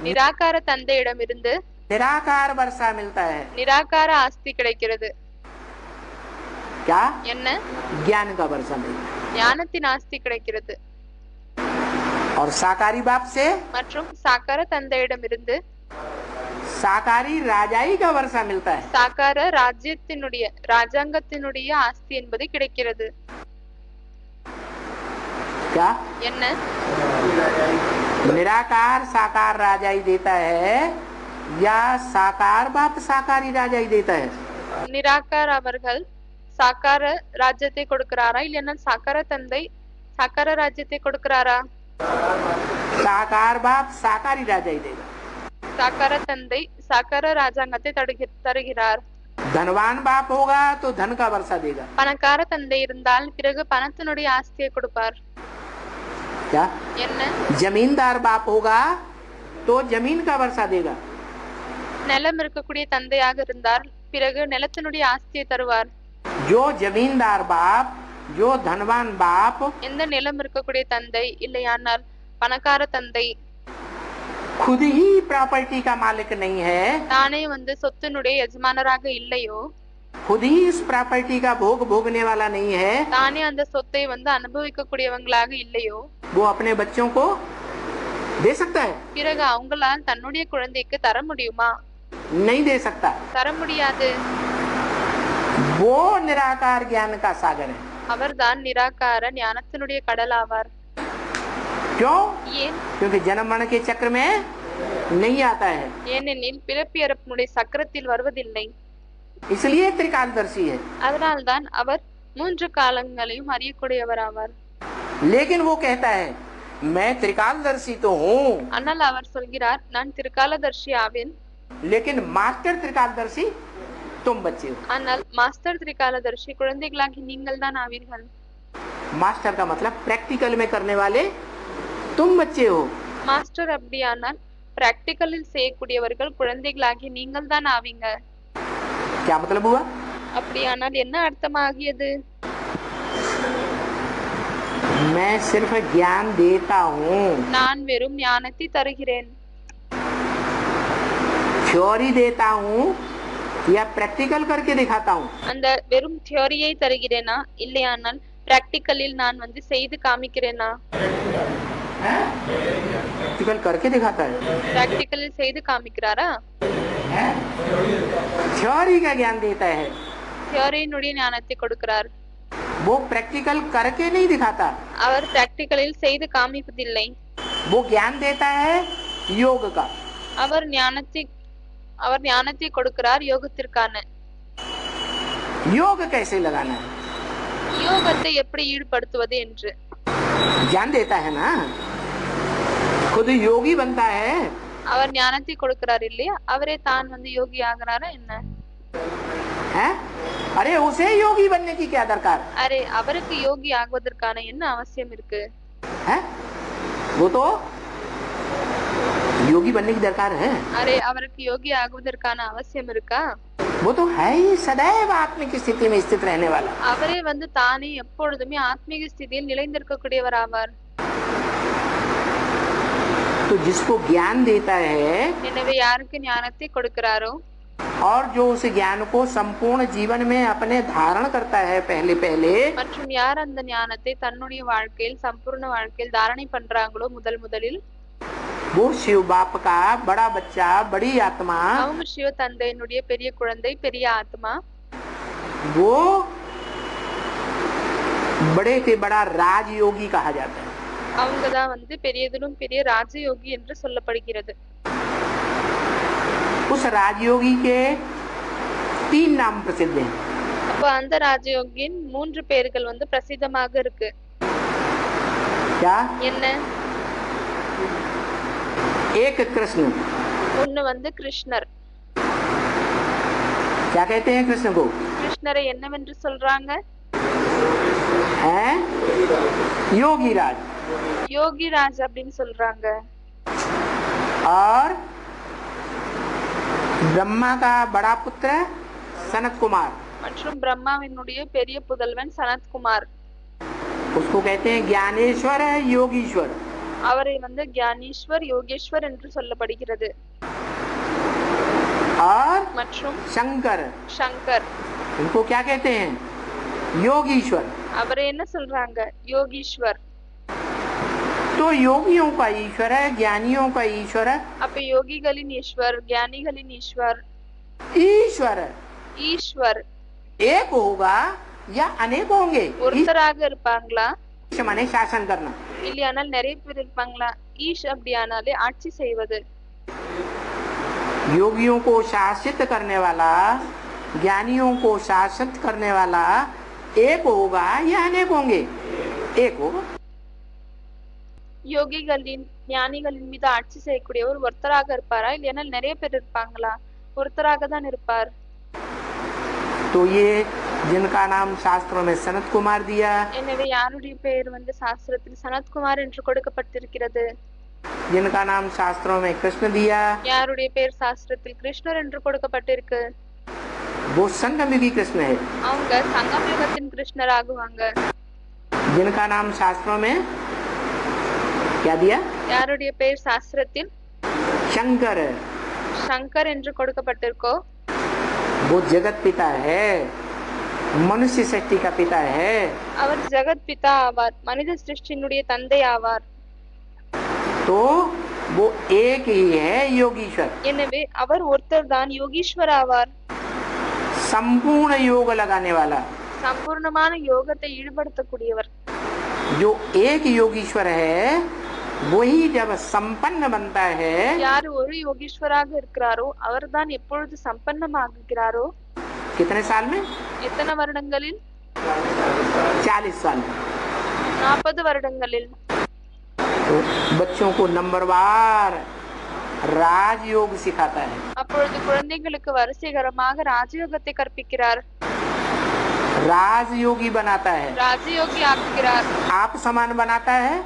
நிராகார தந்தையிடமிருந்து निराकार वर्षा मिलता है। நிராகார ஆஸ்தி கிடைக்கிறது. क्या? என்ன? ज्ञान का वर्षा मिलता ஞானத்தின் ஆஸ்தி கிடைக்கிறது. है। और साकारी बाप से மற்றும் சாக்கார தந்தையிடமிருந்து साकारी राजाई का वर्षा मिलता है। சாக்கார ராஜ்யத்தினுடைய ராஜாங்கத்தினுடைய ஆஸ்தி என்பது கிடைக்கிறது. क्या? என்ன? निराकार साकार राजाई देता है या साकार बाप साकारी राजाई देता है? நிராகார அவர்கள் சாக்கார ராஜ்யத்தை கொடுக்கிறாரா, இல்லைன்னா சாக்கார தந்தை சாக்கார ராஜ்யத்தை கொடுக்கிறாரா? साकार बाप साकारी राजाई देगा। சாக்கார தந்தை சாக்கார ராஜாங்கத்தை தருகிறார். धनवान बाप होगा तो धन का वर्षा देगा। பணக்கார தந்தை இருந்தால் பிறகு பணத்தினுடைய ஆஸ்தியை கொடுப்பார். क्या? என்ன? जमींदार बाप होगा तो जमीन का वर्षा देगा। நிலம் இருக்கக்கூடிய தந்தையாக இருந்தால் பிறகு நிலத்தினுடைய ஆஸ்தியை தருவார். जो जमींदार बाप, जो धनवान बाप எந்த நிலம் இருக்கக்கூடிய தந்தை இல்லையானால் பணக்கார தந்தை खुद ही प्रॉपर्टी का मालिक नहीं है, தானே வந்து சொத்தினுடைய எஜமானராக இல்லையோ, खुद ही इस प्रॉपर्टी का भोग भोगने वाला नहीं है, தானே அந்த சொத்தை வந்து அனுபவிக்க கூடியவங்களாக இல்லையோ, वो अपने बच्चों को दे सकता है? பிறகு அவங்களால் தன்னுடைய குழந்தைக்கு தர முடியுமா? नहीं दे सकता। தர முடியாது. वो निराकार ज्ञान का सागर है। அவர்தான் நிராகார ஞானத்தினுடைய கடல் ஆவார். क्यों? ஏன்? क्योंकि जन्म मरण के चक्र में नहीं आता है, ஏனெனில் பிறப்பு இறப்பினுடைய சக்கரத்தில் வருவதில்லை. इसलिए त्रिकालदर्शी है. அதனால்தான் அவர் 3 காலங்களையும் அறியக்கூடியவர் ஆவார். लेकिन वो कहता है मैं त्रिकालदर्शी तो हूँ, ஆனால் அவர் சொல்கிறார், நான் திருக்காலதர்ஷி ஆவேன், लेकिन मास्टर त्रिकालदर्शी तुम बच्चे हो. ஆனால் மாஸ்டர் திரிகாலதர்ஷி குழந்தைகளாகி நீங்கள் தான் ஆவீர்கள். मास्टर का मतलब प्रैक्टिकल में करने वाले तुम बच्चे हो. மாஸ்டர் அப்படியானால் பிராக்டிகலில் செய்யக்கூடியவர்கள் குழந்தைகளாகி நீங்கள் தான் ஆவீங்க. क्या मतलब हुआ? அப்படியானால் என்ன அர்த்தமாகியது? मैं सिर्फ ज्ञान देता हूँ, நான் வெறும் ஞானத்தை தருகிறேன், थ्योरी देता हूँ या प्रैक्टिकल करके दिखाता हूँ? அந்த வெறும் தியோரியை தருகிறேனா இல்லையானால் பிராக்டிகலில் நான் செய்து காமிக்கிறேனா? प्रैक्टिकल करके दिखाता है. பிராக்டிகலில் செய்து காமிக்கிறாரா? थ्योरी का ज्ञान देता है, தியோரியினுடைய ஞானத்தை கொடுக்கிறார். वो प्रैक्टिकल करके नहीं दिखाता. அவர் பிராக்டிகலில் செய்து காமிப்பதில்லை. वो ज्ञान देता है योग का. அவர் ஞானத்தை கொடுக்கிறார் யோகத்திற்கான. योग कैसे लगाना है யோகத்தை எப்படி ஈடுபடுத்துவது என்று. ज्ञान देता है ना, खुद योगी बनता है. அவர் ஞானத்தை கொடுக்கிறார் இல்லையா, அவரே தான் யோகி ஆகிறாரா என்ன? है? अरे उसे योगी बनने की क्या दरकार அரே அவருக்கு யோகி ஆகுவதற்கான என்ன அவசியம் இருக்கு? है? वो तो योगी बनने की दरकार है. அரே அவருக்கு யோகி ஆகுவதற்கான அவசியம் இருக்கா? वो तो है ही सदैव आत्मिक स्थिति में स्थित रहने वाला. அவரே தானே எப்பொழுதுமே ஆத்மீக ஸ்திதியில் நிலைந்திருக்கக்கூடியவர் ஆவார். तो जिसको ज्ञान देता है எனவே யாருக்கு ஞானத்தை கொடுக்கிறாரோ और जो उस ज्ञान को संपूर्ण जीवन में अपने धारण करता है पहले மற்றும் யார் அந்த ஞானத்தை தன்னுடைய வாழ்க்கையில் சம்பூர்ண வாழ்க்கையில் தாரணை பண்றாங்களோ முதலில் वो शिव बाप का बड़ा बच्चा बड़ी आत्मा, அவங்க சிவ தந்தையினுடைய பெரிய குழந்தை பெரிய ஆத்மா, वो बड़े से बड़ा राजयोगी कहा जाता है. அவங்க தான் பெரியதிலும் பெரிய ராஜயோகி என்று சொல்லப்படுகிறது. उस राजयोगी के 3 नाम प्रसिद्ध हैं. அப்ப அந்த ராஜயோகியின் 3 பெயர்கள் பிரசித்தமாக இருக்கு. क्या? என்ன? एक कृष्ण. ஒன்னு கிருஷ்ணர். क्या कहते हैं कृष्ण को? கிருஷ்ணரை என்னவென்று சொல்றாங்க? है योगी राज. யோகி ராஜ் அப்படின்னு சொல்றாங்க. और ब्रह्मा का बड़ा पुत्र सनत कुमार, மற்றும் பிரம்மாவினுடைய பெரிய புதல்வன் சனத்குமார். उसको कहते हैं ज्ञानेश्वर योगीश्वर. அவரை ஞானேஸ்வர் யோகேஸ்வர் என்று சொல்லப்படுகிறது. और மற்றும் शंकर, சங்கர், उनको क्या कहते हैं? योगीश्वर. அவரை என்ன சொல்றாங்க? யோகீஸ்வர். तो योगियों का ईश्वर है, ज्ञानियों का ईश्वर है. அப்ப யோகிகளின் ஈஸ்வர், ஞானிகளின் ஈஸ்வர். ईश्वर ஈஸ்வர் एक होगा या अनेक होंगे? ஒருத்தராக இருப்பாங்களா ईश माने शासन करना. இல்லையானால் நிறைய பேர் இருப்பாங்களா? ஈஷ் அப்படியானாலே ஆட்சி செய்வது. योगियों को शासित करने वाला, ज्ञानियों को शासित करने वाला एक होगा या अनेक होंगे? एक होगा. யோகிகளின் ஞானிகளின் மீது ஆட்சி செய்யக்கூடியவர் ஒருத்தராக இருப்பாரா இல்லையானால் நிறைய பேர் இருப்பாங்களா? ஒருத்தராக தான் இருப்பார். तो ये जिनका नाम शास्त्रों में सनत कुमार दिया, எனவே யாருடைய பெயர் சாஸ்திரத்தில் சனத்குமார் என்று கொடுக்கப்பட்டிருக்கிறது. जिनका नाम शास्त्रों में कृष्ण दिया, யாருடைய பெயர் சாஸ்திரத்தில் கிருஷ்ணர் என்று கொடுக்கப்பட்டிருக்கு. वो संगमयुगी कृष्ण है. அவங்க சங்கம் யுகத்தின் கிருஷ்ணர் ஆகுவாங்க. जिनका नाम शास्त्रों में क्या दिया? யாருடைய பெயர் சாஸ்திரத்தில் शंकर, சங்கர் என்று கொடுக்கப்பட்டிருக்கோ वो जगत पिता है, मनुष्य सृष्टि का पिता है. அவர் ஜெகத் பிதா ஆவார், மனித சிருஷ்டியினுடைய தந்தை ஆவார். तो वो एक ही है योगीश्वर. எனவே அவர் ஒருத்தர் தான் யோகீஸ்வர் ஆவார். संपूर्ण योग लगाने वाला. சம்பூர்ணமான யோகத்தை ஈடுபடுத்தக்கூடியவர். जो एक योगीश्वर है वही जब संपन्न बनता है யார் ஒரு யோகீஸ்வராக இருக்கிறாரோ அவர்தான் எப்பொழுது சம்பன்னமாகிறாரோ कितने साल में? எத்தனை வருடங்களில்? 40 साल में। 40 வருடங்களில்। तो बच्चों को नंबरवार राजयोग सिखाता है। அப்பொழுது குழந்தைகளுக்கு வரிசைகரமாக ராஜயோகத்தை கற்பிக்கிறார், राजयोगी बनाता है। ராஜயோகி ஆக்குகிறார்। आप समान बनाता है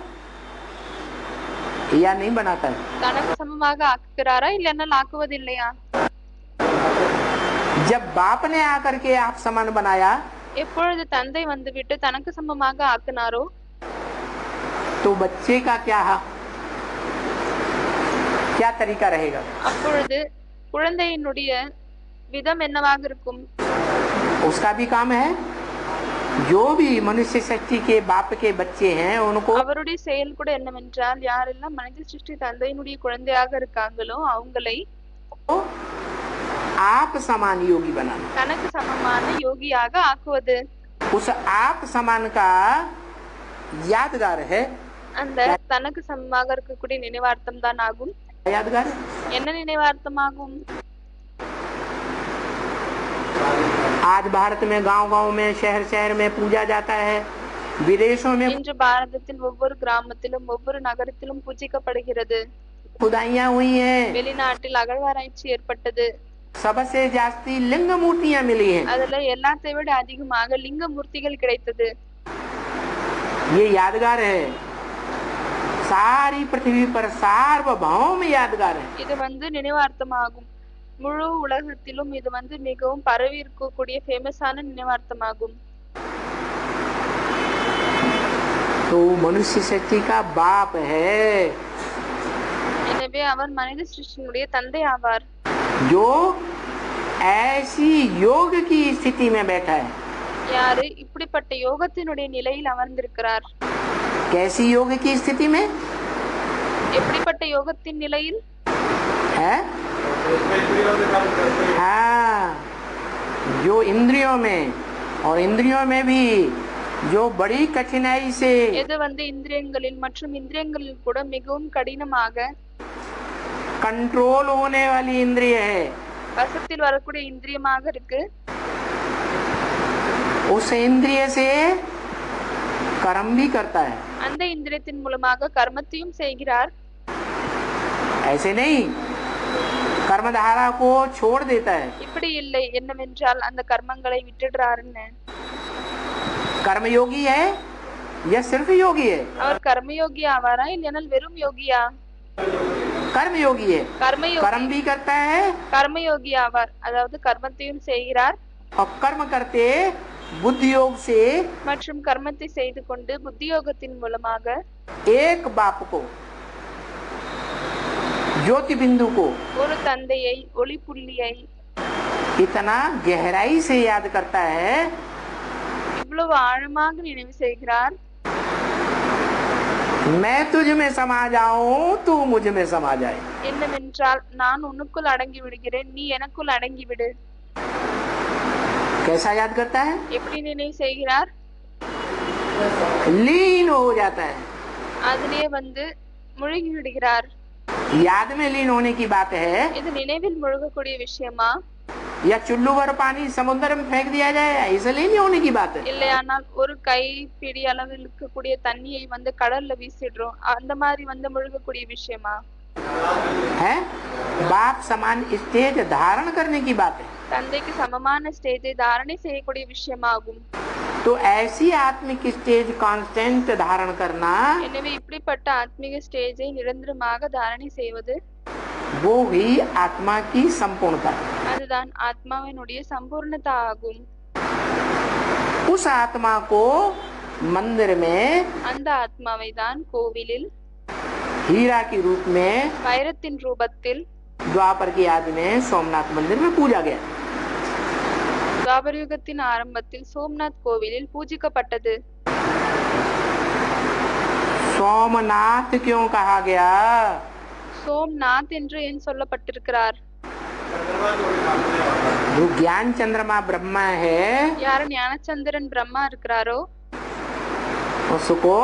या नहीं बनाता है? தனக்கு சமமாக ஆக்குகிறாரா இல்லைன்னா ஆக்குவதில்லையா? जब बाप ने आकर के आप समान बनाया எப்பொழுது தந்தை வந்துவிட்டு தனக்கு சமமாக ஆக்கினாரோ तो बच्चे का क्या तरीका रहेगा? அப்பொழுது குழந்தையினுடைய விதம் என்னவாக இருக்கும்? उसका भी काम है। जो भी मनुष्य सृष्टि के बाप के बच्चे हैं उनको அவருடைய செயல் கூட என்னவென்றால் யாரெல்லாம் மனித சிருஷ்டி தந்தையினுடைய குழந்தையாக இருக்காங்களோ அவங்களை आप समान योगी बनाना। தனக்கு சமமான யோகியாக ஆக்குவது। उस आप समान का यादगार है। அந்த தனக்கு சமமாக இருக்கக்கூடிய நினைவார்த்தம் தான் ஆகும்। यादगार என்ன நினைவார்த்தமாகும்? आज भारत में गांव-गांव में शहर में पूजा जाता है। विदेशों में இன்று பாரதத்தில் ஒவ்வொரு கிராமத்திலும் ஒவ்வொரு நகரத்திலும் பூஜிக்கப்படுகிறது। खुदाइयां हुई हैं। வெளிநாட்டில் அகழ்வாராய்ச்சி ஏற்பட்டது। सबसे जास्ती लिंग मूर्तियां मिली हैं। அதுல எல்லாத்தை விட அதிகமாக லிங்க மூர்த்திகள் கிடைத்தது। ये यादगार है। सारी पृथ्वी पर सार्वभौम यादगार है। இது நினைவார்த்தமாகும்। முழு உலகத்திலும் இது மிகவும் பரவி இருக்கக்கூடிய ஃபேமஸான நினைவார்த்தமாகும்। तो मनुष्य शक्ति का बाप है। எனவே அவர் மனித சிருஷ்டியினுடைய தந்தை ஆவார்। जो ऐसी योग की स्थिति में बैठा है। யாரு இப்படிப்பட்ட யோகத்தினுடைய நிலையில் அமர்ந்திருக்கிறார்? कैसी योग की स्थिति में? எப்படிப்பட்ட யோகத்தின் நிலையில்? है हाँ, जो इंद्रियों में और इंद्रियों में भी जो बड़ी कठिनाई से எது இந்திரியங்களில் மற்றும் இந்திரியங்களில் கூட மிகவும் கடினமாக कंट्रोल होने वाली इंद्रिय है। வசத்தில் வரக்கூடிய இந்திரியமாக இருக்கு। उस इंद्रिय से कर्म भी करता है। அந்த இந்திரியத்தின் மூலமாக கர்மத்தையும் செய்கிறார்। ऐसे नहीं कर्मधारा को छोड़ देता है। இப்படி இல்லை, என்னவென்றால் அந்த கர்மங்களை விட்டுடுறாருன்னு। कर्मयोगी है या सिर्फ योगी है? அவர் கர்மயோகி ஆவாரா இல்லைனா வெறும் யோகியா? कर्मयोगी है। கர்மயோகி कर्म भी करता है, கர்மயோகி ஆவார், அதாவது கர்மத்தையும் செய்கிறார் और कर्म करते बुद्धि योग से மற்றும் கர்மத்தை செய்து கொண்டு புத்தி யோகத்தின் மூலமாக एक बाप को, ज्योति बिंदु को, ஒரு தந்தையை ஒளி புள்ளியை इतना गहराई से याद करता है இவ்வளவு ஆழமாக நினைவு செய்கிறார்। मैं तुझ में समा जाऊं, तू मुझ में समा जाए। என்னவென்றால் நான் உனக்குள் அடங்கி விடுகிறேன், நீ எனக்குள் அடங்கி விடு। कैसा याद करता है? எப்படி நினைவு செய்கிறார்? लीन हो जाता है। அதிலே முழுகி விடுகிறார்। याद में लीन होने की बात है இது நினைவில் முழுகக்கூடிய விஷயமா? या चुल्लू भर पानी समुद्र में फेंक दिया जाए, ऐसे लीन होने की बात है? இல்லையானால் ஒரு கை பிடி அளவில் இருக்கக்கூடிய தண்ணியை கடல்ல வீசிடுறோம், அந்த மாதிரி முழுகக்கூடிய விஷயமா? है बाप समान स्टेज धारण करने की बात है। தந்தைக்கு சமமான ஸ்டேஜை தாரணை செய்யக்கூடிய விஷயமாகும்। तो ऐसी आत्मिक स्टेज कांस्टेंट धारण करना, எனவே இப்படிப்பட்ட ஆத்மீக ஸ்டேஜை நிரந்தரமாக தாரணை செய்வது वो ही आत्मा की संपूर्णता है। அதுதான் ஆத்மாவினுடைய சம்பூர்ணதா ஆகும்। उस आत्मा को मंदिर में அந்த ஆத்மாவை தான் கோவிலில் हीरा के रूप में வைரத்தின் ரூபத்தில் द्वापर की आदि में सोमनाथ मंदिर में पूजा गया। துவாபர யுகத்தின் ஆரம்பத்தில் சோம்நாத் கோவிலில் பூஜிக்கப்பட்டது। सोमनाथ क्यों कहा गया? சோம்நாத் என்று ஏன் சொல்லப்பட்டிருக்கிறார்? जो ज्ञान चंद्रमा ब्रह्मा है, யார் ஞானச்சந்திரன் பிரம்மா இருக்கிறாரோ उसको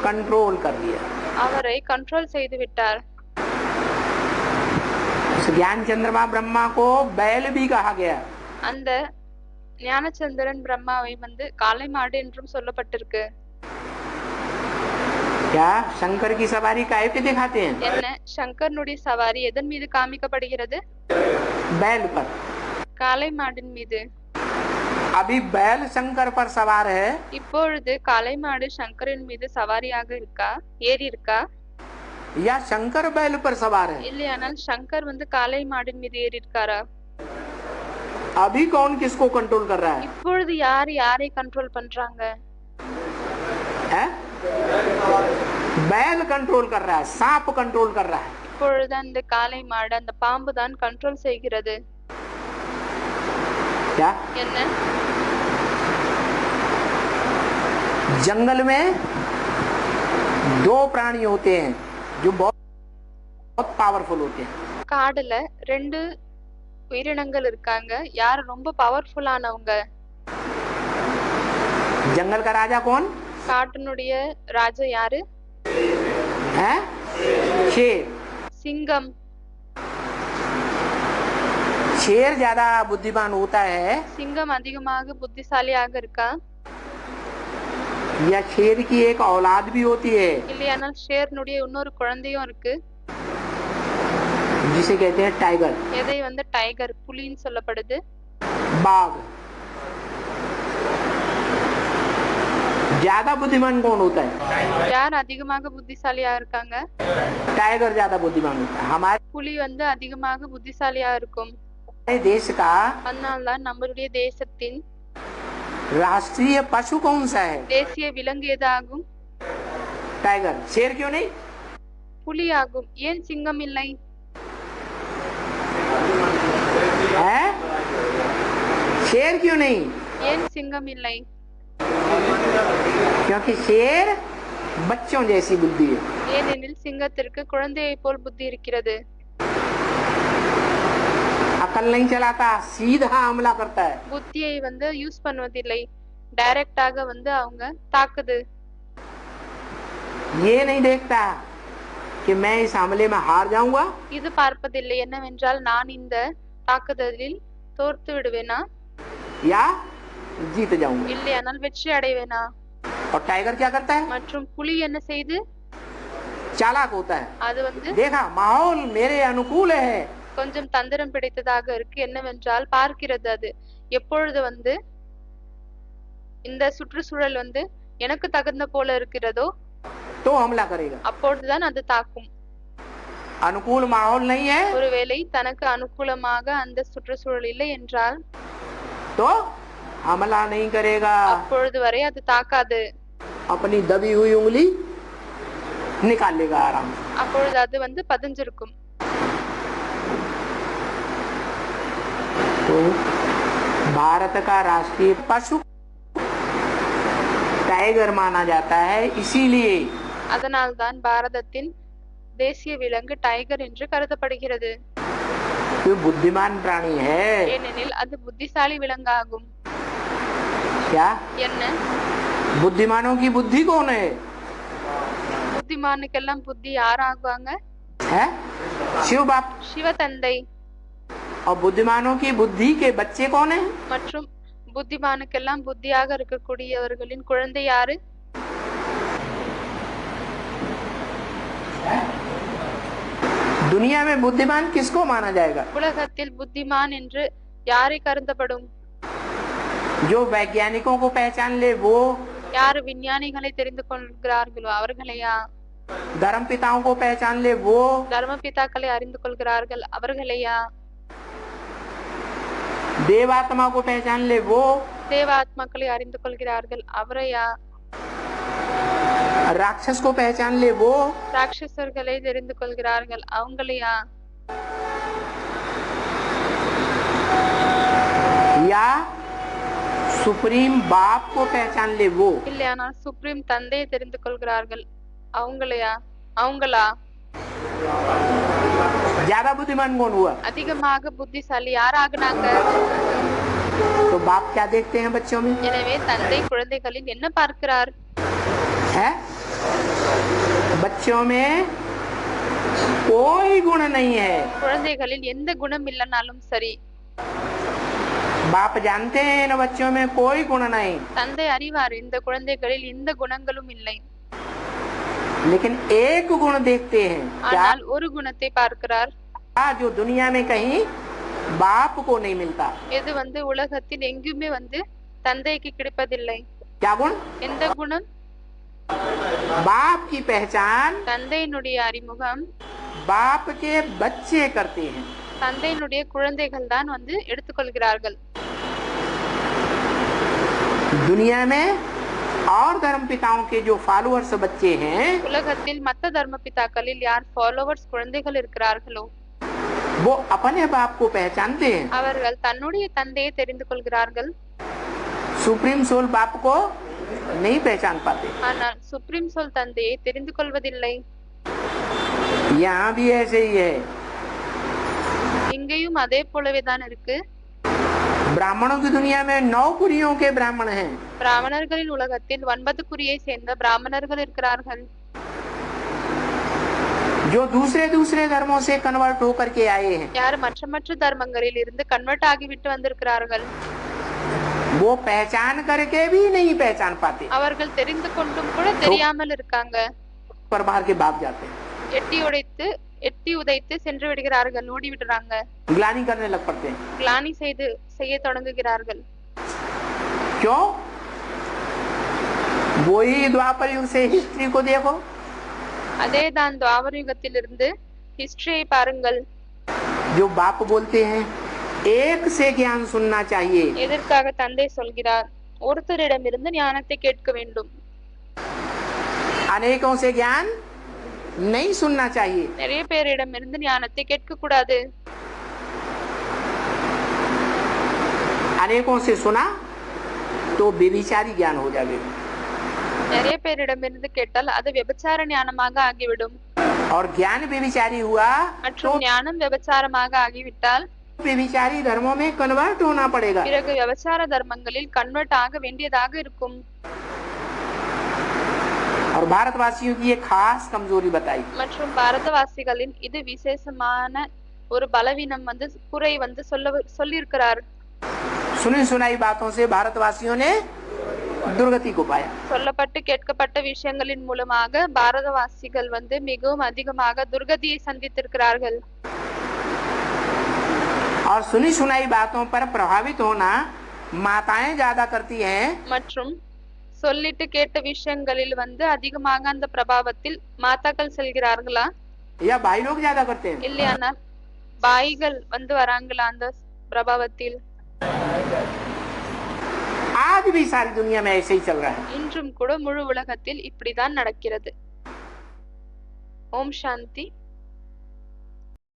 कंट्रोल कर दिया। அவரை கண்ட்ரோல் செய்து விட்டார். उस ज्ञान चंद्रमा ब्रह्मा को बैल भी कहा गया। அந்த ஞானச்சந்திரன் பிரம்மாவை வந்து காளை மாடு என்றும் சொல்லப்பட்டிருக்கு. क्या शंकर की सवारी काहे पे दिखाते हैं? என்ன சங்கரனுடைய சவாரி எதன் மீது காமிக்கப்படுகிறது? बैल पर। காளை மாடின் மீது. अभी बैल शंकर पर सवार है இப்பொழுது காளை மாடு சங்கரன் மீது சவாரியாக இருக்கா, ஏறி இருக்கா? या शंकर बैल पर सवार है? இல்லையானால் சங்கர் வந்து காளை மாடின் மீது ஏறி இருக்காரா? अभी कौन किसको कंट्रोल कर रहा है? இப்பொழுது யார் யாரை கண்ட்ரோல் பண்றாங்க? है? बैल कंट्रोल कर रहा है, सांप कंट्रोल कर रहा है। இப்பொழுது அந்த காளை மாடு அந்த பாம்பு தான் கண்ட்ரோல் செய்கிறது. क्या? என்ன? जंगल में दो प्राणी होते हैं जो बहुत पावरफुल होते हैं। காடுல ரெண்டு உயிரினங்கள் இருக்காங்க. யார் ரொம்ப பவர்ஃபுல்லானவங்க? जंगल का राजा कौन காட்டினுடைய ராஜா யாரு? है? शेर। சிங்கம். शेर ज्यादा बुद्धिमान होता है சிங்கம் அதிகமாக புத்திசாலியாக இருக்கா? या शेर की एक औलाद भी होती है இல்லையானால் ஷேர்னுடைய இன்னொரு குழந்தையும் இருக்கு. जिसे कहते हैं टाइगर। எதை வந்து டைகர், புலின்னு சொல்லப்படுது. बाघ। ज्यादा बुद्धिमान कौन होता है? யார் அதிகமாக புத்திசாலியா இருக்காங்க? टाइगर ज्यादा बुद्धिमान होता है। हमारे புலி வந்து அதிகமாக புத்திசாலியா இருக்கும். देश का அதனால்தான் நம்மளுடைய தேசத்தின் राष्ट्रीय पशु कौन सा है? தேசிய விலங்கு எது ஆகும்? टाइगर। शेर क्यों नहीं? புலி ஆகும். ஏன் சிங்கம் இல்லை? है? शेर क्यों नहीं? ஏன் சிங்கம் இல்லை? क्योंकि शेर बच्चों जैसी बुद्धि है। ஏனெனில் சிங்கத்திற்கு குழந்தையை போல் புத்தி இருக்கிறது. अकल नहीं चलाता, सीधा हमला करता है। புத்தியை வந்து யூஸ் பண்ணுவதில்லை, டைரக்டாக வந்து அவங்க தாக்குது. ये नहीं देखता कि मैं इस हमले में हार जाऊंगा இது பார்ப்பதில்லை என்னவென்றால் நான் இந்த தாக்குதலில் தோற்று விடுவேனா या जीत जाऊंगा। இல்லையானால் வெற்றி அடைவேனா? और टाइगर क्या करता है? மற்றும் புலி என்ன செய்து? चालाक होता है। அது வந்து देखा माहौल मेरे अनुकूल है, கொஞ்சம் தந்திரம் பிடித்ததாக இருக்கு. என்னவென்றால் பார்க்கிறது அது எப்பொழுது வந்து இந்த சுற்றுச்சூழல் வந்து எனக்கு தகுந்த போல இருக்கிறதோ तो हमला करेगा। அப்பொழுதுதான் அது தாக்கும். अनुकूल माहौल नहीं है ஒருவேளை தனக்கு அனுகூலமாக அந்த சுற்றுச்சூழல் இல்லை என்றால் तो हमला नहीं करेगा। அப்பொழுது வரை அது தாக்காது. अपनी दबी हुई उंगली निकाल लेगा आराम से। அப்பொழுது அது வந்து பதிஞ்சிருக்கும். तो भारत का राष्ट्रीय पशु टाइगर माना जाता है, इसीलिए அதனால்தான் பாரதத்தின் தேசிய விலங்கு டைகர் என்று கருதப்படுகிறது. जो बुद्धिमान प्राणी है। ஏனெனில் அது புத்திசாலி விலங்காகும். क्या? என்ன? बुद्धिमानों की बुद्धि कौन है? புத்திமானுக்கெல்லாம் புத்தி யார் ஆகுவாங்க? है शिव बाप। சிவதந்தை. और बुद्धिमानों की बुद्धि के बच्चे कौन है? மற்றும் புத்திமானுக்கெல்லாம் புத்தியாக இருக்கக்கூடியவர்களின் குழந்தை யாரு? दुनिया में बुद्धिमान किसको माना जाएगा? உலகத்தில் புத்திமான் என்று யாரை கருதப்படும்? जो वैज्ञानिकों को पहचान ले वो, யார் விஞ்ஞானிகளை தெரிந்து கொள்கிறார்களோ அவர்களையா? धर्म पिताओं को पहचान ले वो, தர்ம பிதாக்களை அறிந்து கொள்கிறார்கள் அவர்களையா? देवात्मा को पहचान ले वो, தேவாத்மாக்களை அறிந்து கொள்கிறார்கள் அவரையா? राक्षस को पहचान ले वो, ராட்சசர்களை தெரிந்து கொள்கிறார்கள் அவங்களையா? या सुप्रीम बाप को पहचान ले वो। இல்லையானால் சுப்ரீம் தந்தையை தெரிந்து கொள்கிறார்கள் அவங்களையா? அவங்களா? ज्यादा बुद्धिमान कौन हुआ? அதிகமாக புத்திசாலி யார் ஆகுனாங்க? तो बाप क्या देखते हैं बच्चों में? எனவே தந்தை குழந்தைகளில் என்ன பார்க்கிறார்? है बच्चों में कोई गुण नहीं है। குழந்தைகளில் எந்த குணம் இல்லைனாலும் சரி, बाप जानते हैं इन बच्चों में कोई गुण नहीं, தந்தை அறிவார் இந்த குழந்தைகளில் எந்த குணங்களும் இல்லை. लेकिन एक गुण देखते हैं क्या, ஆனால் ஒரு குணத்தை பார்க்கிறார், जो दुनिया में कहीं बाप को नहीं मिलता। எது உலகத்தில் எங்குமே தந்தைக்கு கிடைப்பதில்லை. क्या गुण? எந்த குணம்? बाप की पहचान தந்தையினுடைய அறிமுகம் बाप के बच्चे करते हैं। தந்தையினுடைய குழந்தைகள் தான் எடுத்துக்கொள்கிறார்கள். दुनिया में और धर्म पिताओं के जो फॉलोअर्स बच्चे हैं, உலகத்தில் மத்த தர்ம பிதாக்களில் யார் ஃபாலோவர்ஸ் குழந்தைகள் இருக்கிறார்களோ वो अपने बाप को पहचानते हैं। அவர்கள் தன்னுடைய தந்தையை தெரிந்து கொள்கிறார்கள். सुप्रीम सोल बाप को नहीं पहचान पाते। ஆனால் சுப்ரீம் சோல் தந்தையை தெரிந்து கொள்வதில்லை. यहाँ भी ऐसे ही है। இங்கேயும் அதே போலவே தான் இருக்கு. ब्राह्मणों की दुनिया में 9 कुरियों के ब्राह्मण हैं। பிராமணர்களின் உலகத்தில் 9 குறியை சேர்ந்த பிராமணர்கள் இருக்கிறார்கள். जो दूसरे दूसरे धर्मों से कन्वर्ट होकर के आए हैं, யார் மற்ற தர்மங்களில் இருந்து கன்வெர்ட் ஆகிவிட்டு வந்திருக்கிறார்கள். वो पहचान करके भी नहीं पहचान पाते, அவர்கள் தெரிந்து கொண்டும் கூட தெரியாமல் இருக்காங்க. पर बाहर के भाग जाते हैं, எட்டி உதைத்து சென்று விடுகிறார்கள், ஓடி விடுறாங்க, ग्लानि करने लग पड़ते हैं। கிளானி செய்ய தொடங்குகிறார்கள். क्यों? वही द्वापर युग से हिस्ट्री को देखो, அதே தான் துவாபர யுகத்திலிருந்து ஹிஸ்டரியை பாருங்கள். जो बाप बोलते हैं एक से ज्ञान सुनना चाहिए, எதற்காக தந்தை சொல்கிறார், ஒருத்தரிடமிருந்து ஞானத்தை கேட்க வேண்டும், अनेकों से ज्ञान नहीं सुनना चाहिए। நிறைய பேரிடமிருந்து ஞானத்தை கேட்க கூடாது. अनेकों से सुना तो बेविचारी ज्ञान हो जाएगा, நிறைய பேரிடமிருந்து கேட்டால் அது விபச்சார ஞானமாக ஆகிவிடும். और ज्ञान बेविचारी हुआ மற்றும் ஞானம் விபச்சாரமாக ஆகிவிட்டால் बेविचारी धर्मों में कन्वर्ट होना पड़ेगा। பிறகு விபச்சார தர்மங்களில் கன்வெர்ட் ஆக வேண்டியதாக இருக்கும். और भारतवासियों की ये खास कमजोरी बताई, மற்றும் பாரதவாசிகளின் இது விசேஷமான ஒரு பலவீனம் குறை சொல்லியிருக்கிறார். सुनी सुनाई बातों से भारतवासियों ने दुर्गति को पाया। சொல்லப்பட்டு கேட்கப்பட்ட விஷயங்களின் மூலமாக பாரதவாசிகள் மிகவும் அதிகமாக துர்கதியை சந்தித்திருக்கிறார்கள். और सुनी सुनाई बातों पर प्रभावित होना माताएं ज्यादा करती हैं, மற்றும் சொல்லிட்டு கேட்ட விஷயங்களில் அதிகமாக அந்த பிரபாவத்தில் மாதாக்கள் செல்கிறார்களா या भाई लोग ज्यादा करते हैं? இல்லையானா பாய்கள் வராங்களா அந்த பிரபாவத்தில்? आज भी सारी दुनिया में ऐसे ही चल रहा है। இன்றும் கூட முழு உலகத்தில் இப்படிதான் நடக்கிறது. ஓம் சாந்தி.